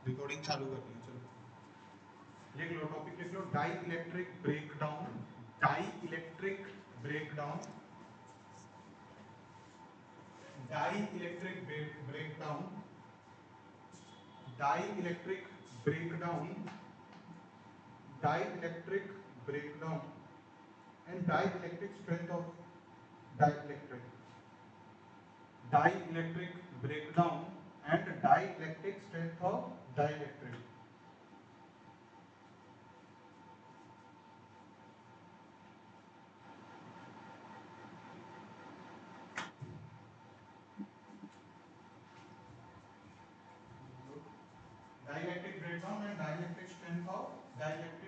Recording चालू कर दी, चलो लिख लो, टॉपिक लिख लो, dielectric breakdown. Dielectric breakdown. Dielectric breakdown. Dielectric breakdown. Dielectric breakdown and dielectric strength of dielectric. Dielectric breakdown and dielectric strength of dielectric. Dielectric breakdown and dielectric strength of dielectric.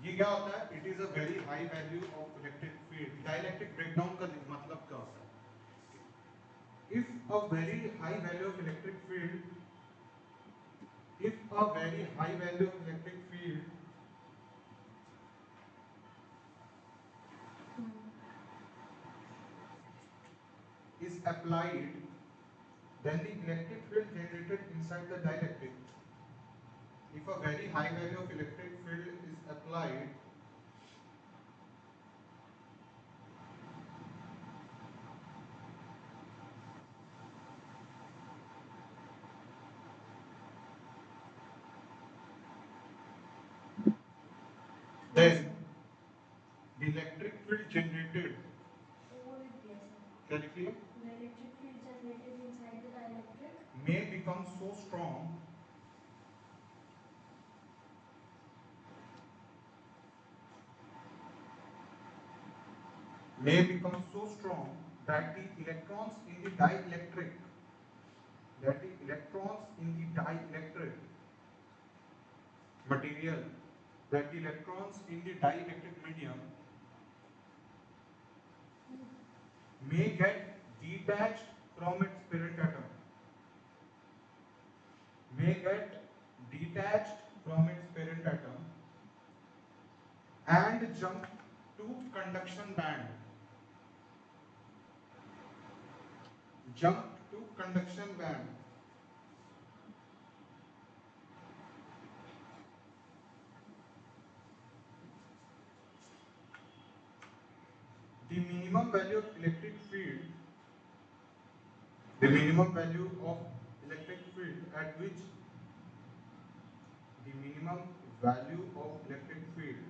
ये क्या होता है? It is a very high value of electric field. Dielectric breakdown का मतलब क्या होता है? If a very high value of electric field, if a very high value of electric field is applied, then the electric field generated inside the dielectric. If a very high value of electric field is applied, then the electric field generated, correctly, the electric field generated inside the dielectric may become so strong that the electrons in the dielectric material, that the electrons in the dielectric medium may get detached from its parent atom, may get detached from its parent atom and jump to conduction band. Jump to conduction band. The minimum value of electric field, the minimum value of electric field at which the minimum value of electric field,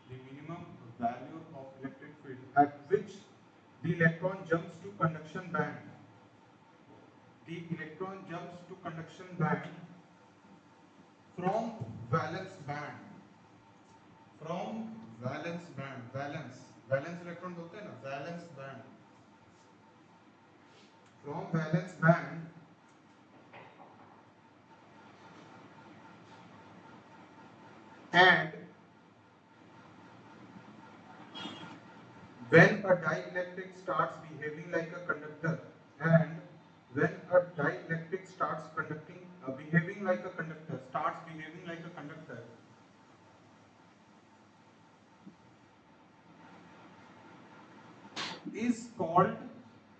the minimum value of electric field at which the electron jumps to conduction band, the electron jumps to conduction band from valence band, from valence band, valence electron बोलते हैं ना, valence band, from valence band and when a dielectric starts behaving like a conductor, and when a dielectric starts behaving like a conductor, is called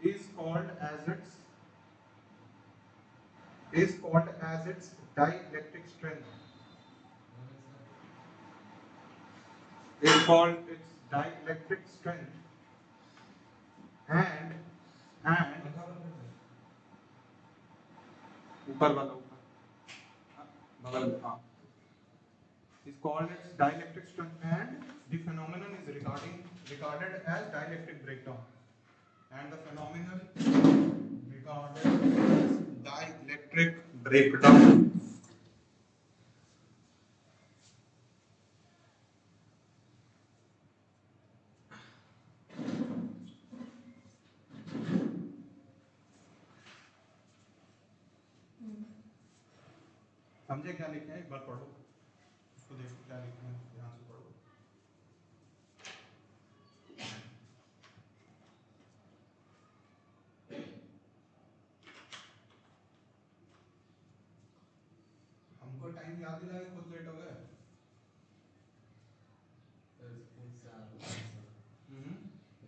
is called as its dielectric strength, is called its dielectric strength, and ऊपर वाला ऊपर बगल में, हाँ, is called its dielectric strength, and the phenomenon is regarded as dielectric breakdown, and the phenomenon regarded as dielectric breakdown. समझे क्या लिखे हैं? एक बार पढ़ो उसको, देखो क्या लिखे हैं, ध्यान से पढ़ो। हमको टाइम याद दिलाए, खुद लेट हो गए। स्कूल से आ रहा था सर,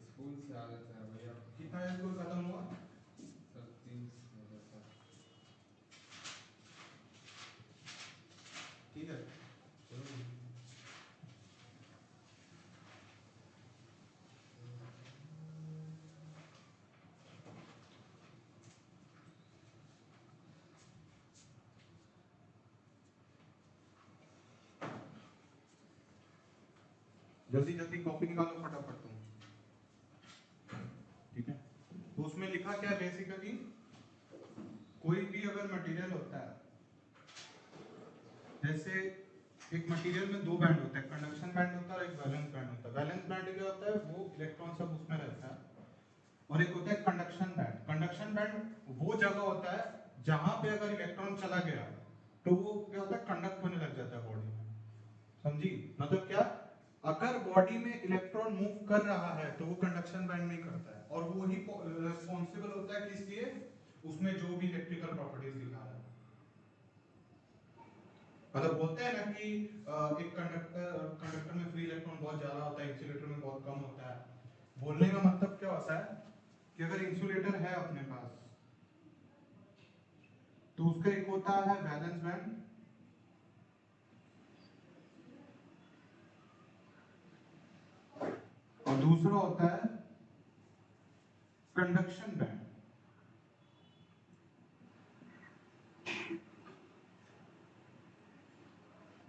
स्कूल से आ रहा था भैया। कितना बजे स्कूल खत्म हुआ? सर 3 बजे सर। ठीक है चलो। जल्दी जल्दी कॉपी निकालो फटाफट तुम, ठीक है। तो उसमें लिखा क्या है बेसिकली, कोई भी अगर मटेरियल होता है, जैसे एक मटेरियल में दो बैंड होते हैं, कंडक्शन बैंड होता है और एक वैलेंस बैंड होता है। वैलेंस बैंड क्या होता है, वो इलेक्ट्रॉन सब उसमें रहता है, और एक होता है कंडक्शन बैंड। कंडक्शन बैंड वो जगह होता है जहां पे अगर इलेक्ट्रॉन चला गया तो वो क्या होता है, कंडक्ट होने लग जाता है बॉडी में। समझी? मतलब क्या, अगर बॉडी में इलेक्ट्रॉन मूव कर रहा है तो वो कंडक्शन बैंड में ही करता है, और वो ही रिस्पॉन्सिबल होता है किस लिए, उसमें जो भी इलेक्ट्रिकल प्रॉपर्टीज दिखा रहा है। मतलब बोलते हैं ना कि एक कंडक्टर में फ्री इलेक्ट्रॉन बहुत ज्यादा होता है, इंसुलेटर में बहुत कम होता है। बोलने का मतलब क्या होता है कि अगर इंसुलेटर है अपने पास तो उसका एक होता है वैलेंस बैंड, और दूसरा होता है कंडक्शन बैंड।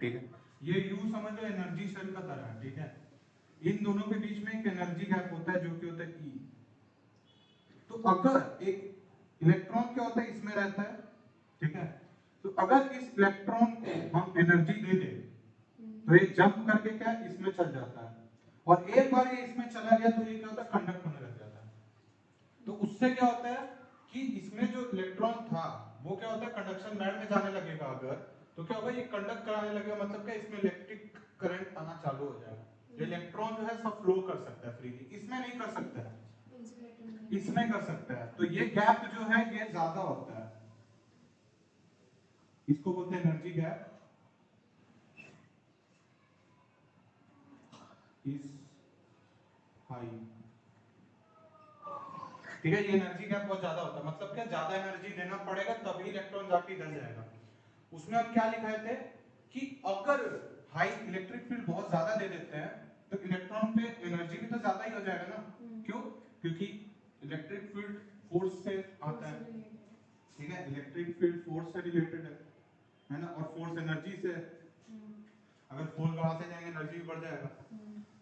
ठीक है, ये यू समझ लो एनर्जी सेल का तरह है, ठीक है। इन दोनों के बीच में एक एनर्जी गैप होता है जो कि होता है ई। तो अगर एक इलेक्ट्रॉन क्या होता है, इसमें रहता है, ठीक है। तो अगर इस इलेक्ट्रॉन को हम एनर्जी दे दें तो ये जंप करके क्या इसमें चल जाता है, और एक बार ये इसमें चला गया तो ये क्या होता है, कंडक्ट होने लग जाता है। तो उससे क्या होता है कि इसमें जो इलेक्ट्रॉन था वो क्या होता है, कंडक्शन बैंड में जाने लगेगा अगर, तो क्या होगा, ये कंडक्ट कराने लगेगा, मतलब क्या इसमें इलेक्ट्रिक करंट आना चालू हो जाएगा। इलेक्ट्रॉन जो है सब फ्लो कर सकता है फ्रीली, इसमें नहीं कर सकता है, इसमें कर सकता है। तो ये गैप जो है ये ज्यादा होता है, इसको बोलते हैं एनर्जी गैप इज हाई। ठीक है, ये एनर्जी गैप बहुत ज्यादा होता है, मतलब क्या, ज्यादा एनर्जी देना पड़ेगा तभी इलेक्ट्रॉन जाके इधर जाएगा। उसमें हम क्या लिखाए थे कि अगर हाई इलेक्ट्रिक फील्ड बहुत ज्यादा दे देते हैं तो इलेक्ट्रॉन पे एनर्जी भी तो ज्यादा ही हो जाएगा ना। क्यों? क्योंकि इलेक्ट्रिक फील्ड फोर्स से आता है, ठीक है, इलेक्ट्रिक फील्ड फोर्स से रिलेटेड है ना, और फोर्स एनर्जी से। अगर फोर्स बढ़ाते जाएंगे एनर्जी भी बढ़ जाएगा,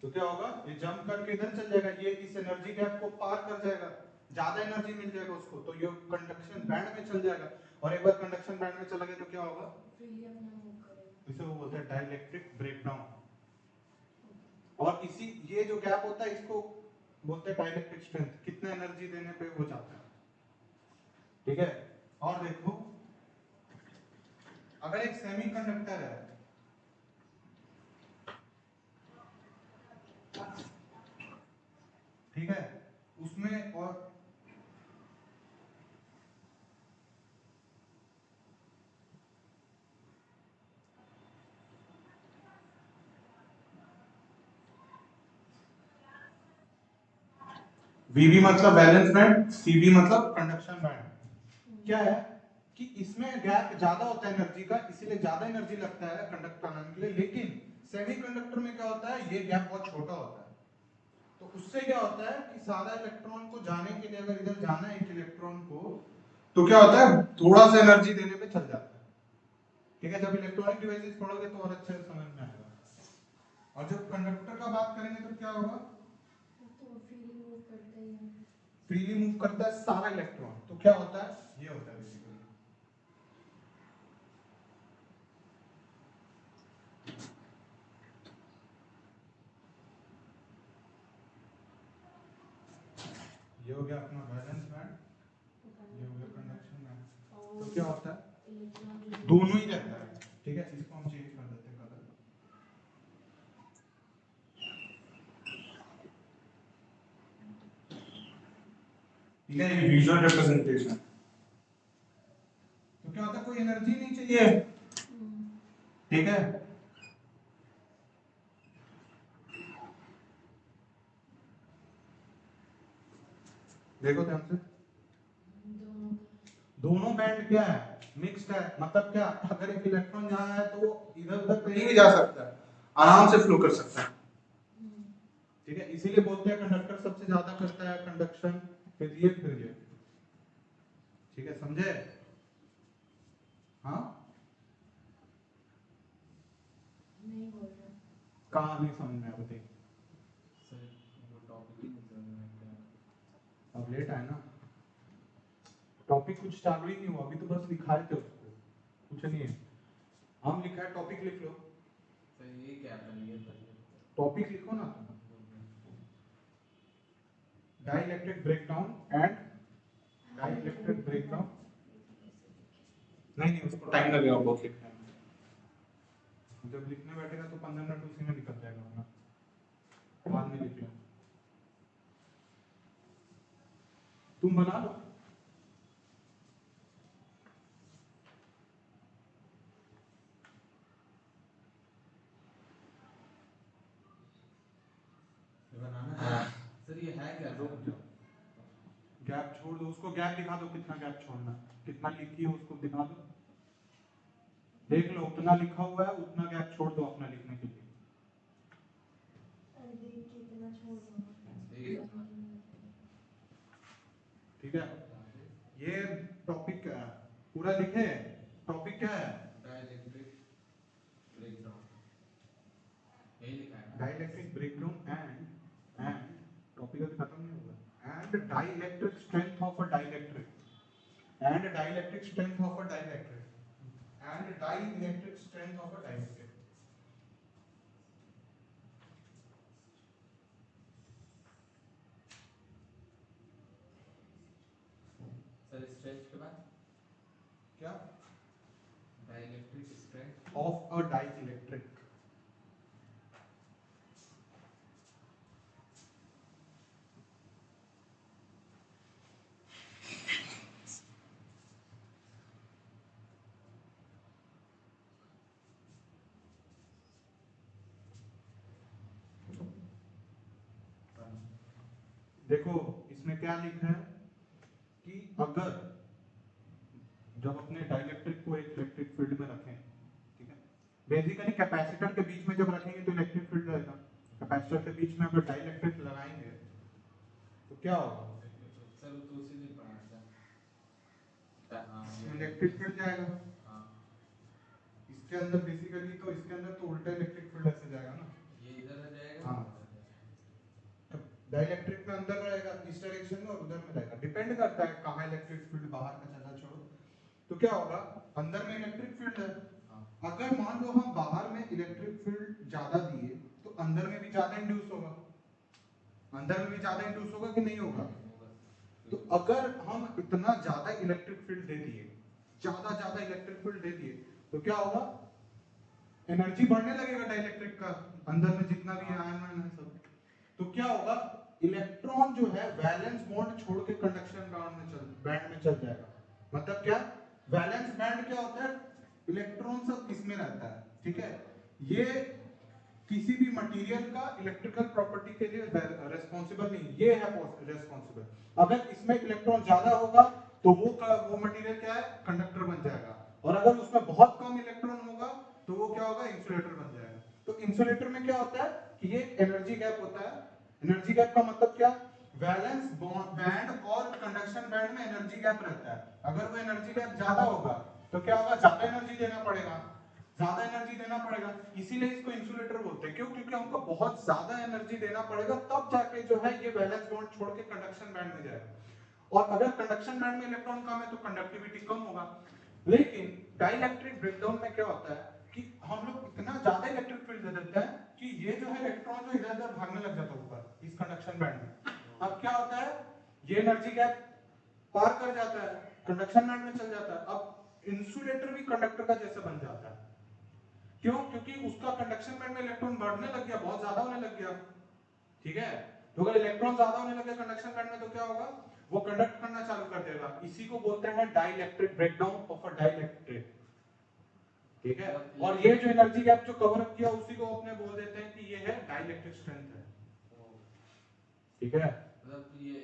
तो क्या होगा, ये जंप करके इधर चल जाएगा, ये इस एनर्जी गैप को पार कर जाएगा, ज्यादा एनर्जी मिल जाएगा उसको, तो ये कंडक्शन बैंड में चल जाएगा, और एक बार कंडक्शन बैंड में चला गया तो क्या होगा, इसे वो बोलते हैं डाइलेक्ट्रिक ब्रेकडाउन। और इसी ये जो गैप होता है इसको बोलते हैं डाइलेक्ट्रिक स्ट्रेंथ, कितना एनर्जी देने पे हो जाता है। ठीक है, और देखो अगर एक सेमीकंडक्टर है, ठीक है, उसमें और Vb मतलब वैलेंस बैंड, Cb मतलब कंडक्शन बैंड। क्या है कि इसमें गैप ज्यादा होता है एनर्जी का, इसीलिए ज्यादा एनर्जी लगता है कंडक्ट कराने के लिए, लेकिन सेमीकंडक्टर में क्या होता है, ये गैप बहुत छोटा होता है। तो उससे क्या होता है कि सारा इलेक्ट्रॉन को जाने के लिए, अगर इधर जाना है एक इलेक्ट्रॉन को, तो क्या होता है, थोड़ा सा एनर्जी देने पे चल जाता है। ठीक है, जब इलेक्ट्रॉनिक डिवाइसेस पढ़ोगे तो और अच्छे से समझ में आएगा। और जब कंडक्टर का बात करेंगे तो क्या होगा, फ्रीली मूव करता है सारा इलेक्ट्रॉन, तो क्या होता है, ये होता है बेसिकली। ये हो गया अपना वैलेंस बैंड, ये हो गया कंडक्शन बैंड। तो क्या होता है, दोनों ही रहता है, ठीक है, इसको हम चेंज कर देते हैं कलर। ठीक है, ये विजुअल रिप्रेजेंटेशन। तो क्या होता है, कोई एनर्जी नहीं चाहिए, ठीक है। देखो ध्यान से, दोनों बैंड क्या है, मिक्स्ड है। मतलब क्या, अगर एक इलेक्ट्रॉन यहाँ है तो वो इधर उधर कहीं भी जा सकता है, आराम से फ्लो कर सकता है, ठीक है। इसीलिए बोलते हैं कंडक्टर सबसे ज्यादा करता है कंडक्शन, फिर ये, ठीक है, समझे? हाँ, नहीं बोल रहा, कहाँ नहीं समझ में, बताइए। सर वो टॉपिक ही नहीं समझ में क्या। अब लेट है ना, टॉपिक कुछ चालू ही नहीं हुआ अभी, तो बस लिखाए थे उसको, कुछ नहीं है। हम लिखा है, टॉपिक लिख लो। सर ये क्या था, ये टॉपिक लिखो ना, dielectric breakdown and dielectric breakdown. नहीं, उसको टाइम लगेगा बहुत लिखने में, जब लिखने बैठेगा तो 15 मिनट उसी में निकल जाएगा अपना, बाद में लिख लो, तुम बना लो। बनाना है। सर ये है क्या, रुक जाओ, गैप छोड़ दो, उसको गैप दिखा दो, कितना गैप छोड़ना है, कितना लिखी है उसको दिखा दो, देख लो उतना लिखा हुआ है, उतना गैप छोड़ दो अपना लिखने के लिए। ठीक है, ये टॉपिक क्या है, पूरा लिखे, टॉपिक क्या है, डाइलेक्ट्रिक ब्रेकडाउन, यही लिखा है। डाइलेक्ट्रिक ब्रेकडाउन एंड टॉपिक अभी खत्म नहीं होगा, and dielectric strength of a dielectric, and dielectric strength of a dielectric, and dielectric strength of a dielectric. Sir strength के बाद क्या, dielectric strength of a dielectric. देखो इसमें क्या लिखा है कि अगर जब अपने डाइलेक्ट्रिक को एक इलेक्ट्रिक फील्ड में रखें, ठीक है, बेसिकली कैपेसिटर के बीच में जब रखेंगे तो इलेक्ट्रिक फील्ड रहेगा, कैपेसिटर के बीच में अगर डाइलेक्ट्रिक लगाएंगे तो क्या होगा, सर तो उसी दिन पढ़ा था। हाँ इलेक्ट्रिक फील्ड जाएगा, हाँ, इसके अंदर बेसिकली, तो इसके अंदर तो उल्टा इलेक्ट्रिक फील्ड ऐसे जाएगा ना, ये इधर आ जाएगा। हाँ, डाइलेक्ट्रिक में अंदर रहेगा इस डायरेक्शन में और उधर में रहेगा, डिपेंड करता है कहाँ इलेक्ट्रिक फील्ड, बाहर का चला छोड़ो। तो क्या होगा, अंदर में इलेक्ट्रिक फील्ड है, अगर मान लो हम बाहर में इलेक्ट्रिक फील्ड ज्यादा दिए तो अंदर में भी ज्यादा इंड्यूस होगा, अंदर में भी ज्यादा इंड्यूस होगा कि नहीं होगा। तो अगर हम इतना ज्यादा इलेक्ट्रिक फील्ड दे दिए, ज्यादा इलेक्ट्रिक फील्ड दे दिए, तो क्या होगा, एनर्जी बढ़ने लगेगा डाइलेक्ट्रिक का, अंदर में जितना भी आयन है सब। तो क्या होगा, इलेक्ट्रॉन जो है वैलेंस बॉन्ड छोड़ के कंडक्शन बैंड में चल जाएगा। मतलब क्या, वैलेंस बैंड क्या होता है, इलेक्ट्रॉन सब इसमें रहता है, ठीक है। ये किसी भी मटेरियल का इलेक्ट्रिकल प्रॉपर्टी के लिए रेस्पॉन्सिबल नहीं, ये है रेस्पॉन्सिबल। अगर इसमें इलेक्ट्रॉन ज्यादा होगा तो वो मटेरियल क्या है, कंडक्टर बन जाएगा, और अगर उसमें बहुत कम इलेक्ट्रॉन होगा तो वो क्या होगा, इंसुलेटर बन जाएगा। तो इंसुलेटर में क्या होता है कि ये एनर्जी गैप होता है, एनर्जी गैप का मतलब क्या, वैलेंस बैंड और कंडक्शन बैंड में एनर्जी गैप रहता है। अगर वो एनर्जी गैप ज्यादा होगा तो क्या होगा, ज्यादा एनर्जी देना पड़ेगा, ज्यादा एनर्जी देना पड़ेगा, इसीलिए इसको इंसुलेटर बोलते हैं। क्यों, क्योंकि हमको बहुत ज्यादा एनर्जी देना पड़ेगा, तब जाके जो है ये वैलेंस बॉन्ड छोड़ के कंडक्शन बैंड में जाएगा। और अगर कंडक्शन बैंड में इलेक्ट्रॉन कम है तो कंडक्टिविटी कम होगा। लेकिन डाइलेक्ट्रिक ब्रेकडाउन में क्या होता है कि हम लोग इतना ज्यादा इलेक्ट्रिक फील्ड दे देते हैं कि ये जो है इलेक्ट्रॉन जो इधर उधर भागने लग जाता है ऊपर इस कंडक्शन बैंड में। अब क्या होता है, ये एनर्जी गैप पार कर जाता है, कंडक्शन बैंड में चल जाता है, अब इंसुलेटर भी कंडक्टर का जैसे बन जाता है। क्यों? क्योंकि उसका कंडक्शन बैंड में इलेक्ट्रॉन बढ़ने लग गया, बहुत ज्यादा होने लग गया, ठीक है। तो अगर इलेक्ट्रॉन ज्यादा होने लगे कंडक्शन बैंड में तो क्या होगा, वो कंडक्ट करना चालू कर देगा। इसी को बोलते हैं dielectric breakdown of a dielectric, ठीक है। और ये जो एनर्जी गैप जो कवर अप किया उसी को अपने बोल देते हैं कि ये है डाइलेक्ट्रिक स्ट्रेंथ है, ठीक है। मतलब ये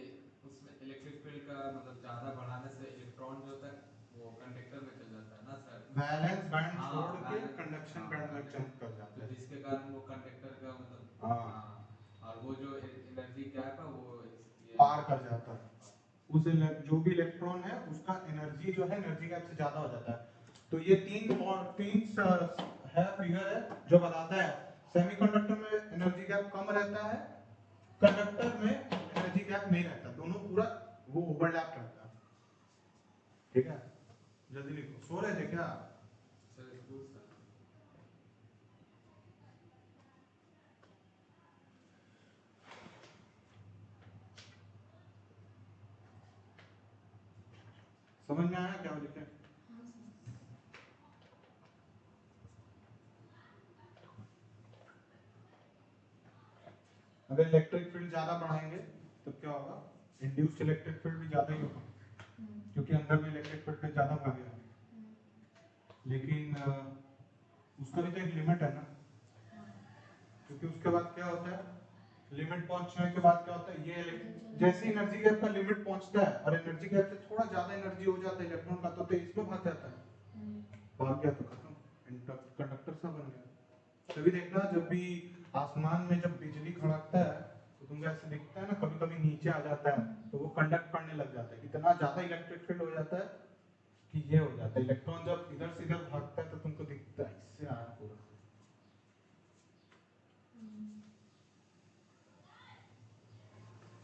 उसमें इलेक्ट्रिक फील्ड का मतलब ज्यादा बढ़ाने से इलेक्ट्रॉन जो तक वो कंडक्टर में चल जाता है ना सर, वैलेंस बैंड हाँ, छोड़ के वैलेंस- कंडक्शन हाँ, बैंड में conduct- जंप कर जाता तो है, जिसके कारण वो कंडक्टर का मतलब हाँ, और वो जो एनर्जी गैप है वो ये पार कर जाता है। उस जो भी इलेक्ट्रॉन है उसका एनर्जी जो है एनर्जी गैप से ज्यादा हो जाता है। तो ये तीन है फिगर है जो बताता है सेमीकंडक्टर में एनर्जी गैप कम रहता है, कंडक्टर में एनर्जी गैप नहीं रहता, दोनों पूरा वो ओवरलैप करता है, ठीक है। जल्दी लिखो, सो रहे थे क्या? सर स्कूल सर समझ में आया क्या लिखे? अगर इलेक्ट्रिक फील्ड ज्यादा बढ़ाएंगे तो क्या होगा, इंड्यूस्ड इलेक्ट्रिक फील्ड भी ज्यादा ही होगा, क्योंकि अंदर में इलेक्ट्रिक फील्ड पे ज्यादा भागेगा। लेकिन उसका भी तो एक लिमिट है ना, क्योंकि उसके बाद क्या होता है, लिमिट पहुंचने के बाद क्या होता है, ये जैसे एनर्जी गैप का लिमिट पहुंचता है और एनर्जी गैप से थोड़ा ज्यादा एनर्जी हो जाता है इलेक्ट्रॉन का, तो इसमें भाग जाता है, भाग गया तो खत्म, कंडक्टर सा बन गया। तभी देखना जब भी आसमान में जब बिजली खड़कता है तो तुमको ऐसे दिखता है ना, कभी कभी नीचे आ जाता है तो वो कंडक्ट करने लग जाता है, इतना ज्यादा इलेक्ट्रिक फील्ड हो जाता है कि ये हो जाता है, इलेक्ट्रॉन जब इधर से इधर भागता है तो तुमको दिखता है इससे आया पूरा।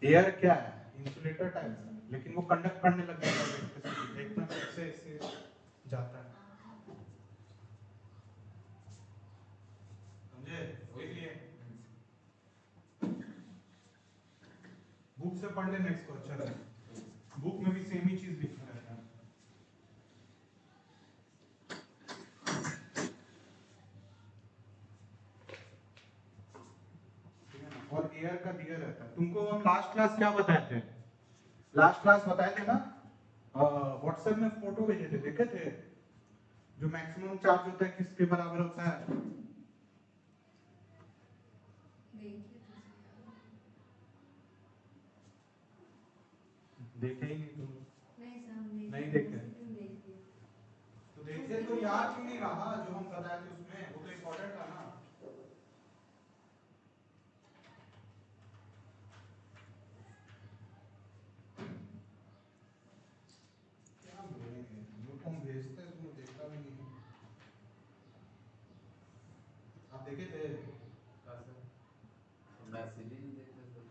एयर क्या है, इंसुलेटर टाइप है, लेकिन वो कंडक्ट करने लग जाता है इलेक्ट्रिसिटी, देखना कैसे ऐसे जाता है, समझे? वही लिए बुक से पढ़ लेना इसको, अच्छा लगे, बुक में भी सेम ही चीज लिखा रहता है। और एयर का दिया रहता है तुमको। हम लास्ट क्लास क्या बताए थे, लास्ट क्लास बताए थे ना, व्हाट्सएप में फोटो भेजे थे, देखे थे? जो मैक्सिमम चार्ज होता है किसके बराबर होता है? देखे ही नहीं तुम? नहीं देखे तो देखे तो याद क्यों नहीं रहा जो हम बताए थे उसमें, वो तो इम्पोर्टेंट था ना। क्या बोलेंगे, जो तुम भेजते हैं तुमने देखा भी नहीं, आप देखे थे? मैसेज ही नहीं देखते थे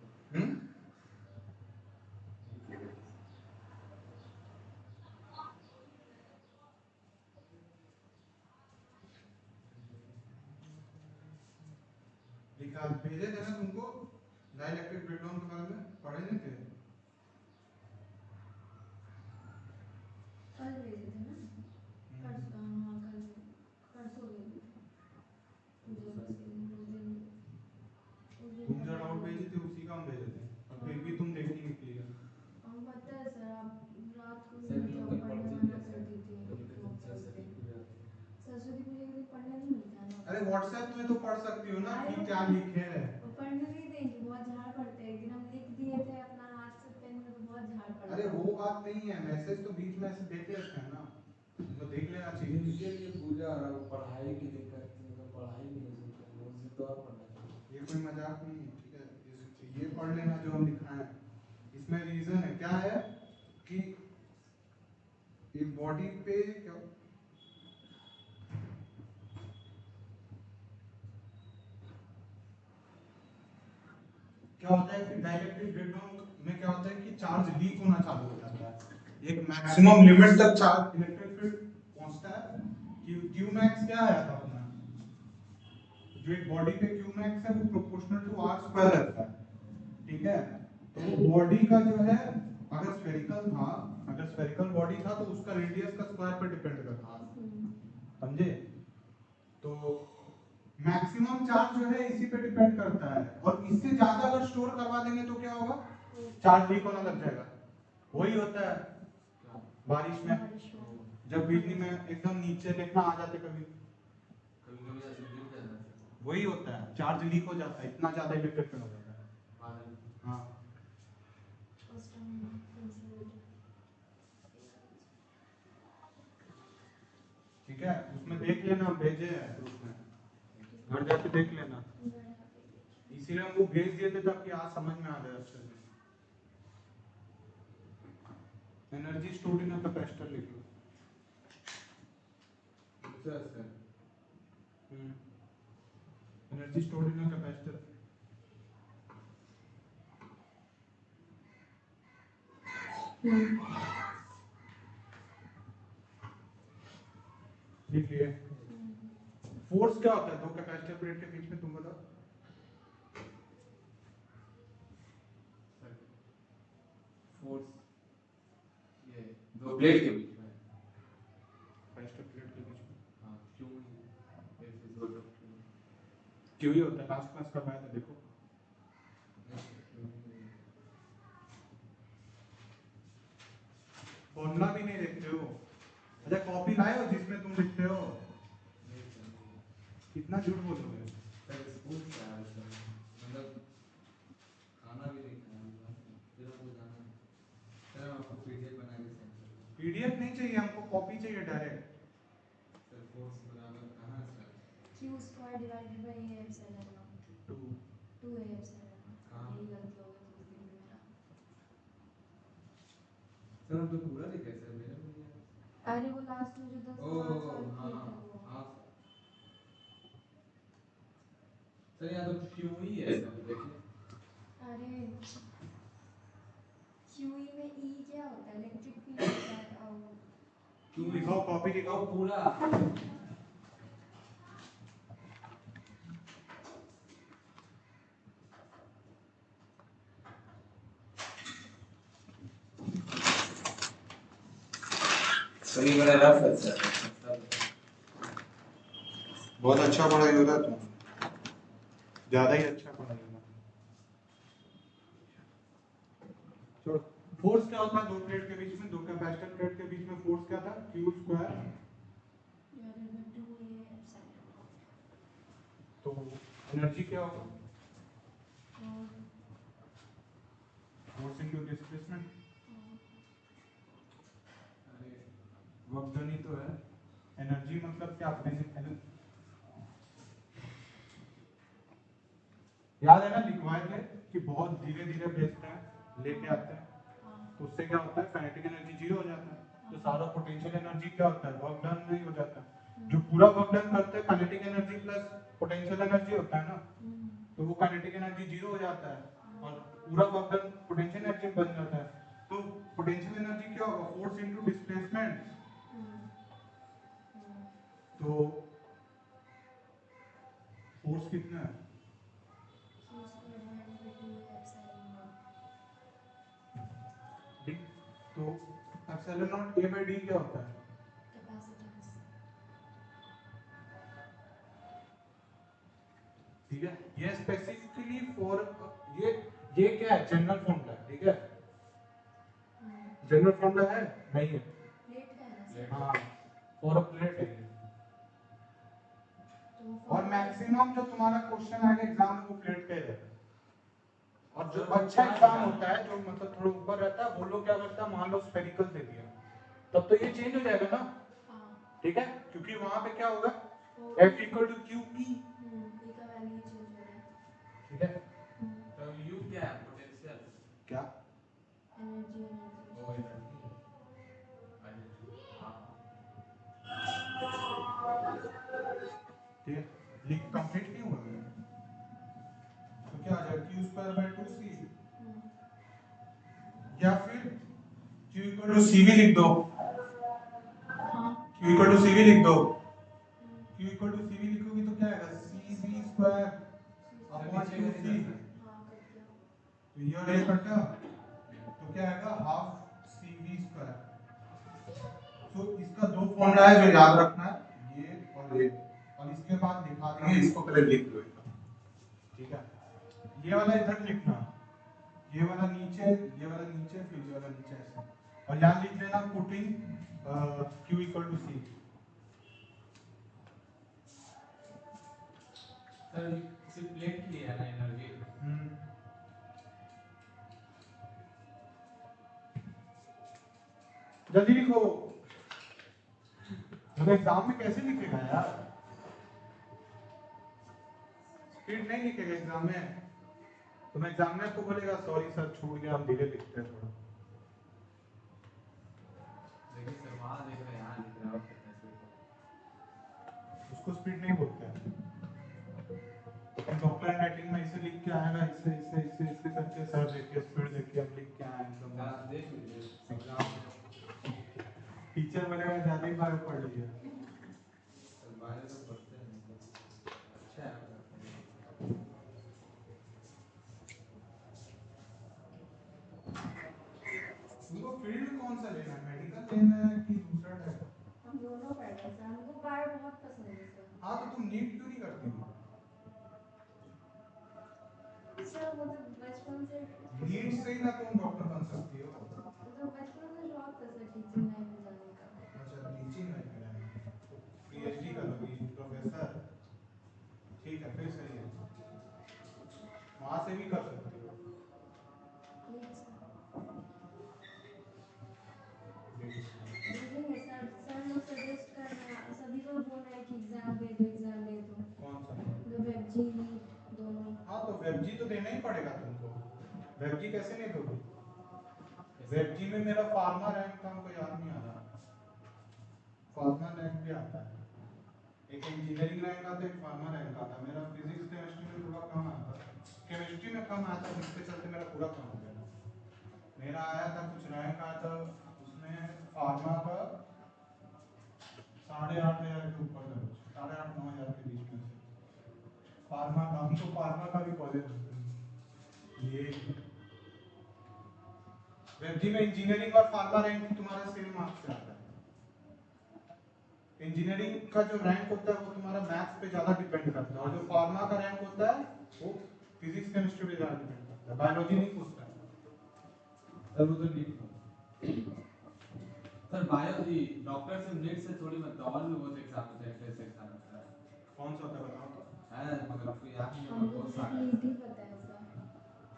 तो लिखा भेजे थे ना तुमको, डाइलेक्ट्रिक ब्रेकडाउन के बारे में पढ़े नहीं थे? कल भेजे थे ना, परसों, हाँ कल परसों भेजे थे, मुझे बस उस दिन तुम जो डाउट भेजे थे उसी का हम भेजे थे, और फिर भी तुम देखी नहीं क्लियर। हम पता है सर, आप रात को सर भी लोग जॉब कल पढ़ने पढ़ते मना भी है कर सर, देती हैं बोले कि जॉब तुम करते सरस्वती हैं। पूजा सरस्वती पूजा के दिन पढ़ने नहीं मिलता है ना। अरे व्हाट्सएप में तो पढ़ सकती हो ना अरे कि वो क्या लिखे है। वो पढ़ने नहीं देंगे, बहुत झाड़ पड़ता है। एक दिन हम लिख दिए थे अपना हाथ से पेन में तो बहुत झाड़ पड़ता अरे है। वो बात नहीं है, मैसेज तो बीच में ऐसे देख लेते हैं ना, तो देख लेना चाहिए। ये पूजा और वो पढ़ाई भी नहीं करते हैं, तो पढ़ाई भी नहीं सुनते हैं, उसी तो और पढ़ना चाहिए। ये कोई मजाक नहीं है, ठीक है। ये पढ़ लेना जो हम लिखा है, इसमें रीजन है क्या है कि एक बॉडी पे क्या होता है कि डाइलेक्ट्रिक ब्रेकडाउन में क्या होता है कि चार्ज लीक होना चालू हो जाता है, एक मैक्सिमम लिमिट तक चार्ज इलेक्ट्रिक फील्ड पहुंचता है। क्यू मैक्स क्या आया था अपना, जो एक बॉडी पे क्यू मैक्स है वो प्रोपोर्शनल टू आर स्क्वायर रहता है, ठीक है। तो वो बॉडी का जो है अगर स्फेरिकल बॉडी था तो उसका रेडियस का स्क्वायर पर डिपेंड करता है, समझे? तो मैक्सिमम चार्ज जो है इसी पे डिपेंड करता है, और इससे ज्यादा अगर स्टोर करवा देंगे तो क्या होगा, चार्ज लीक होना लग जाएगा। वही होता है बारिश में, जब बिजली में एकदम नीचे देखना आ जाते कभी कभी कभी ऐसे गिर जाता है, वही होता है, चार्ज लीक हो जाता है, इतना ज्यादा इलेक्ट्रिक हो जाता है। बादल। हाँ उस टाइम ठीक है, उसमें देख लेना, भेजे हैं ग्रुप में, घर जाके देख लेना, इसीलिए हमको भेज दिए थे ताकि आज समझ में आ जाए अच्छे से। Energy stored in a capacitor लिख लो। Energy stored in a capacitor लिख लिए। फोर्स क्या होता है दो कैपेसिटर प्लेट के बीच में, तुम बताओ। फोर्स ये दो प्लेट के बीच में, कैपेसिटर प्लेट के बीच में हाँ क्यों इज इक्वल टू क्यों ही होता है, लास्ट क्लास करवाया था देखो। फॉर्मूला भी नहीं देखते हो, अच्छा कॉपी लाए हो जिसमें तुम लिखते हो, कितना झूठ बोलोगे। सर स्कूल से आया सर, मतलब खाना भी नहीं खाया, फिर हमको जाना है सर, हम आपको पीडीएफ बना के सेंड कर देंगे। पीडीएफ नहीं चाहिए हमको, कॉपी चाहिए डायरेक्ट। सर फोर्स बराबर कहाँ है sir, Q square divided by A epsilon naught 2 A epsilon naught। हाँ। यही गलती हो गई उस दिन भी मेरा। सर हम तो पूरा लिखे सर, मेरे में नहीं आया। अरे वो लास्ट में जो 10 ओ मार्क्स वाली हाँ थी वो। हाँ सर यहाँ तो क्यों ही है सर, देखिए अरे QE में E क्या होता है, इलेक्ट्रिक फील्ड होता है, और तुम लिखाओ, कॉपी लिखाओ पूरा। सर ये मेरा रफ है सर, बहुत अच्छा पढ़ाई हो रहा है, तुम ज्यादा ही अच्छा पढ़ाई हो रहा है। चलो, फोर्स क्या होता है दो प्लेट के बीच में, दो कैपेसिटर प्लेट के बीच में फोर्स क्या था, Q square divided by 2 A epsilon naught। तो एनर्जी क्या होगा, और फोर्स इनटू डिस्प्लेसमेंट। अरे वर्क ही तो है, एनर्जी मतलब क्या, फिजिकल याद है ना, लिखवाए थे कि बहुत धीरे धीरे भेजते हैं लेके आते हैं, तो उससे क्या होता है, काइनेटिक एनर्जी जीरो हो जाता है, तो सारा पोटेंशियल एनर्जी क्या होता है, वर्क डन नहीं हो जाता है। जो पूरा वर्क डन करते हैं kinetic energy plus potential energy होता है ना, तो वो काइनेटिक एनर्जी जीरो हो जाता है और पूरा वर्क डन पोटेंशियल एनर्जी बन जाता है। तो पोटेंशियल एनर्जी क्या होगा, फोर्स इनटू डिस्प्लेसमेंट। तो फोर्स कितना है, Q square divided by 2 A epsilon naught। D, तो epsilon naught A by D क्या होता है, कैपेसिटेंस। ठीक है। ये स्पेसिफिकली फॉर ये क्या है, जनरल फॉर्मूला है, ठीक है, जनरल फॉर्मूला है नहीं है, प्लेट का है ना सर। हाँ फॉर अ प्लेट है ये। तो वो और मैक्सिमम जो तुम्हारा क्वेश्चन आएगा एग्जाम में वो प्लेट का ही रहता है, और जो अच्छा एग्जाम होता है जो मतलब थोड़ा ऊपर रहता है वो लोग क्या करता है, मान लो स्फेरिकल दे दिया तब तो ये चेंज हो जाएगा ना, ठीक है, क्योंकि वहां पे क्या होगा, F equal to Q P, E का वैल्यू चेंज हो रहा है। ठीक है। तो यू क्या है, पोटेंशियल क्या एनर्जी ओ एनर्जी, हाँ ठीक है, लिख कंप्लीट नहीं हुआ है तो क्या आ जाएगा, क्यू स्क्वायर बाय 2c, या फिर q इक्वल टू cv लिख दो, q इक्वल टू cv लिख दो, q इक्वल टू cv लिखोगे तो क्या आएगा, cv स्क्वायर अपॉन 2c, तो ये और ये कटा तो क्या आएगा, हाफ cv स्क्वायर। तो इसका दो फॉर्मूला है जो याद रखना है, ये और इसके बाद दिखा देंगे, इसको पहले लिख लो एकदम, ठीक है। ये वाला इधर लिखना, ये वाला नीचे, ये वाला नीचे, फिर ये वाला नीचे ऐसे, और यहाँ लिख लेना putting Q equal to C। Sir सिर्फ प्लेट के लिए है ना एनर्जी? जल्दी लिखो, तुम एग्जाम में कैसे लिखेगा यार, स्पीड नहीं लिखेगा एग्जाम में, तुम एग्जाम में तो बोलेगा सॉरी सर छूट गया, हम धीरे लिखते हैं थोड़ा। देखिए सर वहाँ देख रहे हैं, यहाँ लिख रहे हैं, और कितना स्पीड है। उसको स्पीड नहीं बोलते हैं। डॉक्टर राइटिंग में इसे लिख के आएगा, इसे इसे इसे इसे करके, सर देखिए स्पीड देखिए हम लिख के आए एकदम। सर आप देख लीजिए एग्जाम टीचर बोलेगा ज्यादा ही बार पढ़ लिया। सर बायो तो पढ़ते हैं मतलब अच्छा है मतलब। तुमको फील्ड कौन सा लेना है, मेडिकल लेना है कि दूसरा टाइप? हम दोनों पढ़ रहे हैं सर, हमको बायो बहुत पसंद है सर। हाँ तो तुम नीट क्यों नहीं करती हो? सर वो तो बचपन से नीट से ही ना तुम डॉक्टर बन सकती हो। वो तो बचपन से शौक था सर टीचिंग लाइन में जाने का। अच्छा टीचिंग लाइन में जाना है, तो पीएचडी करोगी प्रोफेसर, ठीक है फिर सही है, वहाँ से भी कर सकती हो। ठीक सर, देखो। देखेंगे सर, सर लोग सजेस्ट कर रहे हैं, सभी लोग बोल रहे हैं कि एग्जाम दे दो एग्जाम दे दो। कौन सा? जो वेबजी नीट दोनों। हाँ तो वेबजी तो देना ही पड़ेगा तुमको, वेबजी कैसे नहीं दोगे? वेबजी में मेरा फार्मा रैंक था, हमको याद नहीं आ रहा, फार्मा रैंक भी आता है, एक इंजीनियरिंग रैंक आता है, एक फार्मा रैंक आता है। मेरा फिजिक्स केमिस्ट्री में थोड़ा कम आया था, केमिस्ट्री में कम आया था, जिसके चलते मेरा पूरा कम हो गया। मेरा आया था कुछ रैंक आया था उसमें फार्मा का 8,500 के ऊपर था, 8,500-9,000 के बीच में से फार्मा का। हम तो फार्मा का भी कॉलेज ये वेबजी में इंजीनियरिंग और फार्मा रैंक तुम्हारा सेम मार्क्स से आता है। इंजीनियरिंग का जो रैंक होता है वो तुम्हारा मैथ्स पे ज्यादा डिपेंड करता है, और जो फार्मा का रैंक होता है वो फिजिक्स केमिस्ट्री पे ज्यादा डिपेंड करता है, बायोलॉजी नहीं पूछता है। सर वो तो नीट सर बायोलॉजी डॉक्टर से नीट से थोड़ी मतलब और भी बहुत एग्जाम होते हैं, टेस्ट एग्जाम होता है। कौन सा होता है बताओ तो? है मगर आपको याद नहीं होगा, हमको बहुत सिर्फ सारे नीट ही पता है सर।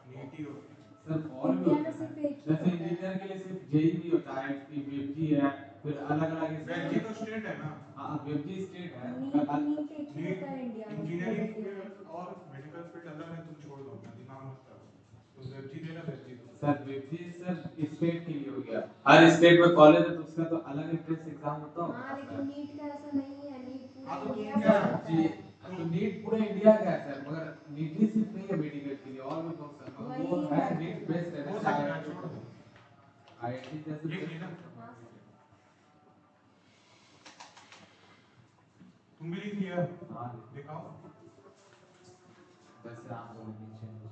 नीट ही होती है। सर और भी इंडिया में होते हैं, सिर्फ एक ही जैसे होता है। इंजीनियर के लिए सिर्फ जेई भी होता है, वेबजी है, फिर अलग अलग वेबजी तो स्टेट है ना। हाँ वेबजी स्टेट है। नीट नीट एक ही होता है इंडिया में। इंजीनियरिंग पूरे इंडिया में। फील्ड और मेडिकल फील्ड अलग है, तुम छोड़ दो अपना दिमाग मत करो, तो वेबजी देना वेबजी दो। सर वेबजी सर स्टेट के लिए हो गया, हर स्टेट में कॉलेज है तो उसका तो अलग एंट्रेंस एग्जाम होता होगा। हाँ लेकिन नीट का ऐसा नहीं है, नीट हाँ पूरे तो तुम इंडिया क्या में होता जी है। तो नीट पूरे इंडिया का है सर, मगर नीट ही सिर्फ नहीं है मेडिकल के लिए, और भी बहुत सारे मगर वो वही है बात नीट है। बेस्ड है, हो जैसे सकता है, छोड़ दो। आईआईटी जैसे लिख लेना। हाँ सर। तुम भी लिख लिया? हाँ दिखाओ। जैसे आप बोले नीचे नीचे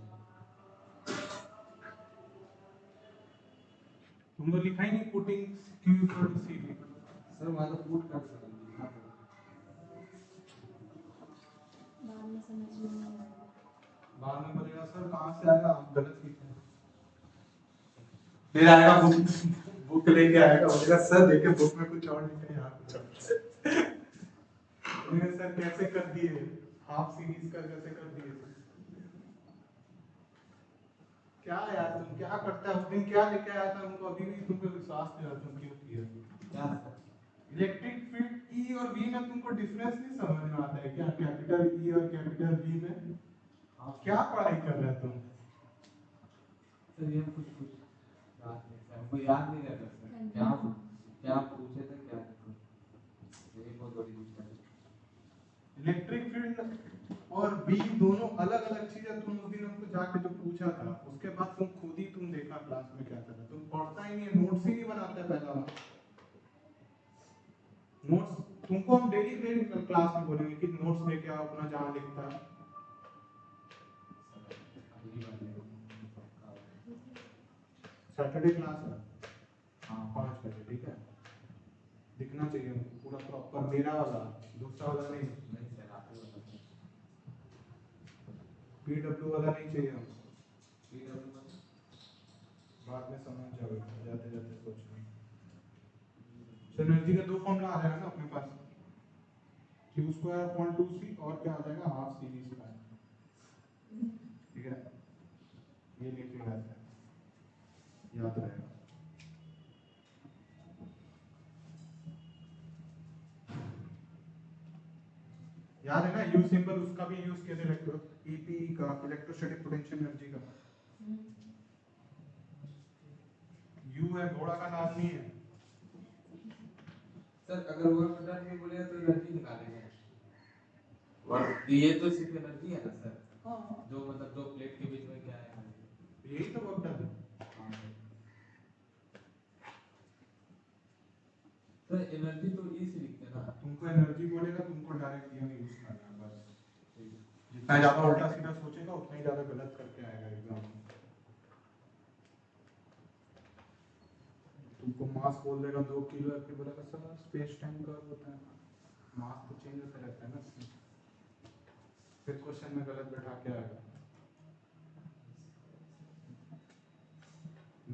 तुमने लिखा ही नहीं putting Q equal to C। Sir वहाँ तो पुट कर सकते लिखा तो बाद में समझ में नहीं आएगा। बाद में बोलेगा सर कहाँ से आएगा, आप गलत लिखे हैं। फिर आएगा बुक, बुक लेके आएगा, बोलेगा सर देखिए बुक में कुछ और लिखा है, यहाँ कुछ और। बोलेगा सर कैसे कर दिए, हाफ सीरीज का कैसे कर दिए। क्या यार तुम क्या करता है, उस दिन क्या लेके आया था, उनको अभी भी तुम पे विश्वास नहीं रहा, तुम क्यों किया? क्या सर इलेक्ट्रिक फील्ड E और V में तुमको डिफरेंस नहीं समझ में आता है क्या? कैपिटल E और कैपिटल V में क्या पढ़ाई कर रहे हो तुम? सर ये कुछ कुछ याद नहीं सर, हमको याद नहीं रहता सर, क्या क्या पूछे थे क्या नहीं, ये बहुत बड़ी दिक्कत है। इलेक्ट्रिक फील्ड और V दोनों अलग अलग चीजें, तुम उस दिन हमको जाके जो पूछा था उसके बाद तुम खुद ही तुम देखा क्लास में क्या कर रहा, तुम पढ़ता ही नहीं, नोट्स ही नहीं बनाते पहला बार। नोट्स तुमको हम डेली डेली क्लास में बोलेंगे कि नोट्स लेके आओ अपना जहाँ लिखता है। अगली बार सैटरडे क्लास है हाँ 5 बजे, ठीक है? दिखना चाहिए हमको पूरा प्रॉपर, मेरा वाला दूसरा वाला नहीं। नहीं सर आप ही बता पीडब्ल्यू वाला नहीं चाहिए हमको, पीडब्ल्यू मतलब बाद में समझ जाओगे, जाते जाते सोच रहे। तो एनर्जी का दो फॉर्मूला आ जाएगा ना अपने पास, क्यू स्क्वायर अपॉन 2c और क्या आ जाएगा हाफ सी वी स्क्वायर, ठीक है, ये लिख लेना है, याद रहेगा। याद है ना यू सिंबल, उसका भी यूज किया था इलेक्ट्रो ईपी का, इलेक्ट्रोस्टैटिक पोटेंशियल एनर्जी का। यू है घोड़ा का नाम नहीं है। सर अगर वर्क डन भी बोलेगा तो एनर्जी निकालेंगे, वर्क ये तो सिर्फ एनर्जी है ना सर, जो मतलब दो प्लेट के बीच में क्या है, यही तो वर्क डन है। सर एनर्जी तो ई से लिखते हैं ना, तुमको एनर्जी बोलेगा तुमको डायरेक्ट ये यूज करना है बस, जितना ज्यादा उल्टा सीधा सोचेगा उतना ही ज्यादा गलत करके आएगा एग्जाम में। तुमको मास बोल देगा 2 किलो है, फिर बोलेगा सर स्पेस टाइम का होता है, मास तो चेंज होता रहता है ना इसमें, फिर क्वेश्चन में गलत बैठा के आएगा।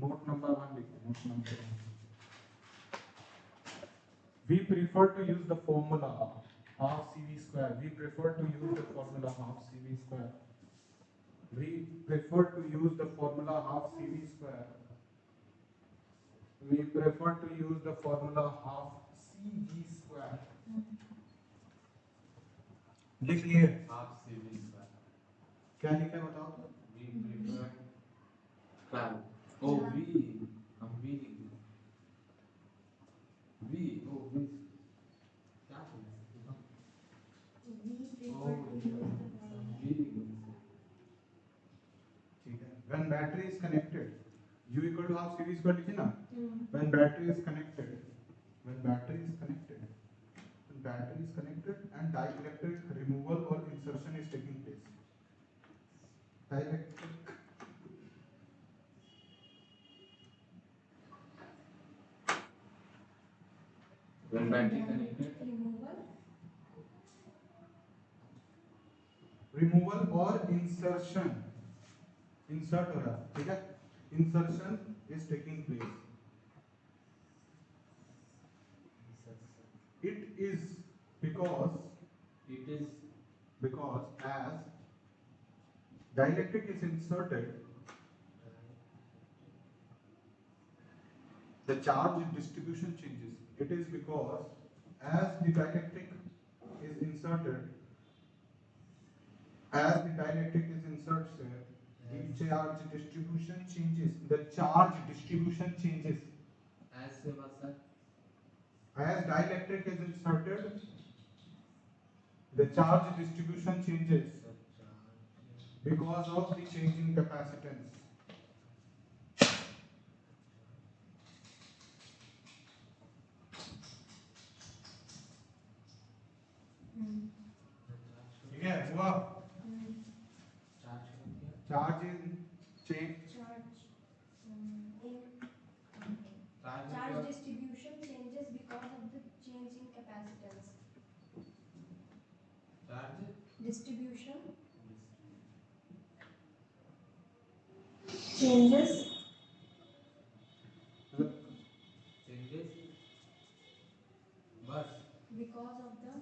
नोट नंबर 1 लिखो, note number 1। We prefer to use the formula half cv square. We prefer to use the formula half cv square. We prefer to use the formula half cv square. We prefer to use the formula half cv square. लिख लिए? Half C we square, क्या लिखा है बताओ तो? We prefer cloud O V, हम V लिख दें, वी ओ वी क्या बोल ओ वी लिख दें, ठीक है। When battery is connected, U equal to half cv square लिखे ना? When battery is connected, when battery is connected, when battery is connected and dielectric removal or insertion is taking place. Dielectric when battery connected, removal or insertion, insert हो रहा है, ठीक है, insertion is taking place. It is because as dielectric is inserted, the charge distribution changes. It is because as the dielectric is inserted, the charge distribution changes. The charge distribution changes. as से बात sir, As dielectric is inserted, the charge distribution changes because of the changing capacitance. ठीक है हुआ? Charge in change. Charge distribution changes because of the change in capacitance. Charge Distribution changes changes बस because of the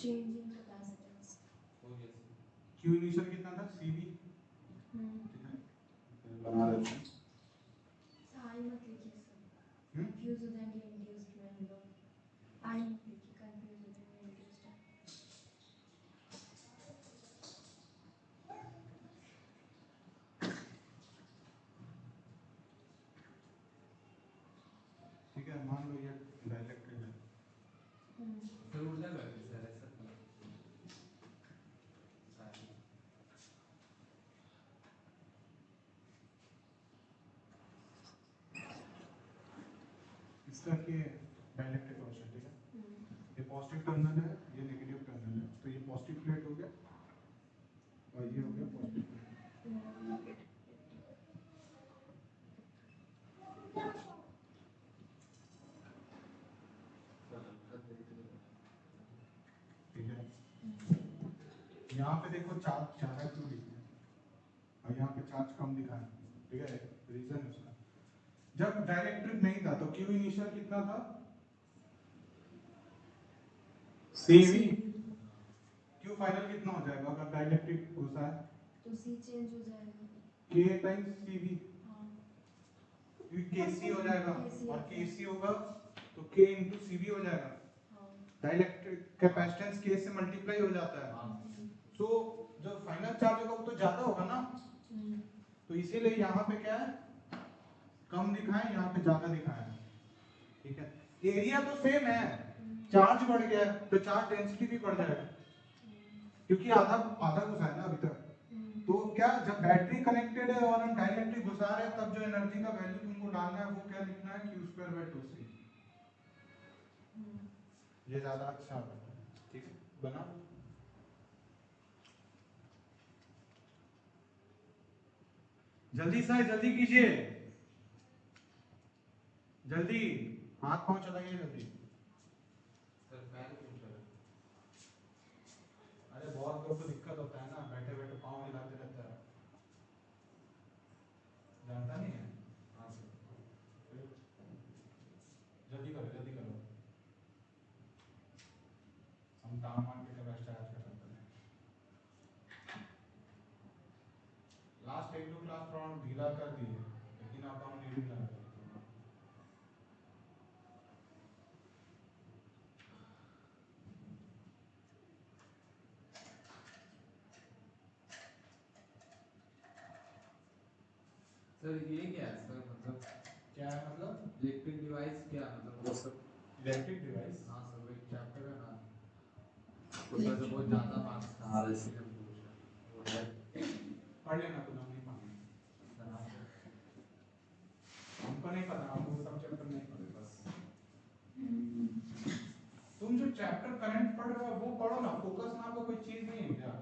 change in capacitance. हो गया sir, Q initial कितना था? CV, ठीक है, बना देते हैं। आई मत लिखिए सर, कंफ्यूज हो जाएंगे इंड्यूस्ड में हम लोग। आई मत लिखिए, कंफ्यूज हो जाएंगे इंड्यूस्ड में। ठीक है, मान लो ये डाइलेक्ट्रिक है, सर उल्टा कर दे सर, ऐसा नहीं। इसका के डाइलेक्ट्रिक क्वेश्चन, ठीक है, ये पॉजिटिव टर्मिनल है, ये नेगेटिव टर्मिनल है, तो ये पॉजिटिव प्लेट हो गया और ये हो गया पॉजिटिव प्लेट। सर कर दे यहाँ पे देखो चार्ज ज़्यादा क्यों दिख रहा है और यहाँ पे चार्ज कम दिखा है, ठीक है, रीजन है उसका। जब डाइलेक्ट्रिक नहीं था तो क्यू इनिशियल कितना था, CV, क्यू फाइनल कितना हो जाएगा अगर डाइलेक्ट्रिक घुसा है, तो सी चेंज हो जाएगा। K टाइम्स CV, हाँ KC हो जाएगा, KC और KC होगा तो K इंटू CV हो जाएगा। हाँ डाइलेक्ट्रिक कैपेसिटेंस K से मल्टीप्लाई हो जाता है, तो जो फाइनल चार्ज होगा वो तो ज्यादा होगा ना, तो इसीलिए यहाँ पे क्या है कम दिखाए, यहाँ पे ज्यादा दिखाए, ठीक है। एरिया तो सेम है, चार्ज बढ़ गया तो चार्ज डेंसिटी भी बढ़ जाएगा, क्योंकि आधा आधा घुसा है ना अभी तक। तो क्या जब बैटरी कनेक्टेड है और हम डाइलेक्ट्रिक घुसा रहे हैं तब जो एनर्जी का वैल्यू तुमको डालना है वो क्या लिखना है, Q²/2C। ये ज्यादा अच्छा होगा, ठीक है, बना। जल्दी से जल्दी कीजिए, जल्दी हाथ पांव चलाइए जल्दी। सर फैन क्यों चल रहा है? अरे बहुत लोग को दिक्कत होता है ना, बैठे बैठे पाँव हिलाते रहता है, जानता नहीं है। हाँ सर। जल्दी करो जल्दी करो, हम टांग मान के कैपेसिटर आज खत्म कर दें। लास्ट 1-2 क्लास थोड़ा हम ढीला कर दिए, लेकिन अब हम नहीं ढीला करेंगे। सर ये क्या है सर, मतलब क्या है मतलब इलेक्ट्रिक डिवाइस क्या है? मतलब वो सब इलेक्ट्रिक डिवाइस? हाँ सर वो एक चैप्टर है ना, उसमें से बहुत ज़्यादा मार्क्स था, आ रहे इसलिए हम पूछ रहे हैं। वो है पढ़ लेना, तो नहीं पढ़ना, सर हाँ सर। हमको नहीं पता, हम वो सब चैप्टर नहीं पढ़े बस। तुम जो चैप्टर करंट पढ़ रहे हो वो पढ़ो ना, फोकस नाम का कोई चीज नहीं है क्या?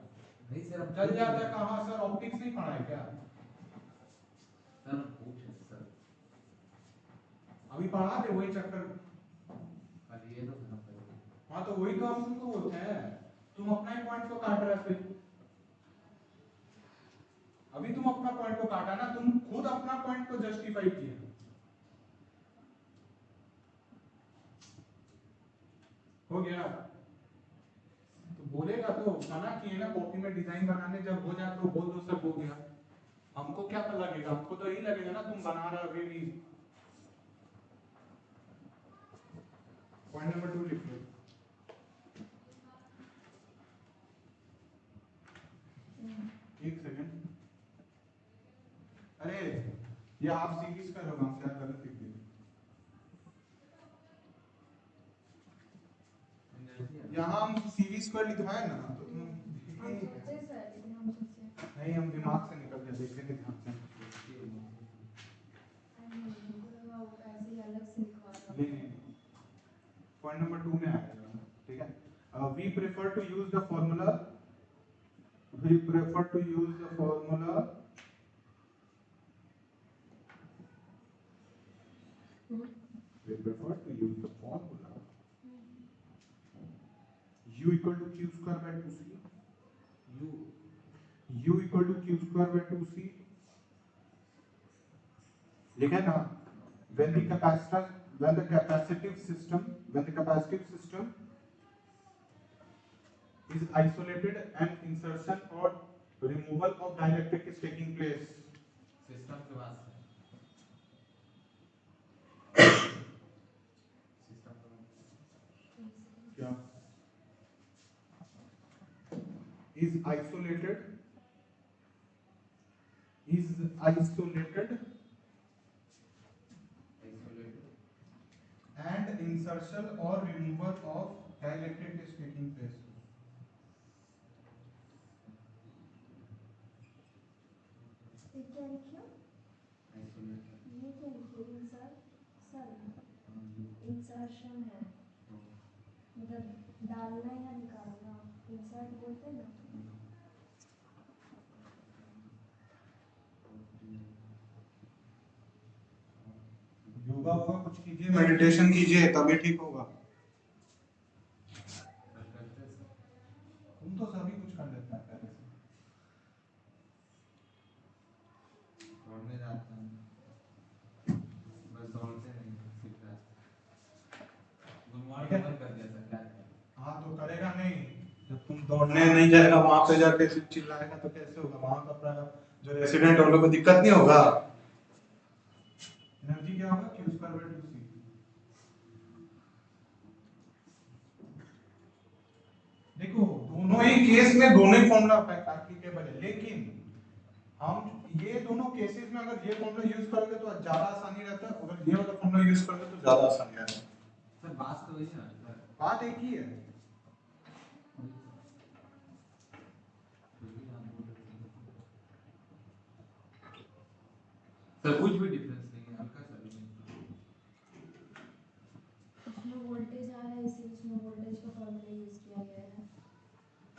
नहीं सर हम चल जाता है कहाँ सर, ऑप्टिक्स नहीं पढ़ा है क्या? सर हम पूछ रहे हैं सर। अभी पढ़ा दे वही चैप्टर। खाली ये तो खत्म करोगे। हाँ तो वही तो हम तुमको बोलते हैं, तुम अपना ही पॉइंट को काट रहे हो फिर। अभी तुम अपना पॉइंट को काटा ना, तुम खुद अपना पॉइंट को जस्टिफाई किया। हो गया तो बोलेगा तो मना किए ना, कॉपी में डिजाइन बनाने जब हो जाए तो बोल दो सब हो गया। हमको क्या पता लगेगा, हमको तो यही लगेगा ना तुम बना रहे हो अभी भी। पॉइंट नंबर 2 लिख लो। एक सेकंड, अरे ये आप सीरीज का होगा, हमसे गलत लिख दिया। यहाँ हम CV स्क्वायर लिखवाए ना तो तुम हम सोचे सर, लेकिन हम सोचे नहीं, हम दिमाग से निकल गया, देखेंगे ध्यान से। हमको लगा वो ऐसे ही अलग से लिखवा रहा नहीं नहीं, पॉइंट नंबर 2 में आएगा, ठीक है। We prefer to use the formula, we prefer to use the formula we prefer to use the formula u equal to q square by 2c, u equal to q square by 2c, लिखा ना। when the capacitor when the capacitive system is isolated and insertion or removal of dielectric is taking place। System के बाद से system क्या is isolated isolated and insertion or removal of dielectric is taking place। ये क्या लिखियो? Isolated ये क्या लिखियो? इंसर्शन है, मतलब डालना या निकालना, इंसर्ट बोलते हैं ना। योगा होगा कुछ कीजिए, मेडिटेशन कीजिए तभी ठीक होगा। तुम तो सभी कुछ कर लेते हैं। दौड़ने नहीं जाएगा वहां पे जाके चिल्लाएगा तो कैसे होगा? वहां का जो रेसिडेंट वालों को दिक्कत नहीं होगा। एनर्जी क्या होगा? Q square by 2C। देखो दोनों ही केस में दोनों ही फॉर्मूला एप्लीकेबल है, लेकिन हम ये दोनों केसेस में अगर ये फॉर्मूला यूज करोगे तो ज्यादा आसानी रहता है, अगर ये वाला फॉर्मूला यूज करोगे तो ज्यादा आसानी रहता है। सर बात तो वही है ना, बात एक ही है। सर कुछ भी डिफरेंस नहीं है, हल्का सा भी नहीं। उसमें वोल्टेज आ रहा है, इसलिए उसमें वोल्टेज का फॉर्मूला यूज किया गया है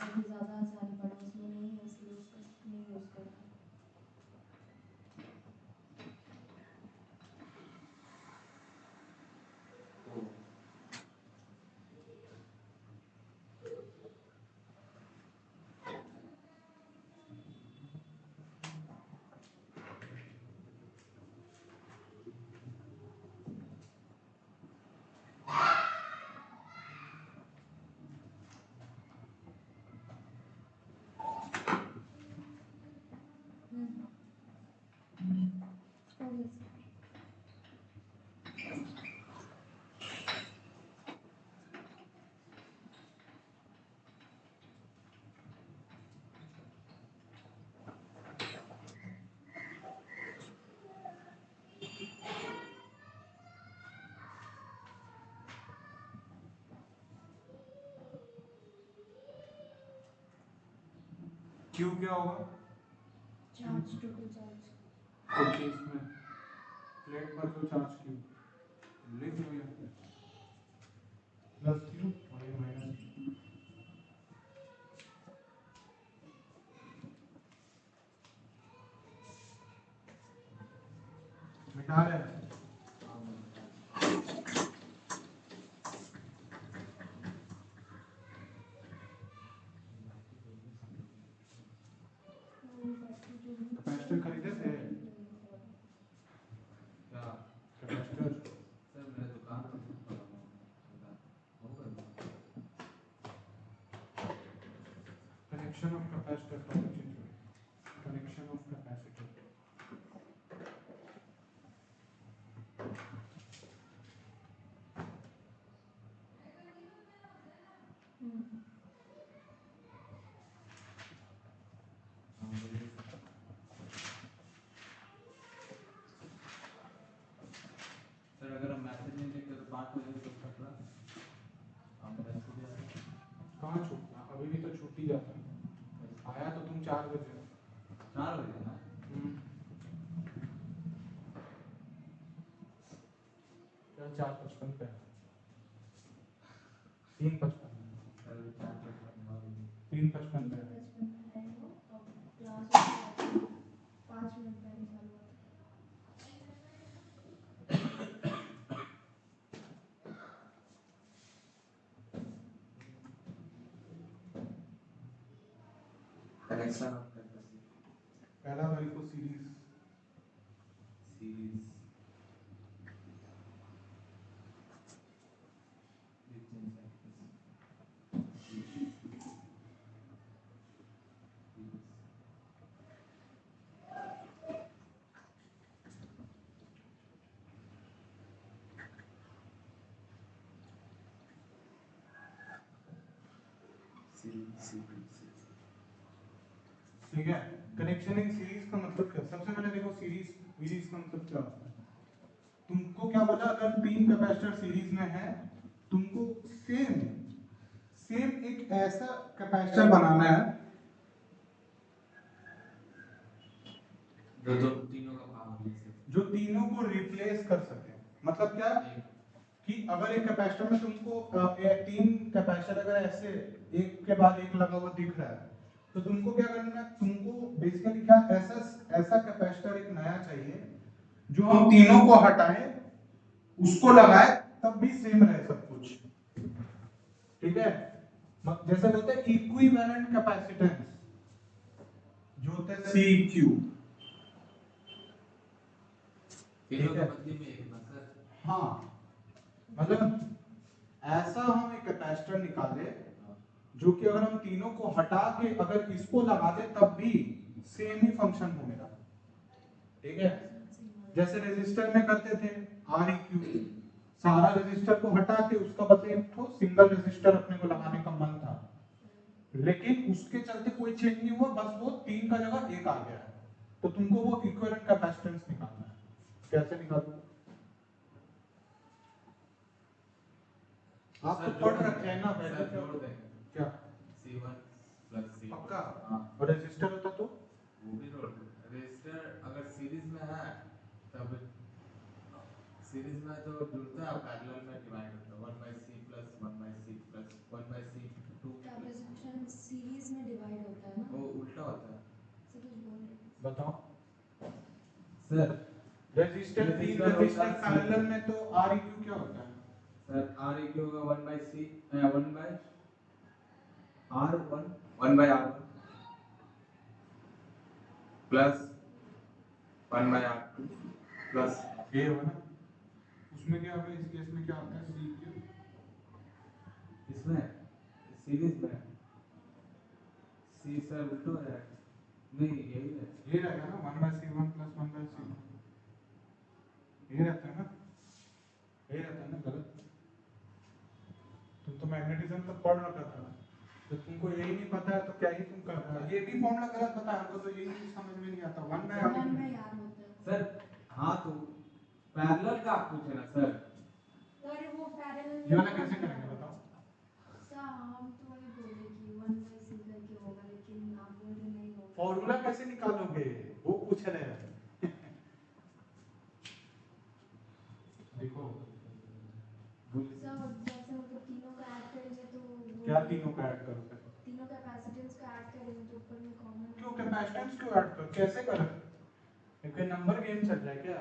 ताकि ज़्यादा आसानी पड़े। उसमें नहीं है इसलिए उसका नहीं यूज करना। Q क्या होगा? Charge total charge. ओके, इसमें प्लेट पर जो चार्ज Q लिख लो यहाँ पे प्लस Q और ये माइनस Q। मिटा रहे हैं। कैपेसिटर खरीदे थे? क्या कैपेसिटर सर मेरे दुकान पे पड़ा हुआ होगा। Connection of capacitor connection of capacitor sir अगर हम मैसेज नहीं लिखते तो 5 बजे तक पकड़ा हम बस हो गया। कहाँ छूटना? अभी भी तो छूट ही जाता है। आया तो तुम 4 बजे। 4 बजे ना? क्या 4:55 पे? 3:55 सर 3:55 पे। क्लास 5 मिनट पहले चालू हुआ था। कनेक्शन ऑफ कैपेसिटी पहला भाई को सीरीज सीरीज ठीक है। कनेक्शन इन सीरीज का मतलब क्या? सबसे पहले देखो सीरीज का मतलब क्या होता है। तुमको क्या बोला? अगर 3 कैपेसिटर सीरीज में है, तुमको सेम एक ऐसा कैपेसिटर बनाना है जो तीनों का पावर ले सके, जो तीनों को रिप्लेस कर सके। मतलब क्या कि अगर एक कैपेसिटर में तुमको 3 कैपेसिटर अगर ऐसे एक के बाद एक लगा हुआ दिख रहा है, तो तुमको क्या करना है? तुमको बेसिकली क्या ऐसा कैपेसिटर एक नया चाहिए जो हम तीनों को हटाएं, उसको लगाए, तब भी सेम रहे सब कुछ। ठीक है? जैसे बोलते हैं इक्विवेलेंट कैपेसिटेंस जो होता है CQ। तीनों के बदले में एक ना सर। हाँ, मतलब ऐसा हम एक कैपेसिटर निकाले जो कि अगर हम तीनों को हटा के अगर इसको लगा दे तब भी सेम ही फंक्शन हो मेरा, ठीक है। जैसे रेजिस्टर में करते थे आर क्यू, सारा रेजिस्टर को हटा के उसका बदले एक तो सिंगल रेजिस्टर अपने को लगाने का मन था, लेकिन उसके चलते कोई चेंज नहीं हुआ, बस वो 3 का जगह 1 आ गया है। तो तुमको वो इक्विवेलेंट कैपेसिटेंस निकालना है। कैसे निकालोगे? आप तो पढ़ रखे हैं ना वैल्यू क्या C1 प्लस C2 पक्का? हाँ और रेजिस्टर होता तो वो भी जोड़ दे। रजिस्टर अगर सीरीज में है तब सीरीज में तो जुड़ता है, पैरेलल में डिवाइड होता है 1/C plus 1/C plus 1/C2 capacitance series में डिवाइड होता है ना, वो उल्टा होता है। सब कुछ बोल रहे हैं। बताओ सर रेजिस्टर 3 रेजिस्टर पैरेलल में तो आर क्यू क्या होता है? सर R इक्वल होगा 1/C 1/R1 plus 1/R2 plus ये हो ना, उसमें क्या होगा? इस केस में क्या होता है? सी क्यू इसमें सीरीज में C सर उल्टा हो जाएगा, नहीं यही है ये रहेगा ना 1/C1 प्लस 1/C2, ये रहता है ना, ये रहता है ना। गलत? तुम तो मैग्नेटिज्म तक पढ़ रखा था, तो तुमको यही नहीं पता है तो क्या ही तुम कर रहे हो? ये भी फॉर्मूला गलत बताया हमको, तो यही चीज समझ में नहीं आता। 1/R वन में याद होता है सर। हाँ तो पैरेलल का आप पूछे ना सर, अरे वो पैरेलल ये वाला कैसे करेंगे बताओ? सा हम तो वही बोले कि 1/C करके होगा, लेकिन आप बोल रहे नहीं होगा। फॉर्मूला कैसे निकालोगे वो पूछ रहे हैं। देखो सब जैसे मतलब तीनों का ऐड करेंगे तो क्या तीनों का ऐड करोगे? तीनों कैपेसिटेंस का ऐड करेंगे तो ऊपर में कॉमन क्यों कैपेसिटेंस क्यों ऐड करो? कैसे करोगे? कोई नंबर गेम चल रहा है क्या?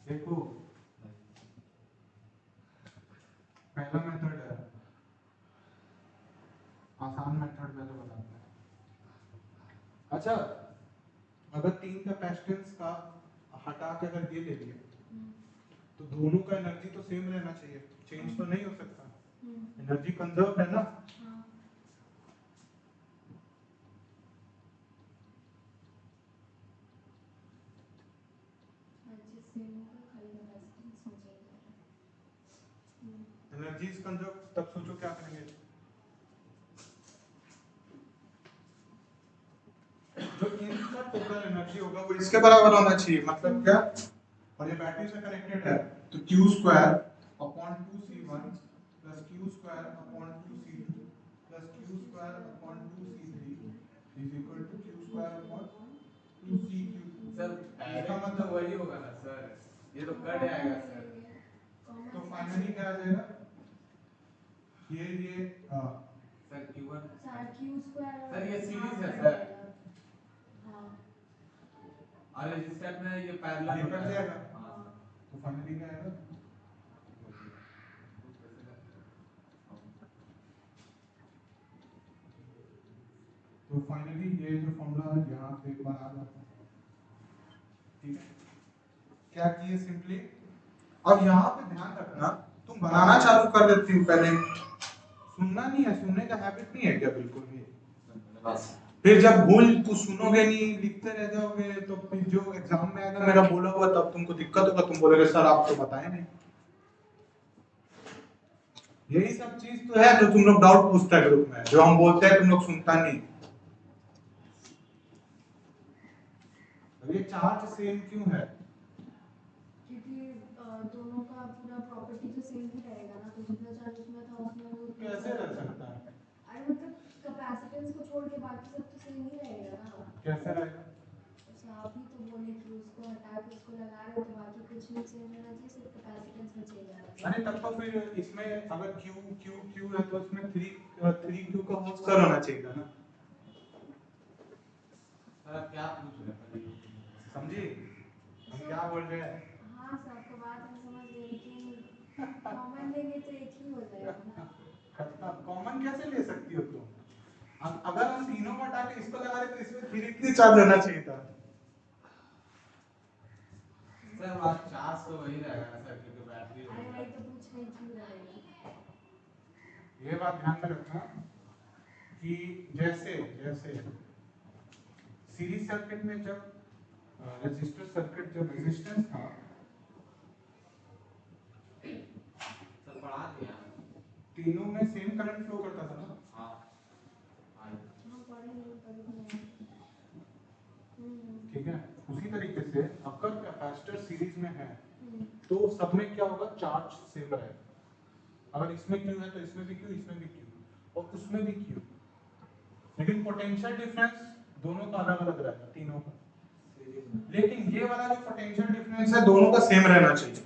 देखो पहला मेथड है आसान मेथड, पहले बताते हैं। अच्छा, अगर 3 कैपेसिटेंस का हटा के अगर ये ले लिए तो दोनों का एनर्जी तो सेम रहना चाहिए, चेंज तो नहीं हो सकता, एनर्जी कंजर्व है ना। एनर्जी इज कंजर्व, तब सोचो क्या करेंगे? जो इनका टोटल एनर्जी होगा वो इसके बराबर होना चाहिए, मतलब क्या? और ये बैटरी से कनेक्टेड है तो q square upon 2c1 plus q square upon 2c2 plus q square upon 2c3 is equal to q square upon 2c3। Sir इसका मतलब वही होगा ना सर, ये तो कट जाएगा सर। तो फाइनली क्या आ जाएगा? ये sir Q1 q square sir ये सीरीज है सर, हां और रजिस्टर में ये पैरेलल ये कट जाएगा। हां तो फाइनली क्या आएगा? तो फाइनली ये जो फॉर्मूला यहाँ पे एक बार आ जाता है, ठीक है। क्या किए सिंपली, अब यहाँ पे ध्यान रखना, तुम बनाना चालू कर देती हो पहले, सुनना नहीं है, सुनने का हैबिट नहीं है क्या बिल्कुल भी? फिर जब भूल तो सुनोगे नहीं, लिखते रह जाओगे, तो फिर जो एग्जाम में आएगा मेरा बोला हुआ तब तुमको दिक्कत होगा, तुम बोलोगे सर आप तो बताए नहीं। यही सब चीज तो है जो तुम लोग डाउट पूछता है ग्रुप में, जो हम बोलते हैं तुम लोग सुनता नहीं। ये चार्ज सेम क्यों है? क्योंकि दोनों का पूरा प्रॉपर्टी तो सेम ही रहेगा ना, तो जितना चार्ज उसमें था उसमें वो कैसे रह सकता है? अरे मतलब कैपेसिटेंस को छोड़ के बाकी सब तो सेम ही रहेगा ना। कैसे रहेगा? अच्छा आप ही तो बोले कि उसको हटा के उसको लगा रहे हो तो बाकी कुछ नहीं चेंज होना चाहिए, सिर्फ कैपेसिटेंस में चेंज आना चाहिए। अरे तब तो फिर इसमें अगर q q q है तो इसमें 3q का होल स्क्वायर होना चाहिए था ना। सर आप क्या पूछ रहे हैं? समझे हम क्या बोल रहे हैं? हाँ सर आपको बात हम समझ गए, लेकिन कॉमन लेंगे तो एक ही हो जाएगा ना। खत्म। कॉमन कैसे ले सकती हो तुम? अगर हम तीनों को हटा के इसको लगा रहे तो इसमें 3 चार्ज होना चाहिए था। सर वहाँ चार्ज तो वही रहेगा ना सर, क्योंकि बैटरी अरे वही तो पूछ रही क्यों रहेगा। बात ध्यान में रखना कि जैसे जैसे सीरीज सर्किट में जब रेजिस्टर सर्किट जब रेजिस्टेंस था सर पढ़ा दिया। तीनों में सेम करंट फ्लो करता था ना। हाँ हाँ पढ़े नहीं पर नहीं। ठीक है, उसी तरीके से अगर कैपेसिटर सीरीज में है हम्म। तो सब में क्या होगा, चार्ज सेम रहेगा। अगर इसमें क्यू है तो इसमें भी क्यू, इसमें भी क्यू और उसमें भी क्यू, लेकिन पोटेंशियल डिफरेंस दोनों का अलग अलग रहेगा, तीनों का। सीरीज में। लेकिन ये वाला जो पोटेंशियल डिफरेंस है दोनों का सेम रहना चाहिए।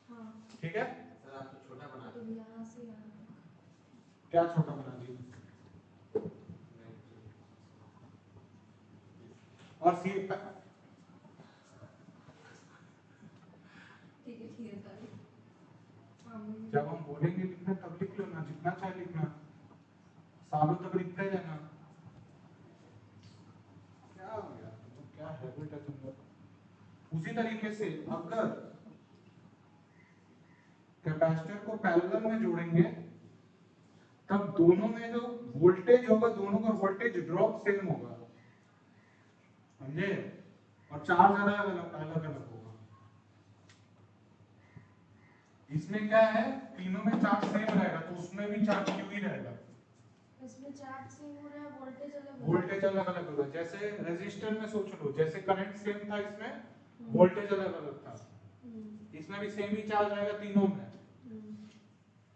हाँ ठीक है, सर आप तो छोटा बना तो दो। यहाँ से यहाँ तक। क्या छोटा बना दिया और सी ठीक है सर। हाँ जब हम बोलेंगे लिखना तब लिख लो ना, जितना चाहे लिखना, सालों तक लिखते रहना। क्या हो गया तुम, क्या हैबिट है तुम लोग। उसी तरीके से अगर कैपेसिटर को पैरेलल में जोड़ेंगे तब दोनों में जो वोल्टेज होगा, दोनों का वोल्टेज ड्रॉप सेम होगा, समझे, और चार्ज अलग अलग होगा। इसमें क्या है, तीनों में चार्ज सेम रहेगा तो उसमें भी चार्ज क्यू ही रहेगा। इसमें चार्ज सेम हो रहा है, वोल्टेज अलग वोल्टेज अलग अलग होगा। जैसे रेजिस्टर में सोच लो, जैसे करंट सेम था इसमें, हम्म। वोल्टेज अलग अलग था, हम्म। इसमें भी सेम ही चार्ज रहेगा तीनों में, हम्म।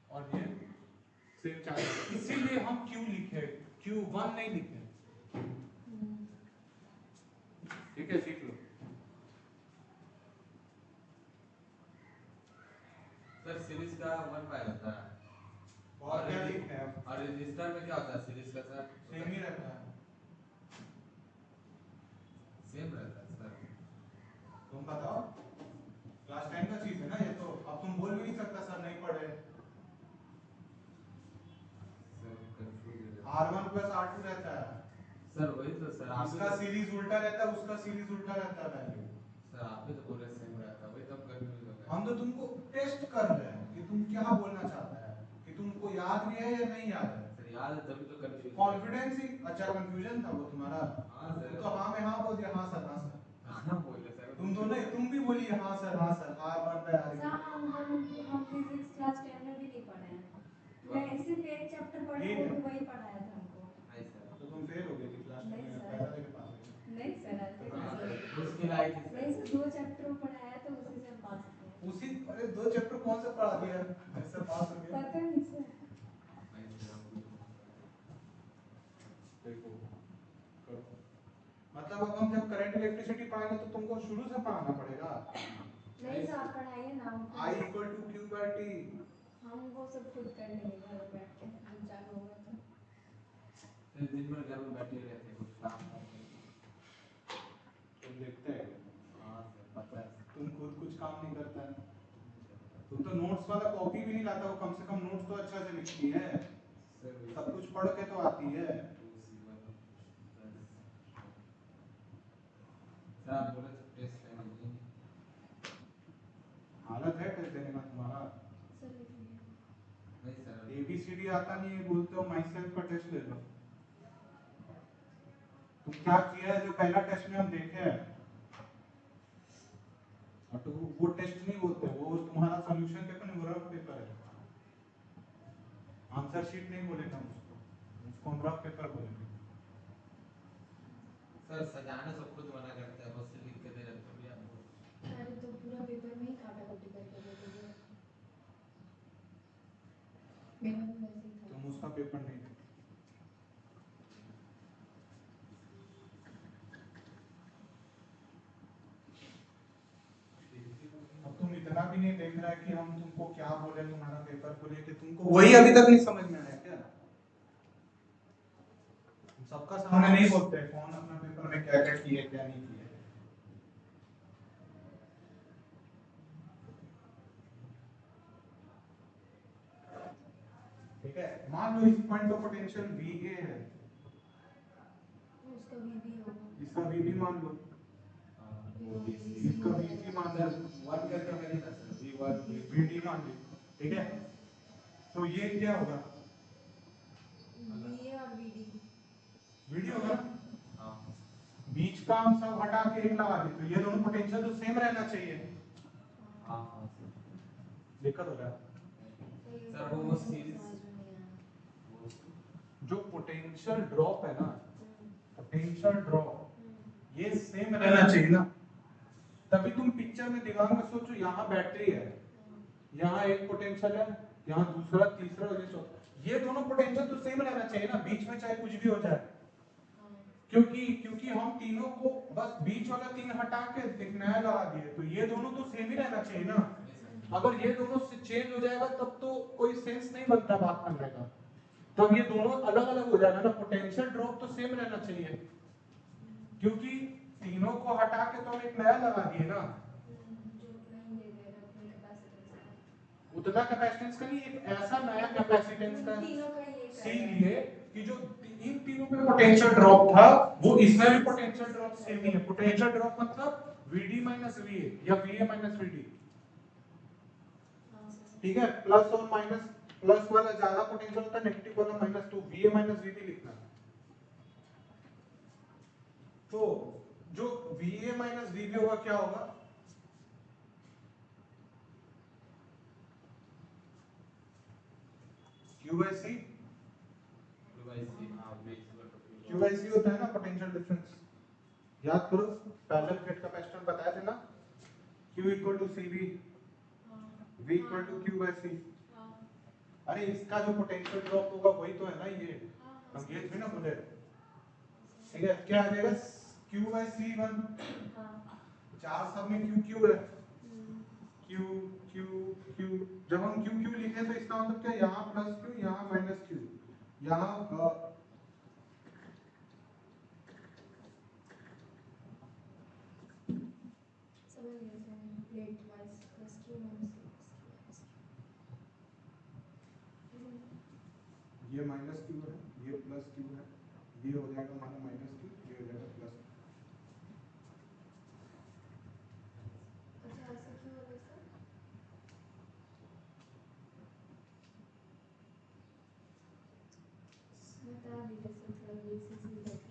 और ये सेम चार्ज। इसीलिए हम क्यू लिखे, Q1 नहीं लिखे। हम्म। ठीक है, सीख लो। सर सीरीज का 1 पाई होता है और क्या लिखते हैं, और रजिस्टर में क्या होता है सीरीज का सर? सेम ही रहता है। सेम रहता है सर। तुम बताओ, क्लास 10 का चीज है ना ये, तो अब तुम बोल भी नहीं सकता सर नहीं पढ़े। सर कंफ्यूज है R1 प्लस R2 रहता है, सर। वही तो सर आप इसका सीरीज उल्टा रहता है, उसका सीरीज उल्टा रहता है वैल्यू। सर आप भी तो बोल रहे सेम रहता है, वही तो कंफ्यूज हो गया। हम तो तुमको टेस्ट कर रहे हैं कि तुम क्या बोलना चाहता है, कि तुमको याद भी है या नहीं याद है। सर याद है तभी तो कंफ्यूज। कॉन्फिडेंस ही, अच्छा कंफ्यूजन था वो तुम्हारा। हाँ सर। तुम तो हाँ में हाँ बोल दिया, हाँ सर हाँ सर। हाँ बोले सर। तुम दोनों, तुम भी बोली हाँ सर हाँ सर, R1 पे सर हम फिजिक्स क्लास 10 में भी नहीं पढ़े हैं। मैं सिर्फ एक चैप्टर पढ़ी, वो भी वही पढ़ाया था हमको। नहीं सर। तो तुम फेल हो गई थी क्लास नहीं 10 में, सर। पैसा देके पास हो गई। नहीं सर ऐसे हाँ कैसे? सर मुश्किल आई थी नहीं सर। सर 2 चैप्टर पढ़ाया तो उसी से हम पास किए। उसी, अरे 2 चैप्टर कौन सा पढ़ा दिया जिससे पास हो गया। पता नहीं सर। नहीं सर हमको देखो करो, मतलब अब हम जब करंट इलेक्ट्रिसिटी पढ़ाएंगे तो तुमको शुरू से पढ़ाना पड़ेगा। नहीं सर आप पढ़ाइए ना हमको। I equal to Q by T. हम वो सब खुद कर लेंगे घर में बैठ के जब चालू होगा तो। सर दिन भर घर में बैठे रहते हैं, कुछ काम करते हैं। तुम देखते हैं, हाँ सर पता है सर। तुम खुद कुछ काम नहीं करता है। तुम तो नोट्स वाला कॉपी भी नहीं लाता हो, कम से कम नोट्स तो अच्छा से लिखती है, सर सब कुछ पढ़ के तो आती है। सर आप बोले तो टेस्ट लेने नहीं। हालत है टेस्ट देने का तुम्हारा। सर लिखिए। नहीं सर। ABCD आता नहीं है, बोलते हो माई सेल्फ का टेस्ट ले लो। तुम क्या किया है जो पहला टेस्ट में हम देखे हैं, और तो वो टेस्ट नहीं बोलते, वो तुम्हारा सॉल्यूशन पेपर नहीं, वो रफ पेपर है। आंसर शीट नहीं बोलेगा उसको हम रफ पेपर बोलेंगे। सर सजाने से खुद मना करते हैं, बस लिख के दे रहे तो भी आपको। अरे तो पूरा पेपर में ही काटा कुटी करके दे दीजिए। मेरा भी वैसे ही था। तुम उसका पेपर नहीं दे। अब तुम इतना भी नहीं देख रहा है कि हम तुमको क्या बोले तुम्हारा पेपर को लेके, तुमको वही अभी तक नहीं समझ में आया क्या। सबका सामने नहीं बोलते कौन अपना पेपर में क्या क्या किए क्या नहीं किए। ठीक है, मान लो इस पॉइंट का पोटेंशियल VA है, उसका VB होगा। इसका VB मान लो, इसका VC मान लो, वन करके करिए ना सर। V1 VD मान लो। ठीक है, तो ये क्या होगा, वीडी होगा ना, हाँ बीच का हम सब हटा के एक लगा दें तो ये दोनों पोटेंशियल तो सेम रहना चाहिए। हाँ हाँ सर। दिक्कत हो रहा है। सर वो सीरीज जो पोटेंशियल ड्रॉप है ना, पोटेंशियल ड्रॉप ये सेम रहना चाहिए ना, तभी तुम पिक्चर में दिमाग में सोचो यहाँ बैटरी है, यहाँ एक पोटेंशियल है, यहाँ दूसरा तीसरा और ये चौथा, ये दोनों पोटेंशियल तो सेम रहना चाहिए ना, बीच में चाहे कुछ भी हो जाए, क्योंकि हम तीनों को बस बीच वाला तीन हटा के एक नया लगा दिए तो ये दोनों तो सेम ही रहना चाहिए ना। अगर ये दोनों से चेंज हो जाएगा तब तो कोई सेंस नहीं बनता बात करने का, तब ये दोनों अलग अलग हो जाएगा ना, पोटेंशियल ड्रॉप तो सेम रहना चाहिए, क्योंकि तीनों को हटा के तो हम एक नया लगा दिए ना, उतना कैपेसिटेंस का नहीं, एक ऐसा नया कैपेसिटेंस का सी लिए कि जो इन तीनों पे पोटेंशियल ड्रॉप था वो इसमें भी पोटेंशियल ड्रॉप सेम ही है। पोटेंशियल ड्रॉप मतलब Vd माइनस Va या Va माइनस Vd, ठीक है, प्लस और माइनस, प्लस वाला ज्यादा पोटेंशियल होता है, नेगेटिव वाला माइनस, तो Va माइनस Vd लिखना है। तो जो Va माइनस Vb होगा क्या होगा, QC, QC होता है ना पोटेंशियल डिफरेंस, याद करो पैरेलल प्लेट का पैटर्न बताया थे ना, Q equal to CV, V equal to QC। अरे इसका जो पोटेंशियल ड्रॉप होगा वही तो है ना ये, हम ये भी ना बोले, ठीक है, क्या आ जाएगा QC1, चार सब में Q है, Q Q Q, जब हम Q लिखे तो इसका मतलब क्या, यहाँ प्लस Q यहाँ माइनस Q, यहाँ ये माइनस Q है, ये प्लस Q है, ये हो जाएगा हमारा माइनस Q, ये हो जाएगा प्लस।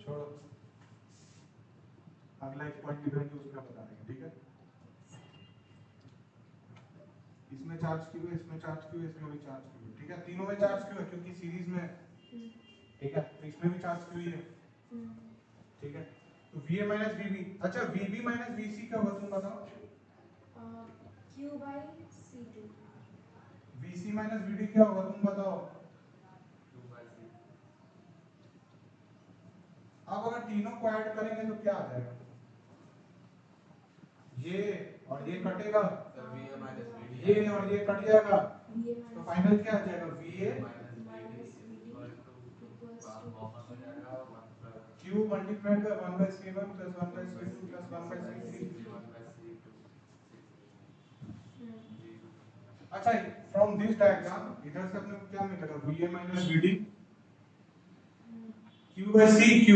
छोड़ो, अगला एक पॉइंट लिखेंगे उसमें बता देंगे, ठीक है। इसमें चार्ज Q है, इसमें चार्ज Q है, इसमें भी चार्ज Q है, ठीक है, तीनों में चार्ज Q है क्योंकि सीरीज में है, ठीक है, तो इसमें भी चार्ज Q ही है, ठीक है। तो Va माइनस Vb, अच्छा Vb माइनस Vc क्या होगा तुम बताओ, Q by C2, Vc minus Vd क्या होगा तुम बताओ। अब अगर तीनों को ऐड करेंगे तो क्या आ जाएगा, ये और ये कटेगा, ये और ये कट जाएगा, तो फाइनल क्या आ जाएगा, Va Q multiplied by 1 by C1 plus 1 by C2 plus 1 by C3। अच्छा, फ्रॉम दिस डायग्राम इधर से अपने को क्या मिलेगा, Va minus Vd Q by CQ,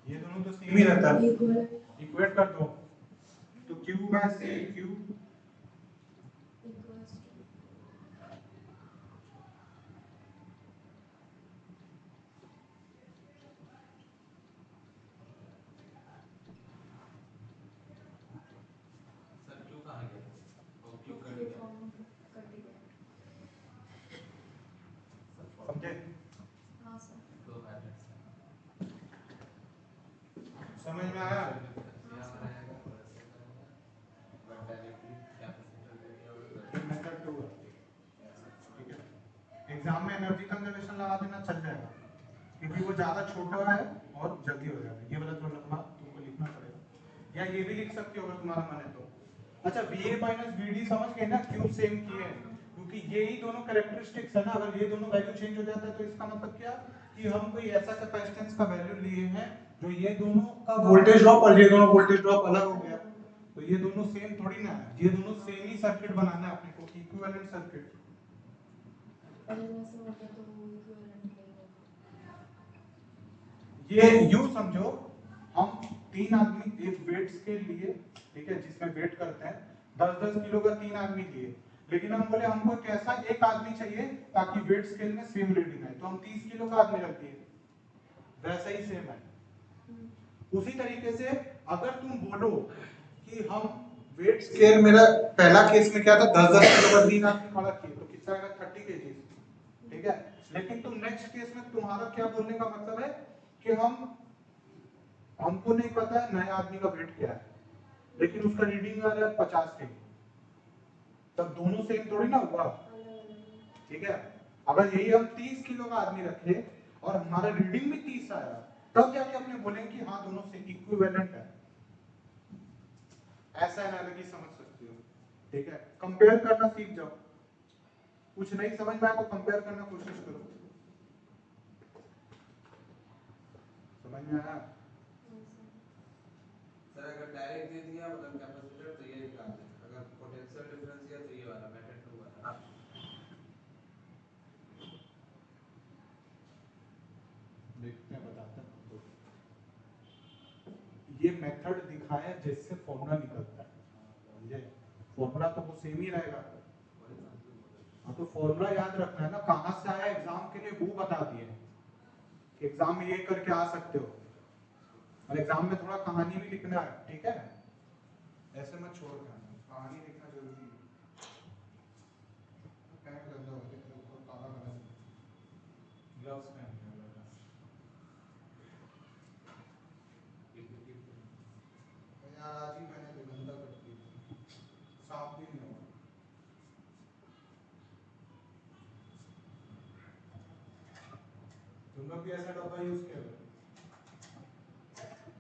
ये दोनों तो सेम ही रहता है, इक्वेट कर दो, तो Q by CQ सर क्यों कहाँ गया, वो क्यों कर गया, समझे, दो मैट्रिक्स समझ में आया। ये मेथड 2 है, ठीक है, एग्जाम में एनर्जी कंजर्वेशन लगा देना चल जाएगा क्योंकि वो ज्यादा छोटा है और जल्दी हो जाएगा, ये वाला तो लंबा तुमको लिखना पड़ेगा, या ये भी लिख सकते हो अगर तुम्हारा मन है तो। अच्छा, Va माइनस Vd समझ गए ना, क्यों सेम किए हैं, क्योंकि ये ही दोनों कैरेक्टरिस्टिक्स है ना, अगर ये दोनों वैल्यू चेंज हो जाता है तो इसका मतलब क्या कि हम कोई ऐसा कैपेसिटेंस का वैल्यू लिए हैं जो ये दोनों का वोल्टेज ड्रॉप और ये दोनों वोल्टेज ड्रॉप अलग हो गया, तो ये दोनों सेम थोड़ी ना है, ये दोनों सेम ही सर्किट बनाना है अपने को, इक्विवेलेंट सर्किट। ये यूं समझो, हम तीन आदमी एक वेट्स के लिए, ठीक है, जिसमें वेट करते हैं 10-10 किलो का तीन आदमी लिए, लेकिन हम बोले हमको कैसा एक आदमी चाहिए ताकि वेट स्केल में सेम रीडिंग आए, तो हम 30 किलो का आदमी रख दिए, वैसा ही सेम है। उसी तरीके से अगर तुम बोलो कि हम वेट स्केल, मेरा पहला केस में क्या था 10-10 किलो का 3 आदमी खड़ा किए तो कितना आएगा 30 kg, ठीक है। लेकिन तुम नेक्स्ट केस में तुम्हारा क्या बोलने का मतलब है कि हमको नहीं पता है नए आदमी का वेट क्या है, लेकिन उसका रीडिंग आ रहा है 50 kg, तब दोनों सेम थोड़ी ना हुआ, ठीक है। अगर यही हम 30 किलो का आदमी रखे और हमारा रीडिंग भी 30 आया, तब जाके अपने बोलेंगे कि हाँ दोनों से इक्विवेलेंट है। ऐसा एनालॉजी समझ सकते हो, ठीक है। कंपेयर करना सीख जाओ, कुछ नहीं समझ में आया तो कंपेयर करना कोशिश करो। समझ में आया? सर अगर डायरेक्ट दे दिया मतलब कैपेसिटर तो ये निकाल दें, अगर पोटेंशियल डिफरेंस दिया तो ये वाला मेथड 2 वाला। देखते हैं, बताते हैं आपको। ये मेथड दिखाया जिससे फॉर्मूला निकलता है, समझे? फॉर्मूला तो वो सेम ही रहेगा। हाँ तो फॉर्मूला याद रखना है ना, कहाँ से आया एग्जाम के लिए वो बता दिए, एग्जाम में ये करके आ सकते हो, और एग्जाम में थोड़ा कहानी भी लिखना है, ठीक है। ऐसे मत छोड़ देना, कहानी लिखना जरूरी है। पैंट गंदा हो गया, ऊपर काला कलर, ग्लव्स पहन के लगा। यार आज ही मैंने तो गंदा कर दिया, साफ भी नहीं होगा। तुम लोग भी ऐसा डब्बा यूज किया करो